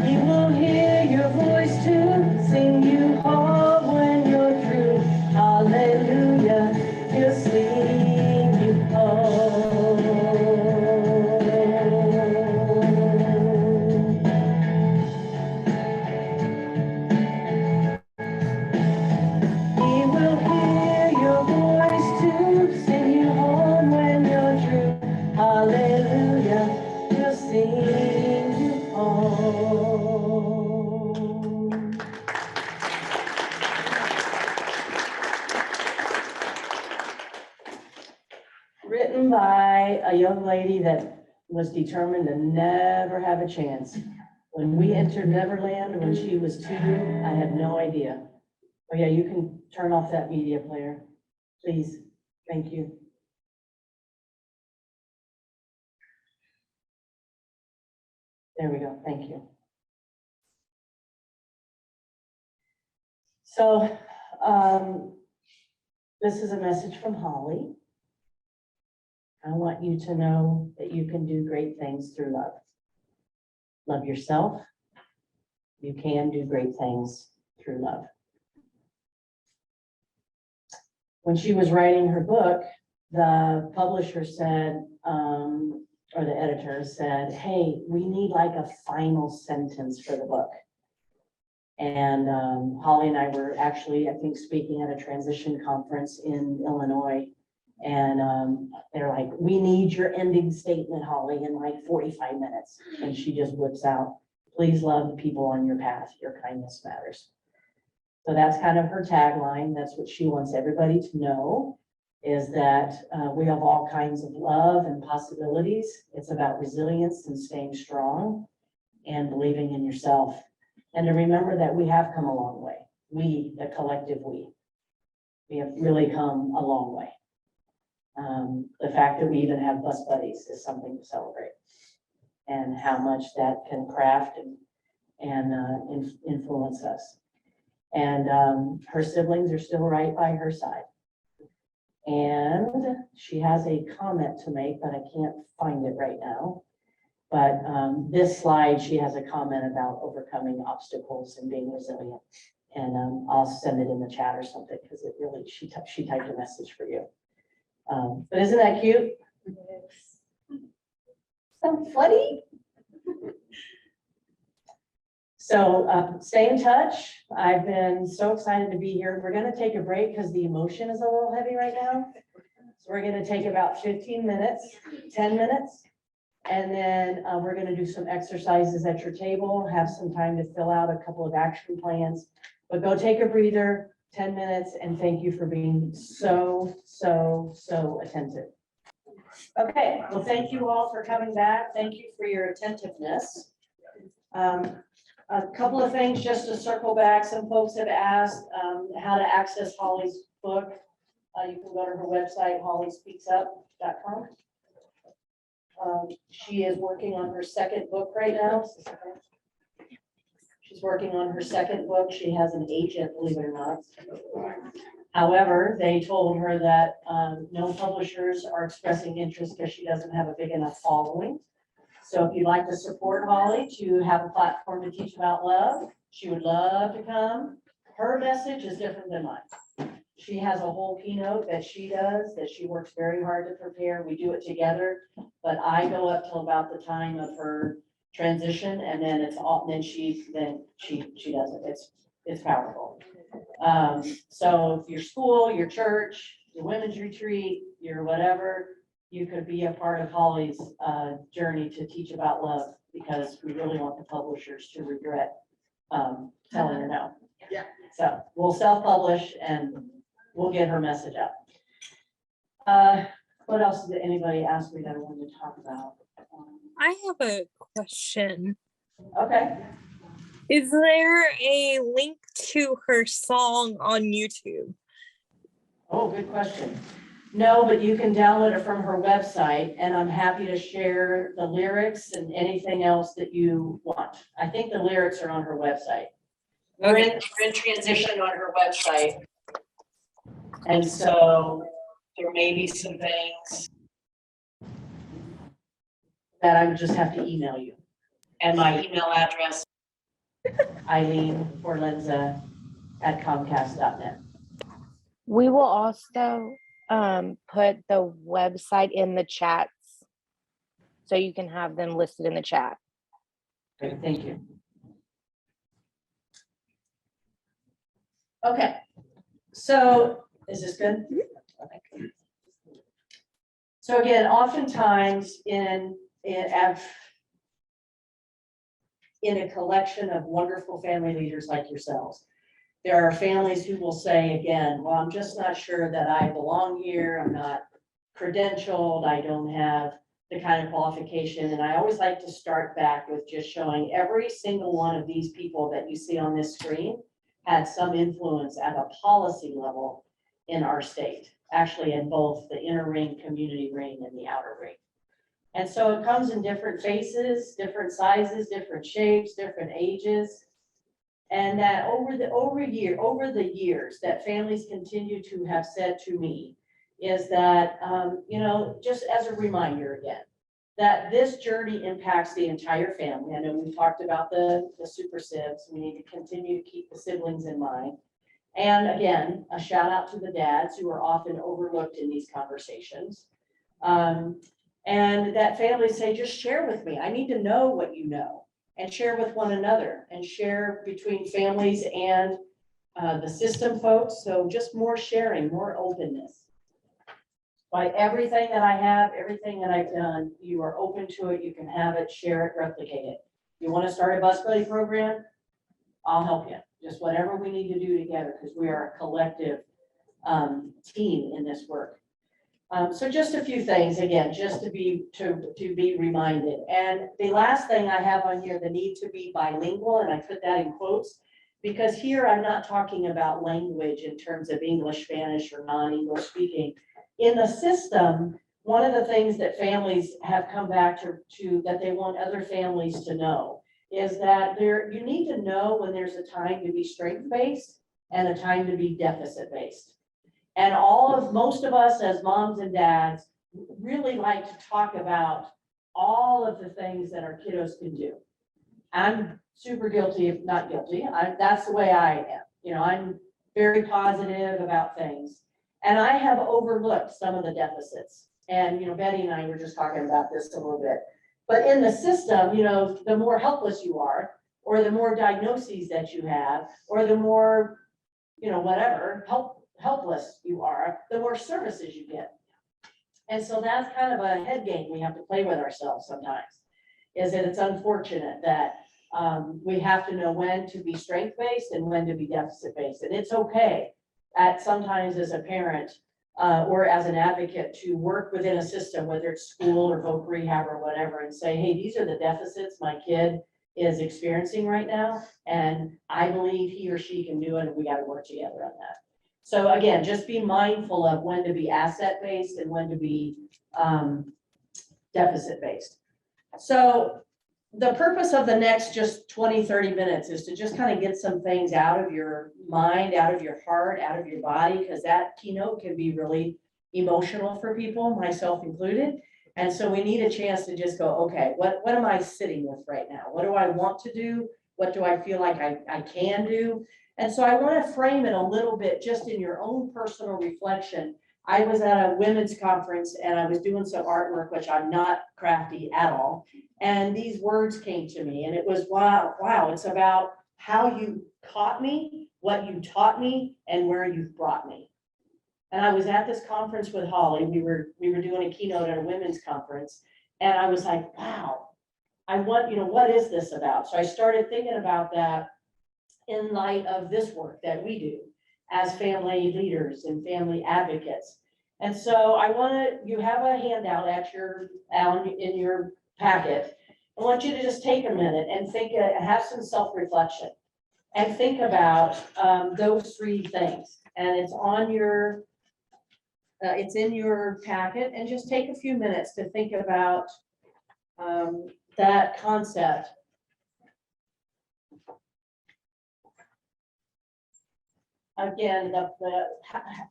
He will hear your voice too, sing you home when you're through. Hallelujah, he'll sing you home. He will hear your voice too, sing you home when you're through. Hallelujah, he'll sing you home. Written by a young lady that was determined to never have a chance. When we entered Neverland, when she was 2, I had no idea. Oh yeah, you can turn off that media player, please. Thank you. There we go, thank you. So, this is a message from Holly. I want you to know that you can do great things through love. Love yourself. You can do great things through love. When she was writing her book, the publisher said, or the editor said, hey, we need like a final sentence for the book. And Holly and I were actually, I think, speaking at a transition conference in Illinois. And they're like, we need your ending statement, Holly, in like 45 minutes. And she just whips out, please love the people on your path. Your kindness matters. So that's kind of her tagline. That's what she wants everybody to know, is that we have all kinds of love and possibilities. It's about resilience and staying strong and believing in yourself. And to remember that we have come a long way. We, the collective we have really come a long way. The fact that we even have bus buddies is something to celebrate, and how much that can craft and influence us. And her siblings are still right by her side. And she has a comment to make, but I can't find it right now. But this slide, she has a comment about overcoming obstacles and being resilient. And I'll send it in the chat or something, because it really, she typed a message for you. But isn't that cute? Yes. So funny. So stay in touch. I've been so excited to be here. We're going to take a break because the emotion is a little heavy right now. So we're going to take about 15 minutes, 10 minutes. And then we're going to do some exercises at your table, have some time to fill out a couple of action plans. But go take a breather, 10 minutes, and thank you for being so attentive. Okay, well, thank you all for coming back. Thank you for your attentiveness. A couple of things just to circle back. Some folks have asked how to access Holly's book. You can go to her website, hollyspeaksup.com. She is working on her second book right now. She's working on her second book. She has an agent, believe it or not. However, they told her that no publishers are expressing interest because she doesn't have a big enough following. So if you'd like to support Holly to have a platform to teach about love, she would love to come. Her message is different than mine. She has a whole keynote that she does, that she works very hard to prepare. We do it together, but I go up till about the time of her transition, and then it's all, then she does it. It's powerful. So if your school, your church, your women's retreat, your whatever, you could be a part of Holly's journey to teach about love, because we really want the publishers to regret telling her no. Yeah. So we'll self-publish and we'll get her message out. What else did anybody ask me that I wanted to talk about? I have a question. Okay. Is there a link to her song on YouTube? Oh, good question. No, but you can download it from her website, and I'm happy to share the lyrics and anything else that you want. I think the lyrics are on her website. We're in transition on her website. And so there may be some things that I would just have to email you. And my email address, Eileen Forlenza @comcast.net. We will also put the website in the chats so you can have them listed in the chat. Great, thank you. Okay, so is this good? Okay. So again, oftentimes in a collection of wonderful family leaders like yourselves, there are families who will say again, well, I'm just not sure that I belong here. I'm not credentialed. I don't have the kind of qualification. And I always like to start back with just showing every single one of these people that you see on this screen had some influence at a policy level in our state, actually in both the inner ring, community ring, and the outer ring. And so it comes in different faces, different sizes, different shapes, different ages. And that over the years that families continue to have said to me is that, just as a reminder again, that this journey impacts the entire family. I know we talked about the super sibs. We need to continue to keep the siblings in mind. And again, a shout out to the dads who are often overlooked in these conversations. And that families say, just share with me. I need to know what you know, and share with one another, and share between families and the system folks. So just more sharing, more openness. By everything that I have, everything that I've done, you are open to it. You can have it, share it, replicate it. You want to start a bus buddy program? I'll help you. Just whatever we need to do together, because we are a collective team in this work. So just a few things, again, just to be reminded. And the last thing I have on here, the need to be bilingual, and I put that in quotes, because here I'm not talking about language in terms of English, Spanish, or non-English speaking. In the system, one of the things that families have come back to that they want other families to know is that you need to know when there's a time to be strength-based and a time to be deficit-based. And most of us as moms and dads really like to talk about all of the things that our kiddos can do. I'm super guilty, if not guilty. That's the way I am. I'm very positive about things. And I have overlooked some of the deficits. And, Betty and I were just talking about this a little bit. But in the system, the more helpless you are, or the more diagnoses that you have, or the more, helpless you are, the more services you get. And so that's kind of a head game we have to play with ourselves sometimes, is that it's unfortunate that we have to know when to be strength-based and when to be deficit-based. And it's okay sometimes as a parent or as an advocate to work within a system, whether it's school or voc rehab or whatever, and say, hey, these are the deficits my kid is experiencing right now, and I believe he or she can do it, and we got to work together on that. So again, just be mindful of when to be asset-based and when to be deficit-based. So the purpose of the next just 20, 30 minutes is to just kind of get some things out of your mind, out of your heart, out of your body, because that keynote can be really emotional for people, myself included. And so we need a chance to just go, okay, what am I sitting with right now? What do I want to do? What do I feel like I can do? And so I want to frame it a little bit just in your own personal reflection. I was at a women's conference and I was doing some artwork, which I'm not crafty at all. And these words came to me and it was, wow, it's about how you taught me, what you taught me, and where you've brought me. And I was at this conference with Holly. We were doing a keynote at a women's conference. And I was like, wow, I want, what is this about? So I started thinking about that in light of this work that we do as family leaders and family advocates. And so you have a handout in your packet. I want you to just take a minute and have some self-reflection and think about those three things. And it's it's in your packet, and just take a few minutes to think about that concept. Again,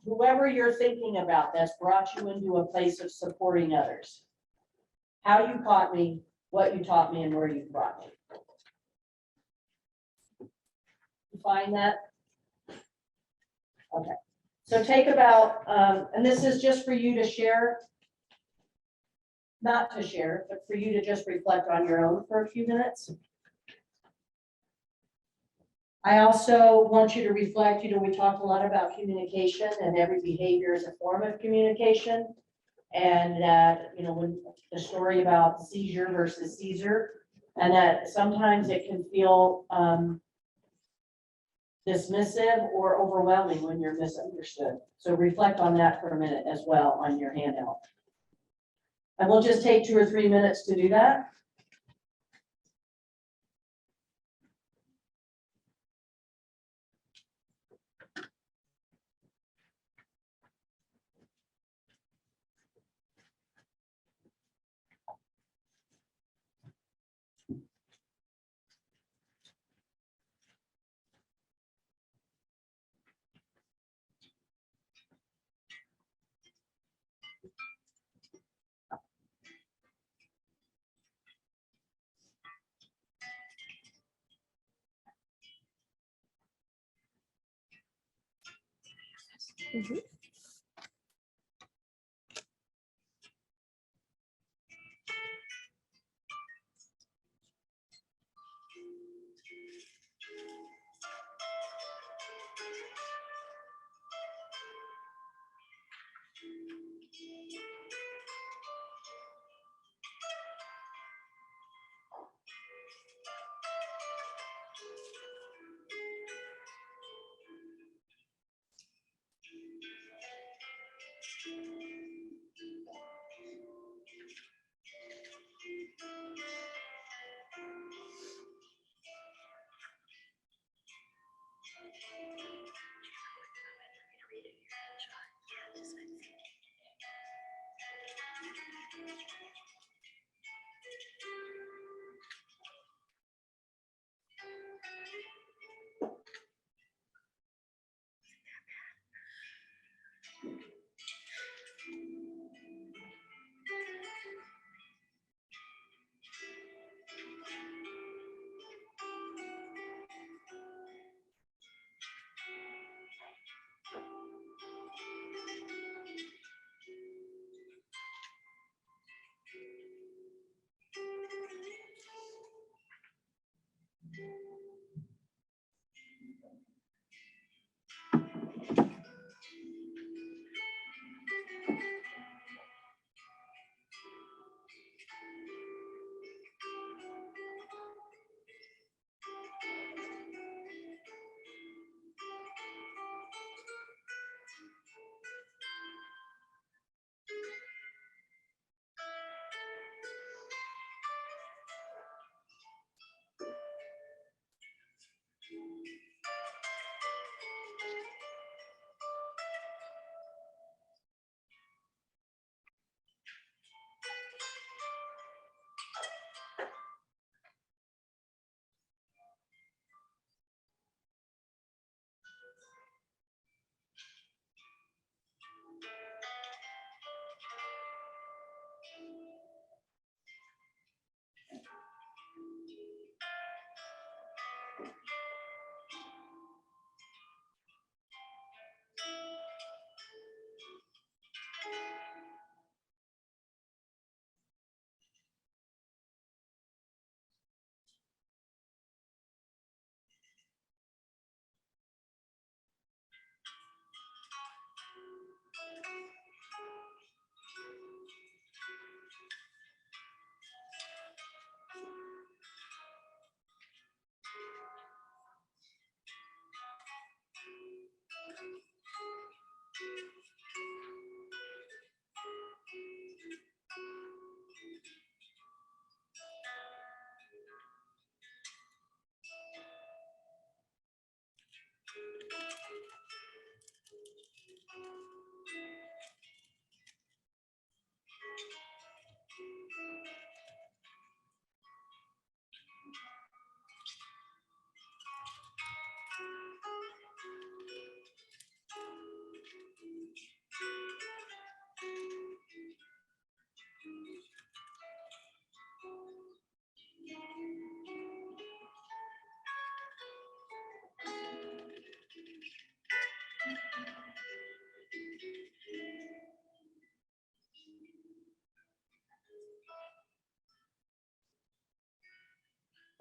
whoever you're thinking about that's brought you into a place of supporting others. How you taught me, what you taught me, and where you brought me. You find that? Okay. So take about, and this is just for you to share, not to share, but for you to just reflect on your own for a few minutes. I also want you to reflect, we talked a lot about communication and every behavior is a form of communication. And that, when the story about seizure versus Caesar, and that sometimes it can feel dismissive or overwhelming when you're misunderstood. So reflect on that for a minute as well on your handout. And we'll just take 2 or 3 minutes to do that. Mhm.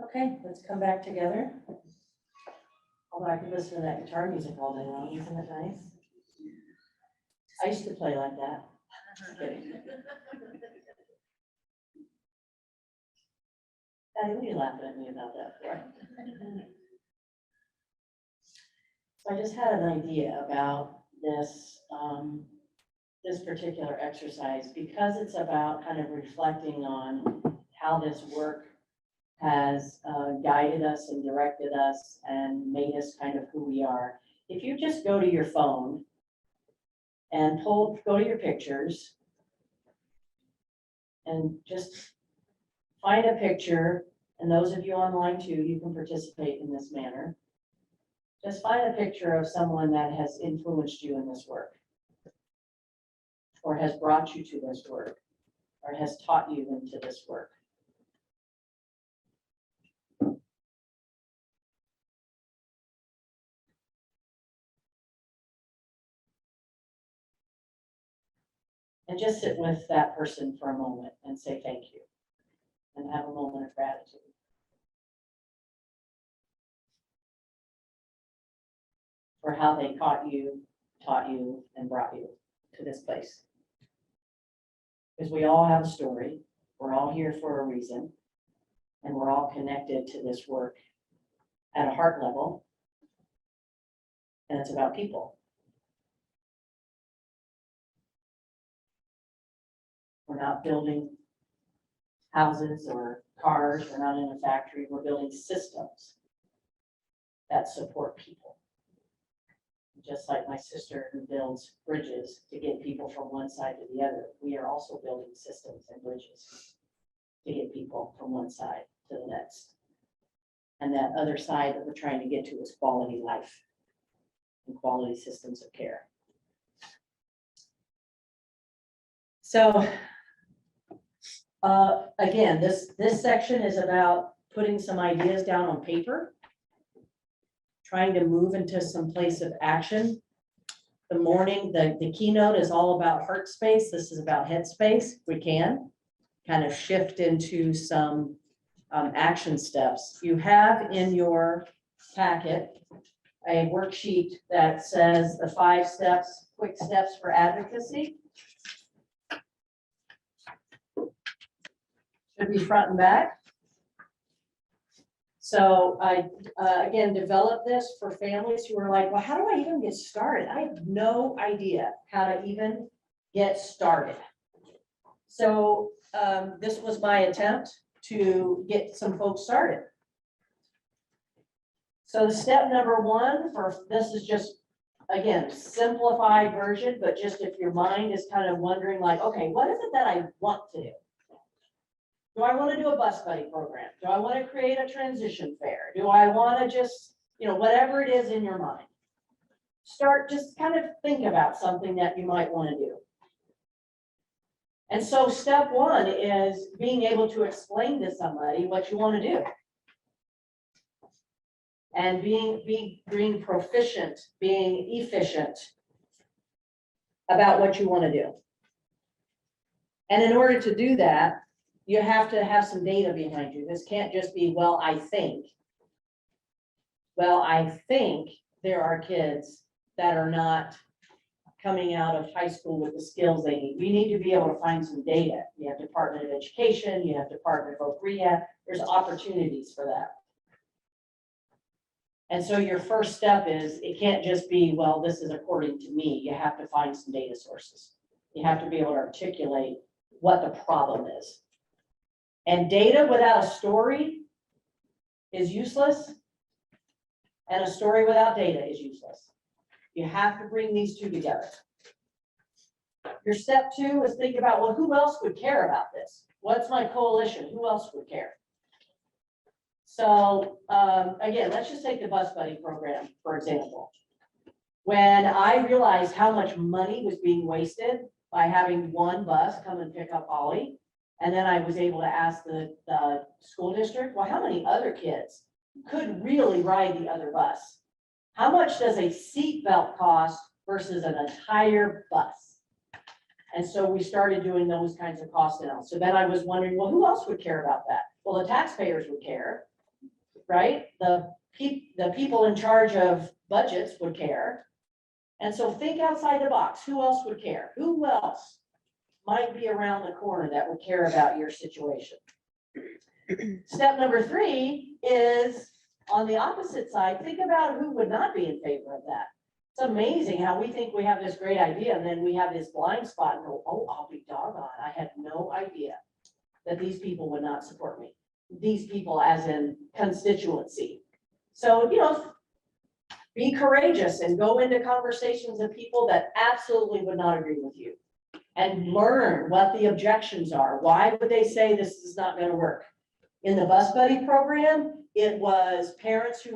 Okay, let's come back together. Although I could listen to that guitar music all day long, isn't it nice? I used to play like that. Just kidding. Patty, what are you laughing at me about that for? So I just had an idea about this, this particular exercise, because it's about kind of reflecting on how this work has guided us and directed us and made us kind of who we are. If you just go to your phone and go to your pictures and just find a picture, and those of you online too, you can participate in this manner. Just find a picture of someone that has influenced you in this work, or has brought you to this work, or has taught you into this work. And just sit with that person for a moment and say thank you, and have a moment of gratitude for how they taught you, and brought you to this place. Because we all have a story, we're all here for a reason, and we're all connected to this work at a heart level, and it's about people. We're not building houses or cars, we're not in a factory, we're building systems that support people. Just like my sister who builds bridges to get people from one side to the other, we are also building systems and bridges to get people from one side to the next. And that other side that we're trying to get to is quality life and quality systems of care. So again, this section is about putting some ideas down on paper, trying to move into some place of action. The morning, the keynote is all about heart space. This is about head space. We can kind of shift into some action steps. You have in your packet a worksheet that says the 5 steps, quick steps for advocacy. Should be front and back. So I, again, developed this for families who are like, well, how do I even get started? I have no idea how to even get started. So this was my attempt to get some folks started. So step number 1 for this is just, again, simplified version, but just if your mind is kind of wondering like, okay, what is it that I want to do? Do I want to do a bus buddy program? Do I want to create a transition fair? Do I want to just, whatever it is in your mind, start just kind of think about something that you might want to do. And so step 1 is being able to explain to somebody what you want to do. And being proficient, being efficient about what you want to do. And in order to do that, you have to have some data behind you. This can't just be, well, I think. Well, I think there are kids that are not coming out of high school with the skills they need. You need to be able to find some data. You have Department of Education, you have Department of OCREA. There's opportunities for that. And so your first step is, it can't just be, well, this is according to me. You have to find some data sources. You have to be able to articulate what the problem is. And data without a story is useless, and a story without data is useless. You have to bring these two together. Your step 2 is think about, well, who else would care about this? What's my coalition? Who else would care? So again, let's just take the bus buddy program, for example. When I realized how much money was being wasted by having one bus come and pick up Ollie, and then I was able to ask the school district, well, how many other kids could really ride the other bus? How much does a seat belt cost versus an entire bus? And so we started doing those kinds of cost analysis. So then I was wondering, well, who else would care about that? Well, the taxpayers would care. right? The people in charge of budgets would care. And so think outside the box. Who else would care? Who else might be around the corner that would care about your situation? Step number 3 is on the opposite side. Think about who would not be in favor of that. It's amazing how we think we have this great idea and then we have this blind spot and go, oh, I'll be doggone. I had no idea that these people would not support me. These people as in constituency. So, you know, be courageous and go into conversations of people that absolutely would not agree with you and learn what the objections are. Why would they say this is not going to work? In the bus buddy program, it was parents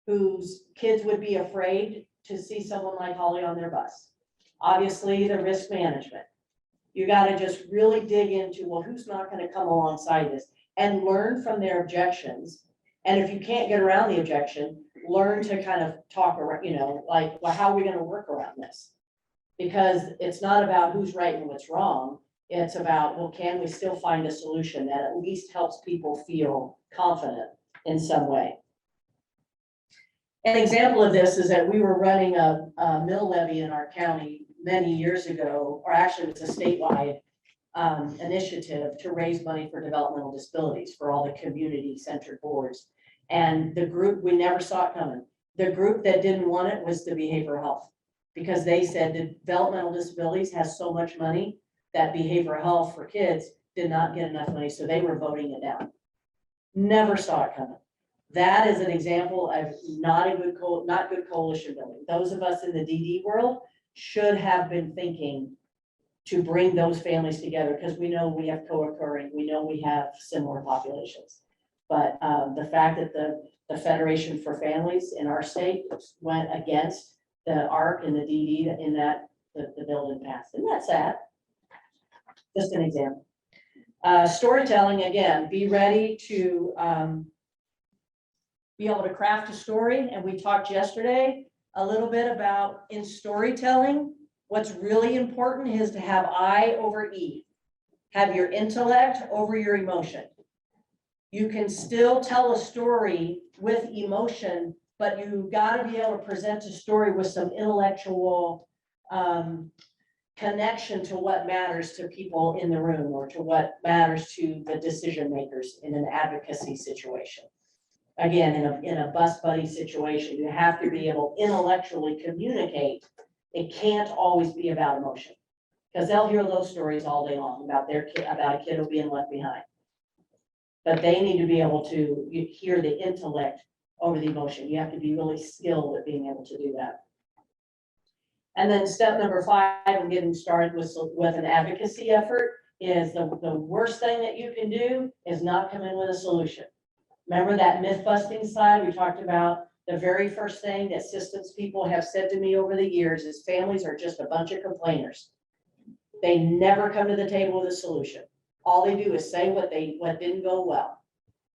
whose kids would be afraid to see someone like Holly on their bus. Obviously, the risk management. You got to just really dig into, well, who's not going to come alongside this and learn from their objections. And if you can't get around the objection, learn to kind of talk around, you know, like, well, how are we going to work around this? Because it's not about who's right and what's wrong. It's about, well, can we still find a solution that at least helps people feel confident in some way? An example of this is that we were running a mill levy in our county many years ago, or actually it was a statewide initiative to raise money for developmental disabilities for all the community-centered boards. And the group, we never saw it coming. The group that didn't want it was the behavioral health, because they said that developmental disabilities has so much money that behavioral health for kids did not get enough money, so they were voting it down. Never saw it coming. That is an example of not good coalition building. Those of us in the DD world should have been thinking to bring those families together, because we know we have co-occurring, we know we have similar populations. But the fact that the Federation for Families in our state went against the ARC and the DD in that the bill didn't pass. Isn't that sad? Just an example. Storytelling, again, be ready to be able to craft a story. And we talked yesterday a little bit about in storytelling, what's really important is to have I over E. Have your intellect over your emotion. You can still tell a story with emotion, but you got to be able to present a story with some intellectual connection to what matters to people in the room or to what matters to the decision makers in an advocacy situation. Again, in a bus buddy situation, you have to be able to intellectually communicate. It can't always be about emotion, because they'll hear those stories all day long about their kid, about a kid who being left behind. But they need to be able to hear the intellect over the emotion. You have to be really skilled at being able to do that. And then step number 5 in getting started with an advocacy effort is the worst thing that you can do is not come in with a solution. Remember that myth busting slide we talked about? The very first thing that systems people have said to me over the years is families are just a bunch of complainers. They never come to the table with a solution. All they do is say what didn't go well.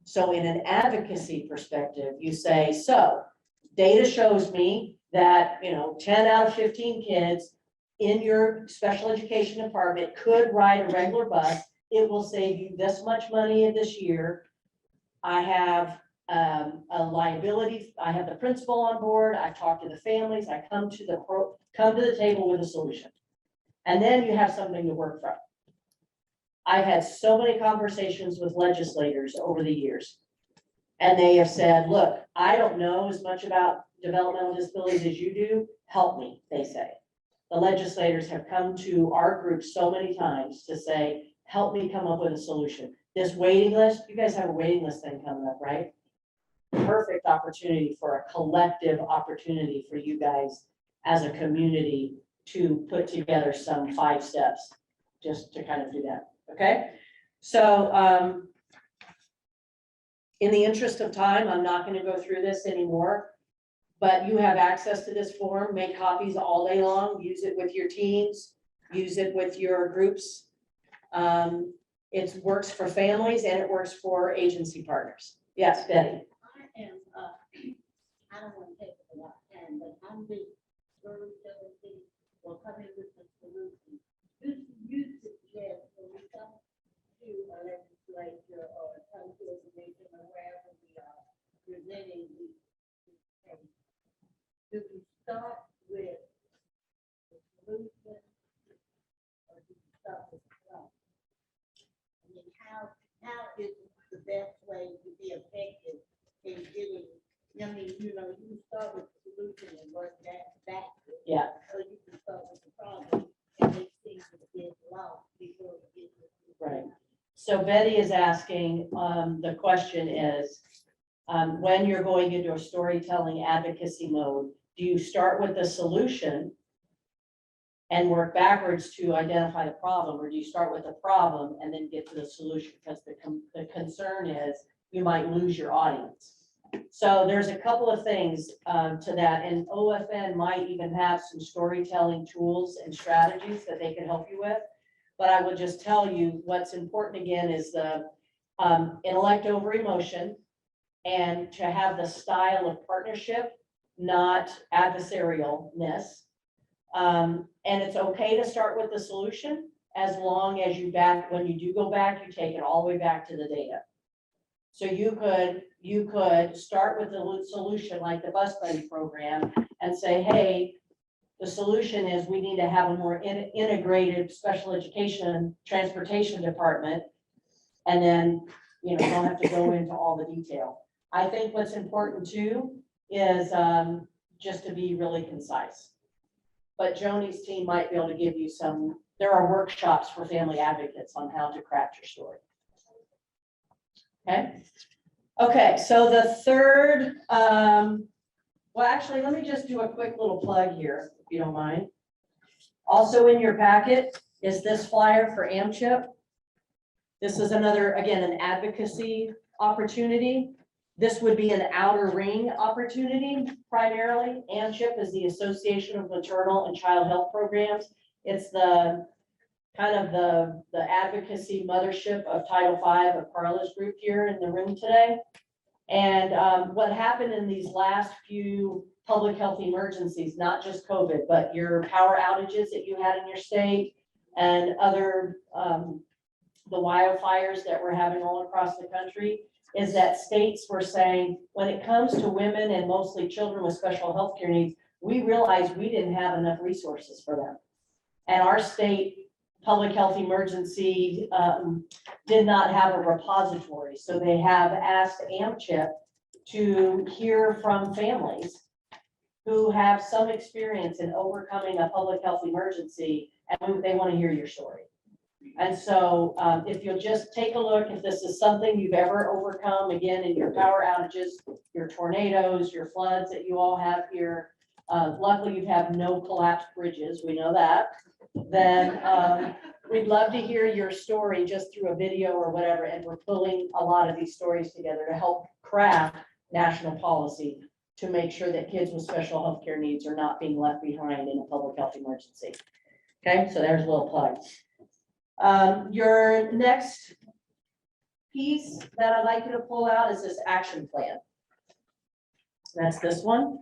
So in an advocacy perspective, you say, so data shows me that, 10 out of 15 kids in your special education department could ride a regular bus. It will save you this much money this year. I have a liability. I have the principal on board. I talk to the families. I come to the table with a solution. And then you have something to work from. I've had so many conversations with legislators over the years, and they have said, look, I don't know as much about developmental disabilities as you do. Help me, they say. The legislators have come to our group so many times to say, help me come up with a solution. This waiting list, you guys have a waiting list thing coming up, right? Perfect opportunity for a collective opportunity for you guys as a community to put together some 5 steps just to kind of do that. Okay, so in the interest of time, I'm not going to go through this anymore, but you have access to this form. Make copies all day long. Use it with your teams. Use it with your groups. It works for families and it works for agency partners. Yes, Betty. I don't want to take a lot of time, but I'm just very delicate. We'll come in with the solution. You suggest when we come to a legislature or come to a commission or wherever we are, you know, you can start with the solution and work that back. Yeah. Or you can start with the problem and make things get lost before it gets. Right. So Betty is asking, the question is, when you're going into a storytelling advocacy mode, do you start with the solution and work backwards to identify the problem, or do you start with the problem and then get to the solution? Because the concern is you might lose your audience. So there's a couple of things to that, and OFN might even have some storytelling tools and strategies that they can help you with. But I will just tell you what's important again is the intellect over emotion, and to have the style of partnership, not adversarialness. And it's okay to start with the solution as long as when you do go back, you take it all the way back to the data. So you could start with the solution like the bus buddy program and say, hey, the solution is we need to have a more integrated special education transportation department. And then, you know, don't have to go into all the detail. I think what's important too is just to be really concise. But Joni's team might be able to give you there are workshops for family advocates on how to craft your story. Okay. Okay, so the third, well, actually, let me just do a quick little plug here, if you don't mind. Also in your packet is this flyer for AMCHIP. This is another, again, an advocacy opportunity. This would be an outer ring opportunity primarily. AMCHIP is the Association of Maternal and Child Health Programs. It's the kind of the advocacy mothership of Title V of Carla's group here in the room today. And what happened in these last few public health emergencies, not just COVID, but your power outages that you had in your state and other, the wildfires that we're having all across the country, is that states were saying, when it comes to women and mostly children with special health care needs, we realized we didn't have enough resources for them. And our state public health emergency did not have a repository. So they have asked AMCHIP to hear from families who have some experience in overcoming a public health emergency, and they want to hear your story. And so if you'll just take a look, if this is something you've ever overcome, again, in your power outages, your tornadoes, your floods that you all have here, luckily you have no collapsed bridges, we know that, then we'd love to hear your story just through a video or whatever, and we're pulling a lot of these stories together to help craft national policy to make sure that kids with special health care needs are not being left behind in a public health emergency. Okay, so there's a little plug. Your next piece that I'd like you to pull out is this action plan. That's this one.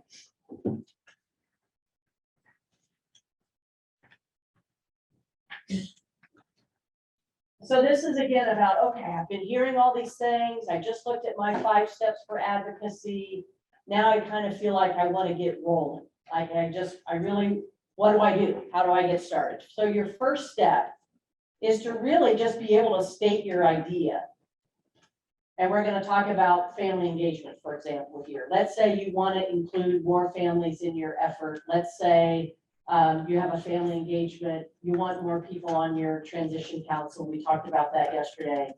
So this is again about, okay, I've been hearing all these things. I just looked at my 5 steps for advocacy. Now I kind of feel like I want to get rolling. Like I really, what do I do? How do I get started? So your first step is to really just be able to state your idea. And we're going to talk about family engagement, for example, here. Let's say you want to include more families in your effort. Let's say you have a family engagement, you want more people on your transition council. We talked about that yesterday.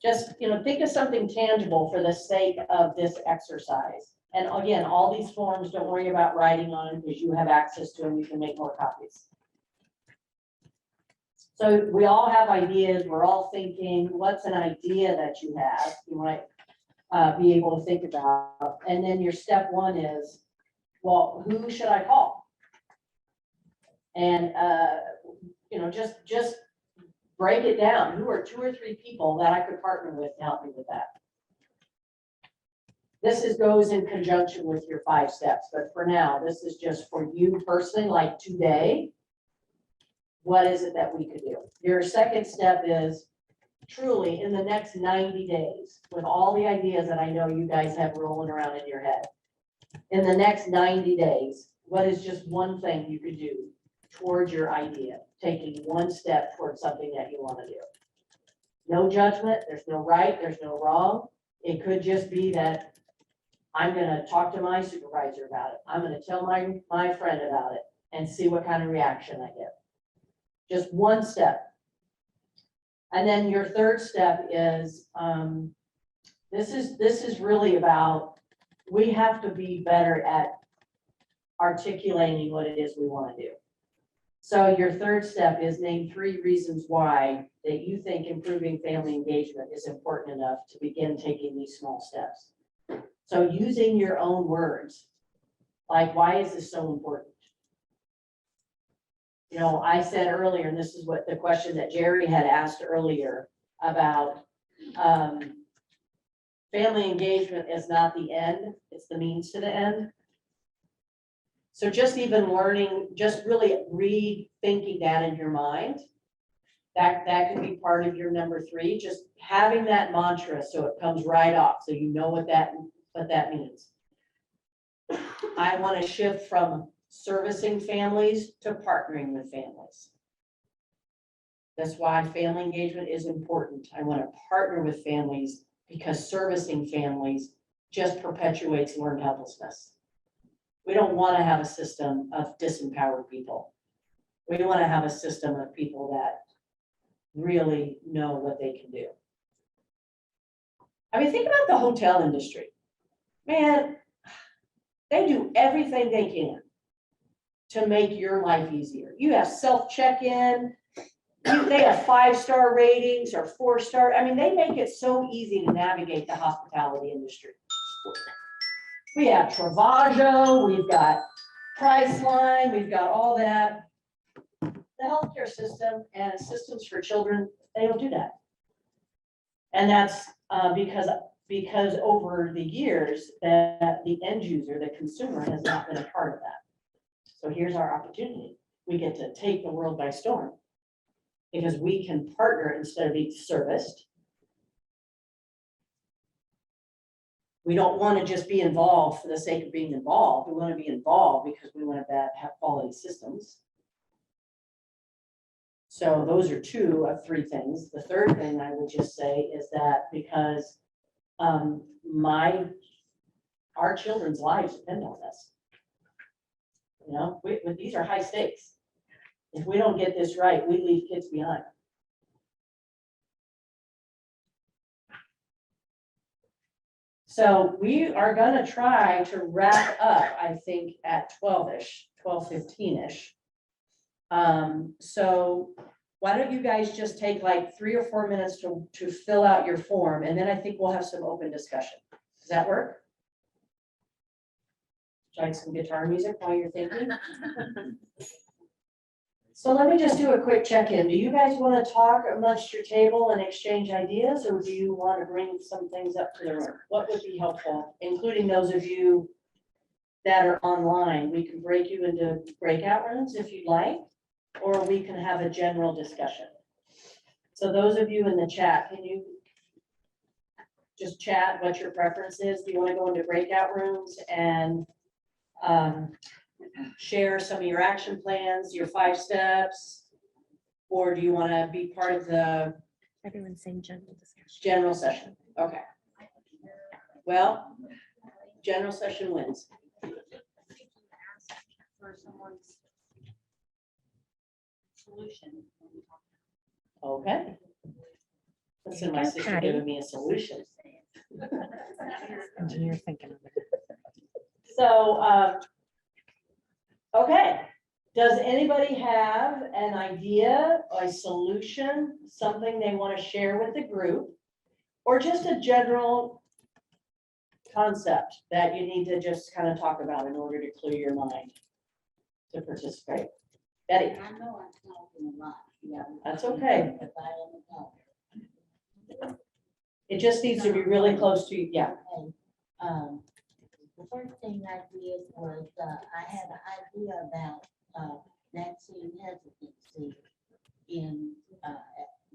Just, think of something tangible for the sake of this exercise. And again, all these forms, don't worry about writing on them because you have access to them. You can make more copies. So we all have ideas. We're all thinking, what's an idea that you have? You might be able to think about. And then your step 1 is, well, who should I call? And, just break it down. Who are 2 or 3 people that I could partner with to help me with that? This goes in conjunction with your 5 steps, but for now, this is just for you personally, like today. What is it that we could do? Your second step is truly in the next 90 days, with all the ideas that I know you guys have rolling around in your head. In the next 90 days, what is just one thing you could do towards your idea, taking 1 step towards something that you want to do? No judgment, there's no right, there's no wrong. It could just be that I'm gonna talk to my supervisor about it. I'm gonna tell my friend about it and see what kind of reaction I get. Just one step. And then your third step is, this is really about, we have to be better at articulating what it is we want to do. So your third step is name 3 reasons why that you think improving family engagement is important enough to begin taking these small steps. So using your own words, like, why is this so important? You know, I said earlier, and this is what the question that Jerry had asked earlier about, family engagement is not the end, it's the means to the end. So just even learning, just really rethinking that in your mind, that can be part of your number 3, just having that mantra so it comes right off, so you know what that means. I want to shift from servicing families to partnering with families. That's why family engagement is important. I want to partner with families because servicing families just perpetuates learned helplessness. We don't want to have a system of disempowered people. We want to have a system of people that really know what they can do. I mean, think about the hotel industry. Man, they do everything they can to make your life easier. You have self-check-in, they have 5-star ratings or 4-star. I mean, they make it so easy to navigate the hospitality industry. We have Travagio, we've got Priceline, we've got all that. The healthcare system and systems for children, they don't do that. And that's because over the years that the end user, the consumer, has not been a part of that. So here's our opportunity. We get to take the world by storm because we can partner instead of being serviced. We don't want to just be involved for the sake of being involved. We want to be involved because we want to have quality systems. So those are 2 of 3 things. The third thing I would just say is that because our children's lives depend on this. You know, these are high stakes. If we don't get this right, we leave kids behind. So we are going to try to wrap up, I think, at 12-ish, 12:15-ish. So why don't you guys just take like 3 or 4 minutes to fill out your form, and then I think we'll have some open discussion. Does that work? Try some guitar music while you're thinking. So let me just do a quick check-in. Do you guys want to talk amongst your table and exchange ideas, or do you want to bring some things up to the room? What would be helpful, including those of you that are online? We can break you into breakout rooms if you'd like, or we can have a general discussion. So those of you in the chat, can you just chat what your preference is? Do you want to go into breakout rooms and share some of your action plans, your 5 steps, or do you want to be part of the Everyone's saying general discussion. general session? Okay. Well, general session wins. For someone's solution. Okay. Listen, my sister Patty. giving me a solution. Engineer thinking of it. So, okay. Does anybody have an idea, a solution, something they want to share with the group, or just a general concept that you need to just kind of talk about in order to clear your mind to participate? Betty, I know I'm talking a lot. Yeah. that's okay. But I am a talker. It just needs to be really close to you. Yeah. Okay. The first thing I did was, I had an idea about, vaccine hesitancy in,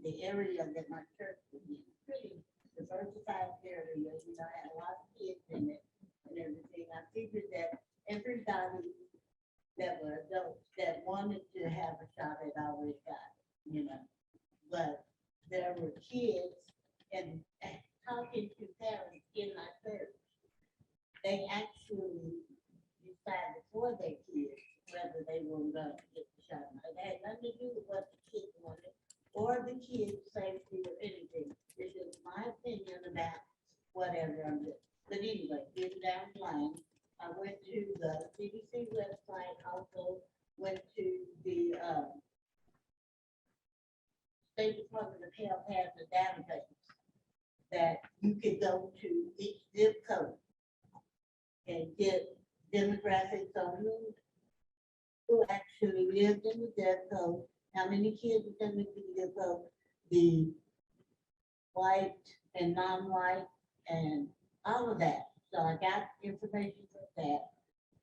the area that my church was in. Pretty diversified area, you know, had a lot of kids in it and everything. I figured that everybody that were adults that wanted to have a shot had always got it, you know. But there were kids and talking to parents in my church they actually decided for their kids whether they were going to get the shot. It had nothing to do with what the kids wanted or the kids' safety or anything. This is my opinion about whatever I'm doing. But anyway, getting down the line, I went to the CDC website, also went to the State Department of Health has a database that you could go to each zip code and get demographics on who actually lived in the zip code, how many kids are in the zip code, the white and non-white, and all of that. So I got information from that.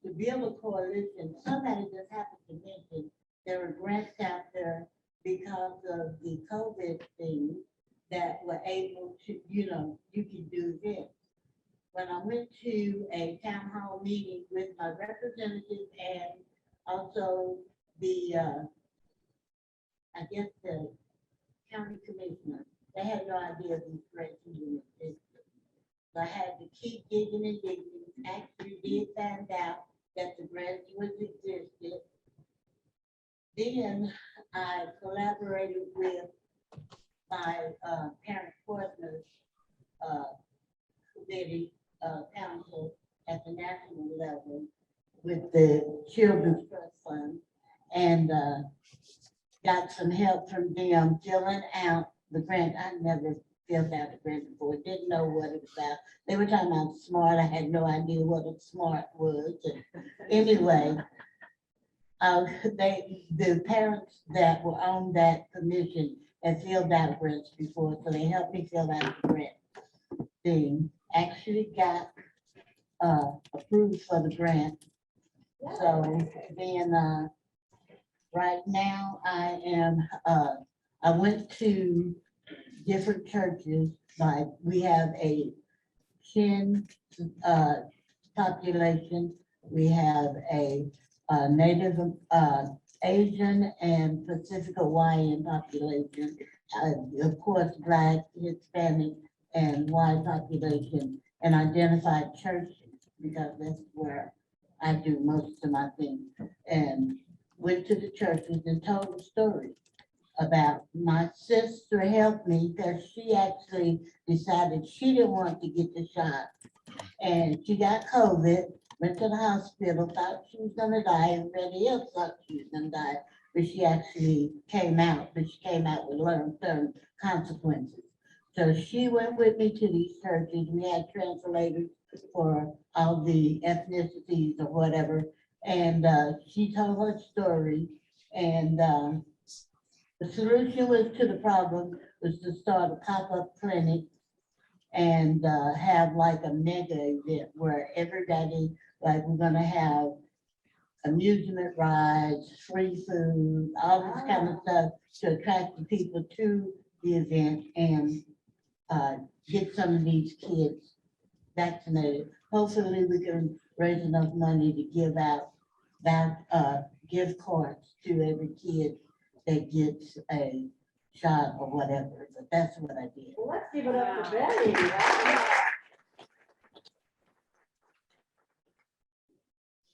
To build a coalition, somebody just happened to mention there are grants out there because of the COVID thing that were able to, you can do this. When I went to a town hall meeting with my representative and also the, I guess the county commissioner, they had no idea these grants even existed. So I had to keep digging and digging. Actually did find out that the grants was existed. Then I collaborated with my parent partners committee council at the national level with the Children's Trust Fund and got some help from them filling out the grant. I never filled out a grant before, didn't know what it was about. They were talking about SMART. I had no idea what a SMART was. And anyway, the parents that were on that commission had filled out grants before, so they helped me fill out the grant thing. Actually got approved for the grant. So then right now I went to different churches. Like we have a Chin population. We have a Native Asian and Pacific Hawaiian population. Of course, Black, Hispanic, and white population, and identified churches because that's where I do most of my things. And went to the churches and told the story about my sister helped me because she actually decided she didn't want to get the shot. And she got COVID, went to the hospital, thought she was gonna die, everybody else thought she was gonna die, but she actually came out, but she came out with long-term consequences. So she went with me to these churches. We had translators for all the ethnicities or whatever. And she told her story. And the solution to the problem was to start a pop-up clinic and have like a mega event where everybody, like we're gonna have amusement rides, free food, all this kind of stuff to attract the people to the event and get some of these kids vaccinated. Hopefully we can raise enough money to give out gift cards to every kid that gets a shot or whatever, but that's what I did. Well, let's give it up for Betty.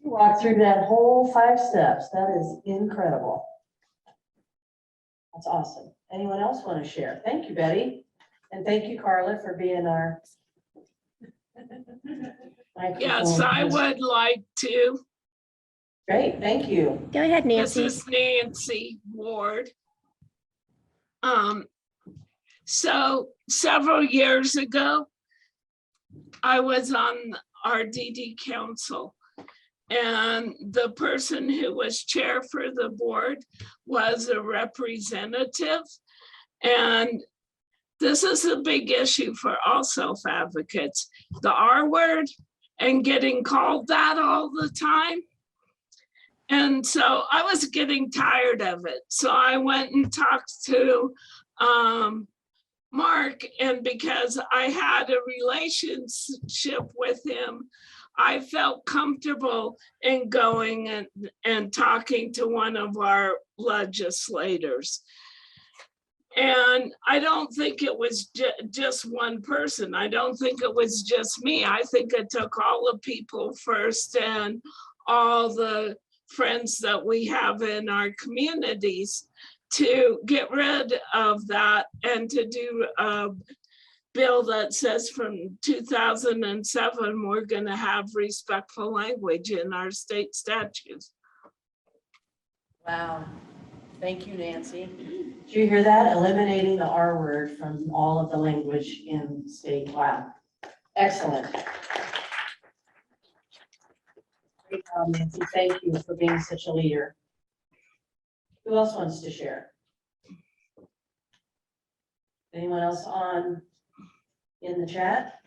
You walked through that whole 5 steps. That is incredible. That's awesome. Anyone else want to share? Thank you, Betty. And thank you, Carla, for being our. Yes, I would like to. Great, thank you. Go ahead, Nancy. This is Nancy Ward. So several years ago, I was on our DD council, and the person who was chair for the board was a representative. And this is a big issue for all self-advocates, the R word and getting called that all the time. And so I was getting tired of it. So I went and talked to Mark, and because I had a relationship with him, I felt comfortable in going and talking to one of our legislators. And I don't think it was just one person. I don't think it was just me. I think it took all the people first and all the friends that we have in our communities to get rid of that and to do a bill that says from 2007, we're going to have respectful language in our state statutes. Wow. Thank you, Nancy. Did you hear that? Eliminating the R word from all of the language in state. Wow. Excellent. Great job, Nancy. Thank you for being such a leader. Who else wants to share? Anyone else in the chat?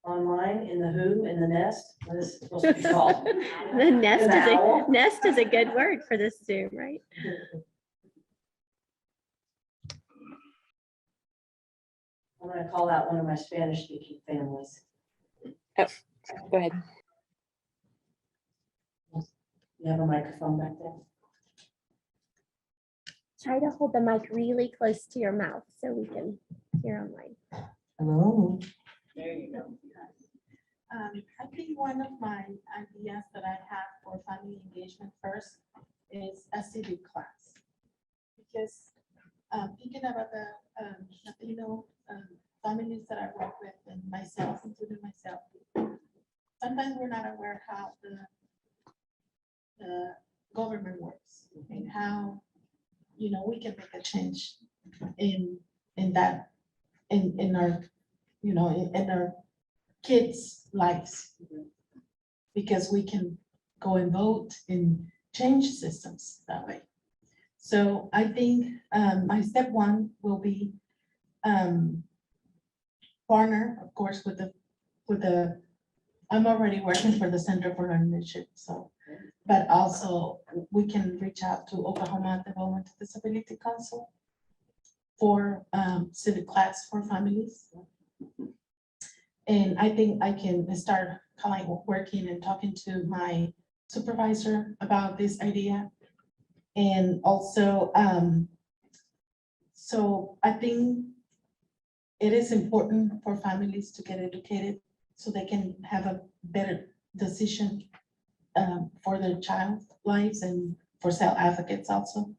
Online, in the who, in the nest? What is it supposed to be called? The nest In the owl? nest is a good word for this Zoom, right? I'm going to call out one of my Spanish speaking families. Go ahead. You have a microphone back there? Try to hold the mic really close to your mouth so we can hear online. Hello. There you go. I think one of my ideas that I have for family engagement first is a civic class. Because thinking about the Latino families that I work with and myself, including myself, sometimes we're not aware how the government works and how, you know, we can make a change in that, in our, you know, in our kids' lives, because we can go and vote and change systems that way. So I think my step one will be partner, of course, with the I'm already working for the Center for Leadership, so, but also we can reach out to Oklahoma Development Disability Council for civic class for families. And I think I can start kind of working and talking to my supervisor about this idea. And also, so I think it is important for families to get educated so they can have a better decision for their child's lives and for self-advocates also.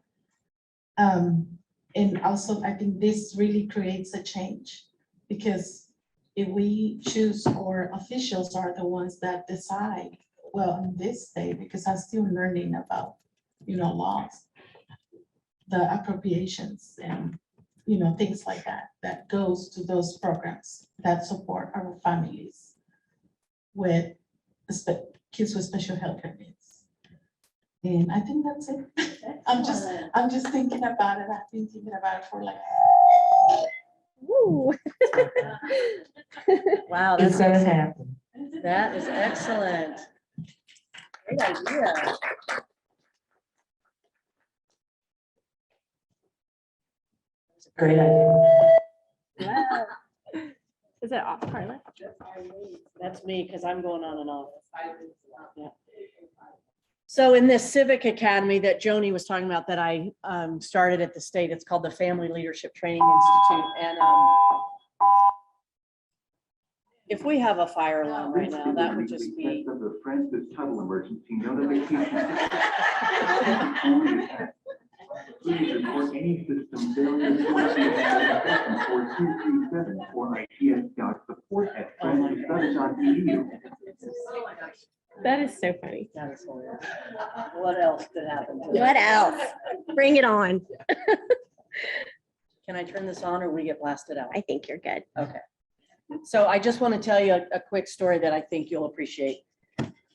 And also, I think this really creates a change, because if we choose, or officials are the ones that decide, well, in this state, because I'm still learning about, you know, laws, the appropriations and, you know, things like that, that goes to those programs that support our families with kids with special health needs. And I think that's it. I'm just thinking about it. I've been thinking about it for like. Woo. Wow, that's gonna happen. That is excellent. Great idea. Great idea. Wow. Is it off, Carla? That's me, because I'm going on and off. Yeah. So in this civic academy that Joni was talking about that I started at the state, it's called the Family Leadership Training Institute. And if we have a fire alarm right now, that would just be. Of the Francis Tuttle emergency notification. Please report any system failure for 237 or its.support@francis.edu. That is so funny. That is hilarious. What else could happen? What else? Bring it on. Can I turn this on or we get blasted out? I think you're good. Okay. So I just want to tell you a quick story that I think you'll appreciate.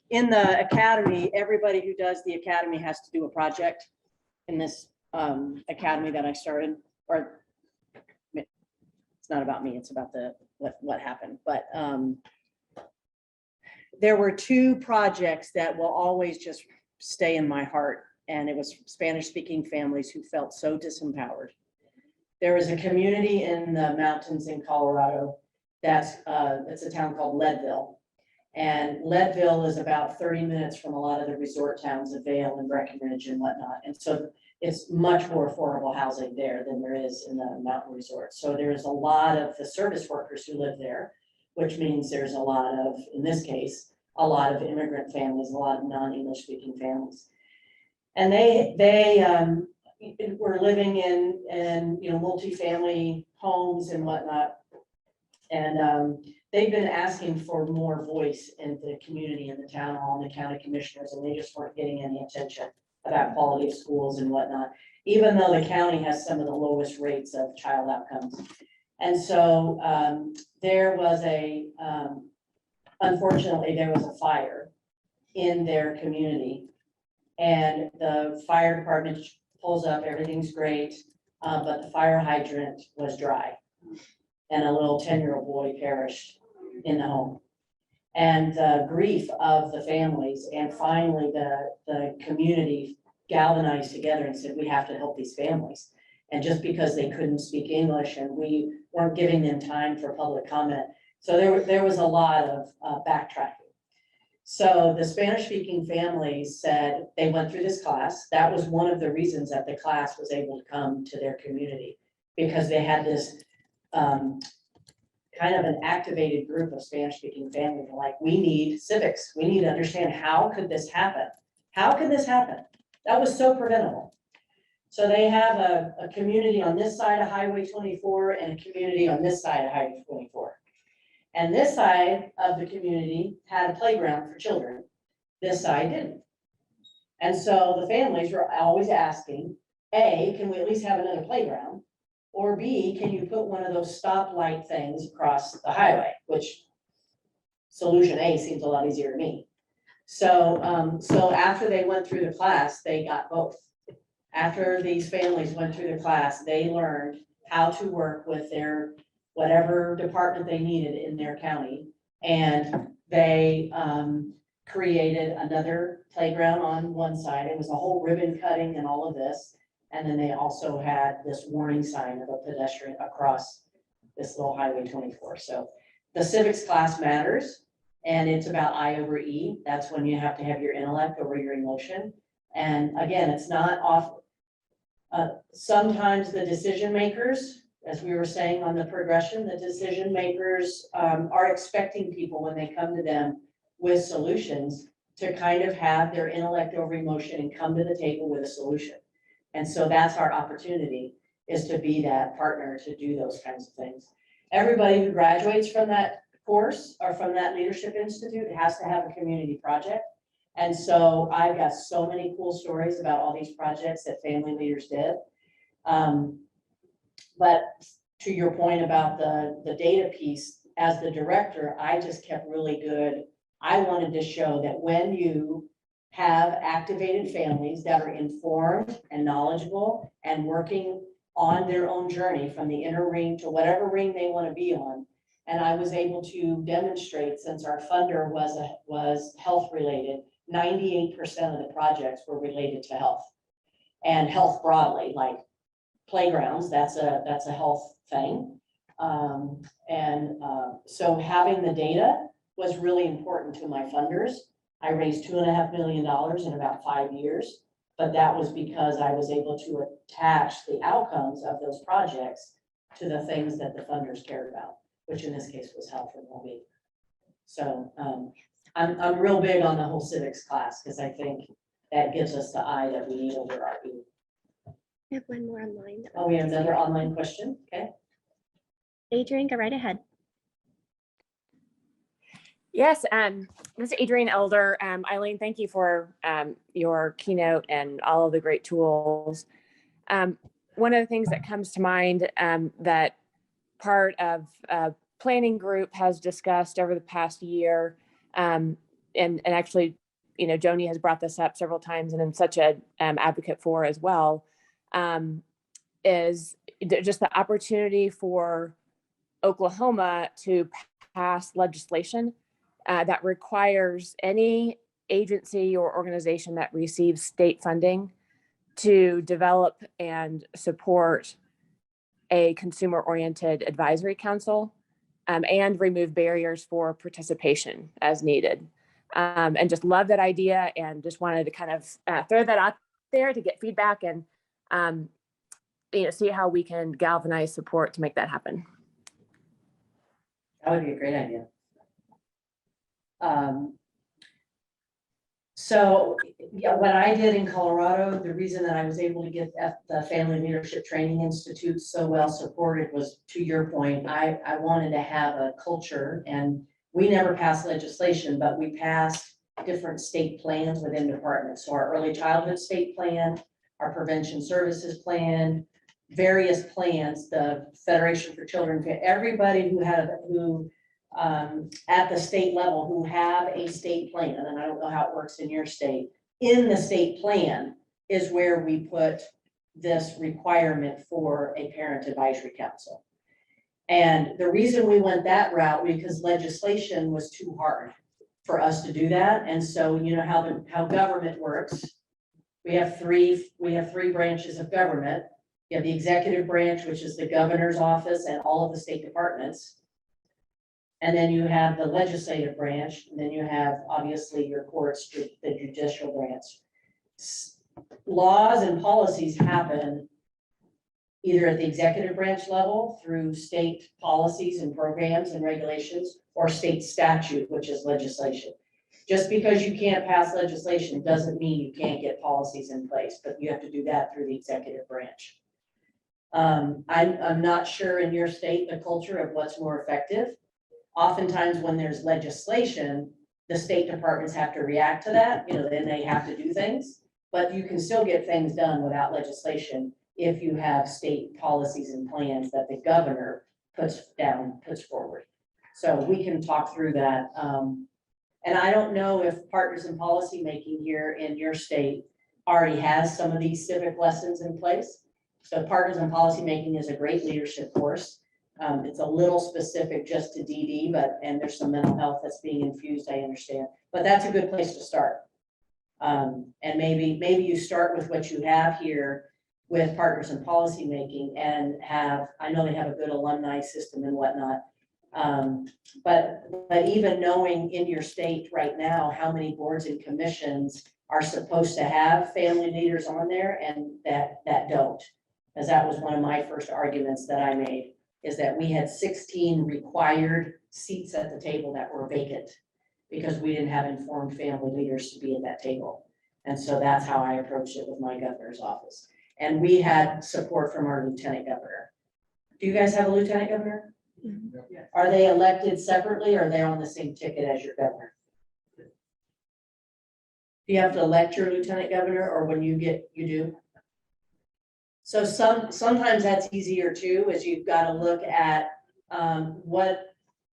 In the academy, everybody who does the academy has to do a project in this academy that I started, or it's not about me, it's about what happened. But there were two projects that will always just stay in my heart. And it was Spanish-speaking families who felt so disempowered. There was a community in the mountains in Colorado that's it's a town called Leadville. And Leadville is about 30 minutes from a lot of the resort towns of Vail and Breckenridge and whatnot. And so it's much more affordable housing there than there is in the mountain resorts. So there's a lot of the service workers who live there, which means there's a lot of, in this case, a lot of immigrant families, a lot of non-English speaking families. And they were living in multifamily homes and whatnot. And they've been asking for more voice in the community, in the town hall, and the county commissioners, and they just weren't getting any attention about quality of schools and whatnot, even though the county has some of the lowest rates of child outcomes. And so there was unfortunately, there was a fire in their community, and the fire department pulls up, everything's great, but the fire hydrant was dry, and a little 10-year-old boy perished in the home. And the grief of the families, and finally the community galvanized together and said, we have to help these families. And just because they couldn't speak English and we weren't giving them time for public comment, so there was a lot of backtracking. So the Spanish-speaking families said they went through this class. That was one of the reasons that the class was able to come to their community, because they had this kind of an activated group of Spanish-speaking families. Like, we need civics. We need to understand, how could this happen? How could this happen? That was so preventable. So they have a community on this side of Highway 24 and a community on this side of Highway 24. And this side of the community had a playground for children. This side didn't. And so the families were always asking, A, can we at least have another playground? Or B, can you put one of those stoplight things across the highway? Which solution A seems a lot easier to me. So, so after they went through the class, they got both. After these families went through the class, they learned how to work with their whatever department they needed in their county. And they created another playground on one side. It was a whole ribbon cutting and all of this. And then they also had this warning sign of a pedestrian across this little Highway 24. So the civics class matters, and it's about I over E. That's when you have to have your intellect over your emotion. And again, it's not off. Sometimes the decision makers, as we were saying on the progression, the decision makers are expecting people when they come to them with solutions to kind of have their intellect over emotion and come to the table with a solution. And so that's our opportunity, is to be that partner to do those kinds of things. Everybody who graduates from that course or from that Leadership Institute has to have a community project. And so I've got so many cool stories about all these projects that family leaders did. But to your point about the data piece, as the director, I just kept really good. I wanted to show that when you have activated families that are informed and knowledgeable and working on their own journey from the inner ring to whatever ring they want to be on. And I was able to demonstrate, since our funder was health related, 98% of the projects were related to health, and health broadly, like playgrounds. That's a health thing. So having the data was really important to my funders. I raised $2.5 million in about 5 years, but that was because I was able to attach the outcomes of those projects to the things that the funders cared about, which in this case was health and well-being. So I'm real big on the whole civics class, because I think that gives us the eye that we need over our E. We have one more online. Oh, we have another online question. Okay. Adrian, go right ahead. Yes, this is Adrienne Elder. Eileen, thank you for your keynote and all of the great tools. One of the things that comes to mind that part of a planning group has discussed over the past year, and actually, you know, Joni has brought this up several times and I'm such an advocate for as well, is just the opportunity for Oklahoma to pass legislation that requires any agency or organization that receives state funding to develop and support a consumer-oriented advisory council and remove barriers for participation as needed. And just love that idea, and just wanted to kind of throw that out there to get feedback. And see how we can galvanize support to make that happen. That would be a great idea. So yeah, what I did in Colorado, the reason that I was able to get the Family Leadership Training Institute so well supported was, to your point, I wanted to have a culture, and we never passed legislation, but we passed different state plans within departments. So our early childhood state plan, our prevention services plan, various plans, the Federation for Children, everybody who at the state level who have a state plan, and I don't know how it works in your state, in the state plan is where we put this requirement for a parent advisory council. And the reason we went that route, because legislation was too hard for us to do that. And so you know how government works. We have three branches of government. You have the executive branch, which is the governor's office and all of the state departments. And then you have the legislative branch, and then you have obviously your courts, the judicial branch. Laws and policies happen either at the executive branch level through state policies and programs and regulations, or state statute, which is legislation. Just because you can't pass legislation doesn't mean you can't get policies in place, but you have to do that through the executive branch. I'm not sure in your state the culture of what's more effective. Oftentimes when there's legislation, the state departments have to react to that, then they have to do things, but you can still get things done without legislation if you have state policies and plans that the governor puts forward. So we can talk through that. And I don't know if Partners in Policy Making here in your state already has some of these civic lessons in place. So Partners in Policy Making is a great leadership course. It's a little specific just to DD, and there's some mental health that's being infused, I understand, but that's a good place to start. And maybe you start with what you have here with Partners in Policy Making and I know they have a good alumni system and whatnot. But even knowing in your state right now, how many boards and commissions are supposed to have family leaders on there and that don't, as that was one of my first arguments that I made, is that we had 16 required seats at the table that were vacant because we didn't have informed family leaders to be at that table. And so that's how I approached it with my governor's office. And we had support from our lieutenant governor. Do you guys have a lieutenant governor? Mm-hmm. Are they elected separately or are they on the same ticket as your governor? Do you have to elect your lieutenant governor, or when you do? So sometimes that's easier too, is you've got to look at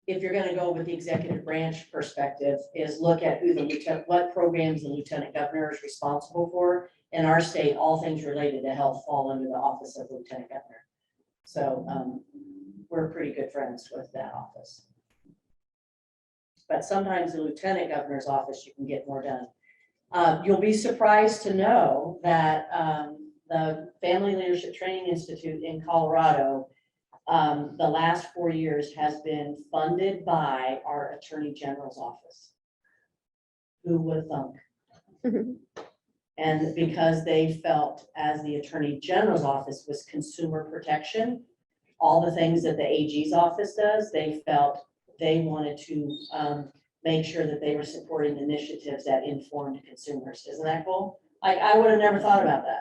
if you're going to go with the executive branch perspective, is look at what programs the lieutenant governor is responsible for. In our state, all things related to health fall under the office of the lieutenant governor. So we're pretty good friends with that office. But sometimes the lieutenant governor's office, you can get more done. You'll be surprised to know that the Family Leadership Training Institute in Colorado, the last 4 years has been funded by our Attorney General's office. Who would have thunk? And because they felt, as the Attorney General's office was consumer protection, all the things that the AG's office does, they felt they wanted to make sure that they were supporting initiatives that informed consumers. Isn't that cool? I would have never thought about that.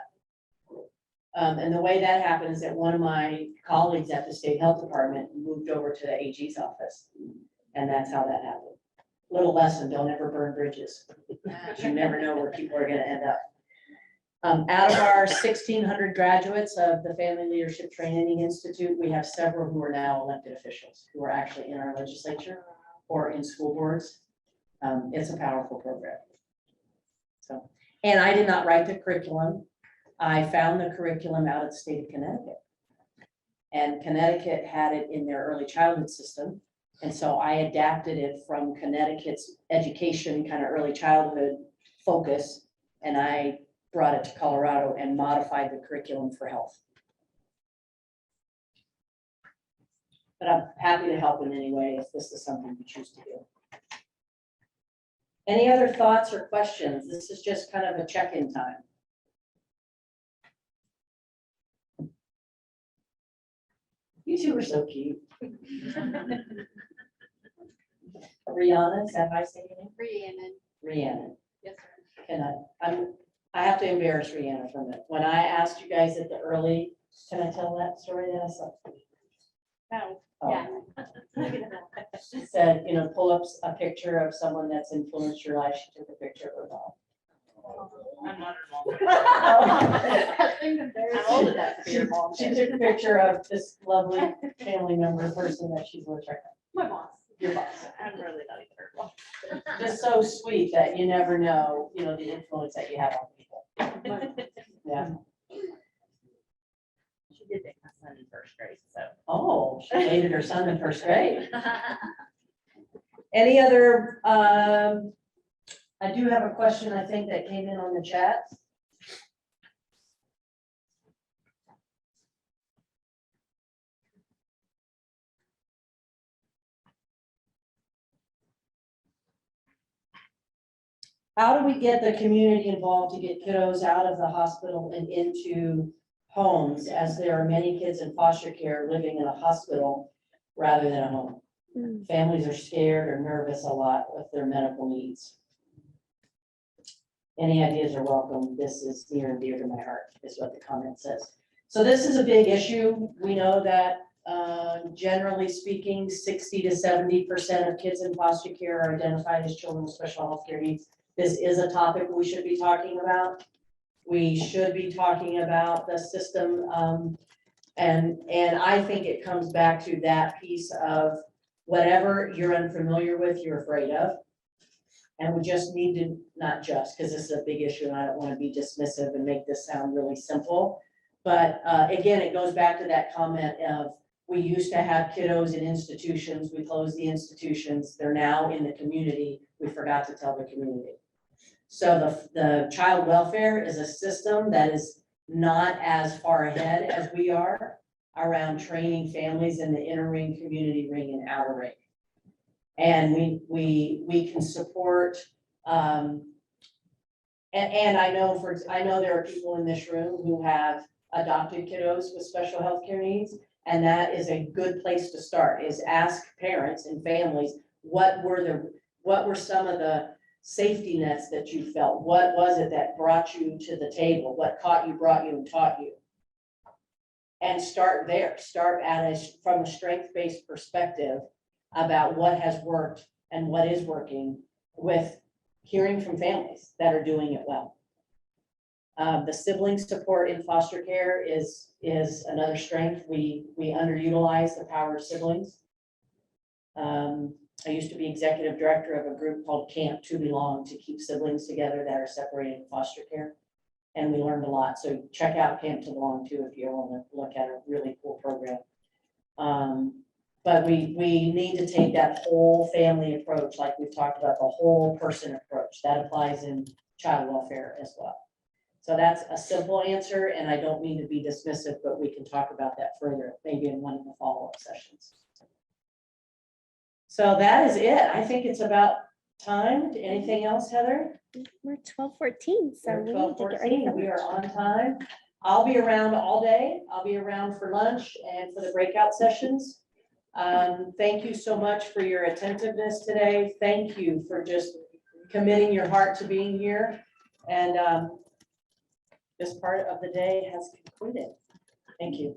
And the way that happened is that one of my colleagues at the state health department moved over to the AG's office. And that's how that happened. Little lesson, don't ever burn bridges. You never know where people are going to end up. Out of our 1,600 graduates of the Family Leadership Training Institute, we have several who are now elected officials who are actually in our legislature or in school boards. It's a powerful program. So, and I did not write the curriculum. I found the curriculum out of the state of Connecticut. And Connecticut had it in their early childhood system. And so I adapted it from Connecticut's education, kind of early childhood focus, and I brought it to Colorado and modified the curriculum for health. But I'm happy to help in any way if this is something you choose to do. Any other thoughts or questions? This is just kind of a check-in time. You two are so cute. Rihanna, is that how I say your name? Rhiannon. Rhiannon. Yes, sir. Can I have to embarrass Rihanna from it. When I asked you guys at the early, can I tell that story that I saw? No. Oh. Yeah. She said, you know, pull up a picture of someone that's influenced your life. She took a picture of her mom. I'm not her mom. I'm old enough to be your mom. She took a picture of this lovely family member person that she's with right now. My boss. Your boss. I'm really not even her mom. Just so sweet that you never know, you know, the influence that you have on people. Yeah. She did make my son in first grade, so. Oh, she dated her son in first grade. Any other, I do have a question, I think, that came in on the chat. How do we get the community involved to get kiddos out of the hospital and into homes, as there are many kids in foster care living in a hospital rather than a home? Families are scared or nervous a lot with their medical needs. Any ideas are welcome. This is near and dear to my heart, is what the comment says. So this is a big issue. We know that generally speaking, 60 to 70% of kids in foster care are identified as children with special health care needs. This is a topic we should be talking about. We should be talking about the system. And I think it comes back to that piece of whatever you're unfamiliar with, you're afraid of. And we just need to, not just, because this is a big issue and I don't want to be dismissive and make this sound really simple. But again, it goes back to that comment of, we used to have kiddos in institutions, we closed the institutions, they're now in the community, we forgot to tell the community. So the child welfare is a system that is not as far ahead as we are around training families in the inner ring, community ring, and outer ring. And we can support, and I know there are people in this room who have adopted kiddos with special health care needs, and that is a good place to start, is ask parents and families, what were some of the safety nets that you felt? What was it that brought you to the table? What caught you, brought you, and taught you? And start there, from a strength-based perspective about what has worked and what is working, with hearing from families that are doing it well. The sibling support in foster care is another strength. We underutilize the power of siblings. I used to be executive director of a group called Camp to Belong, to keep siblings together that are separated in foster care. And we learned a lot. So check out Camp to Belong too, if you want to look at a really cool program. But we need to take that whole family approach, like we've talked about, the whole person approach. That applies in child welfare as well. So that's a simple answer, and I don't mean to be dismissive, but we can talk about that further, maybe in one of the follow-up sessions. So that is it. I think it's about time. Anything else, Heather? We're 12:14, so we need to get ready. We are on time. I'll be around all day. I'll be around for lunch and for the breakout sessions. Thank you so much for your attentiveness today. Thank you for just committing your heart to being here. And this part of the day has concluded. Thank you.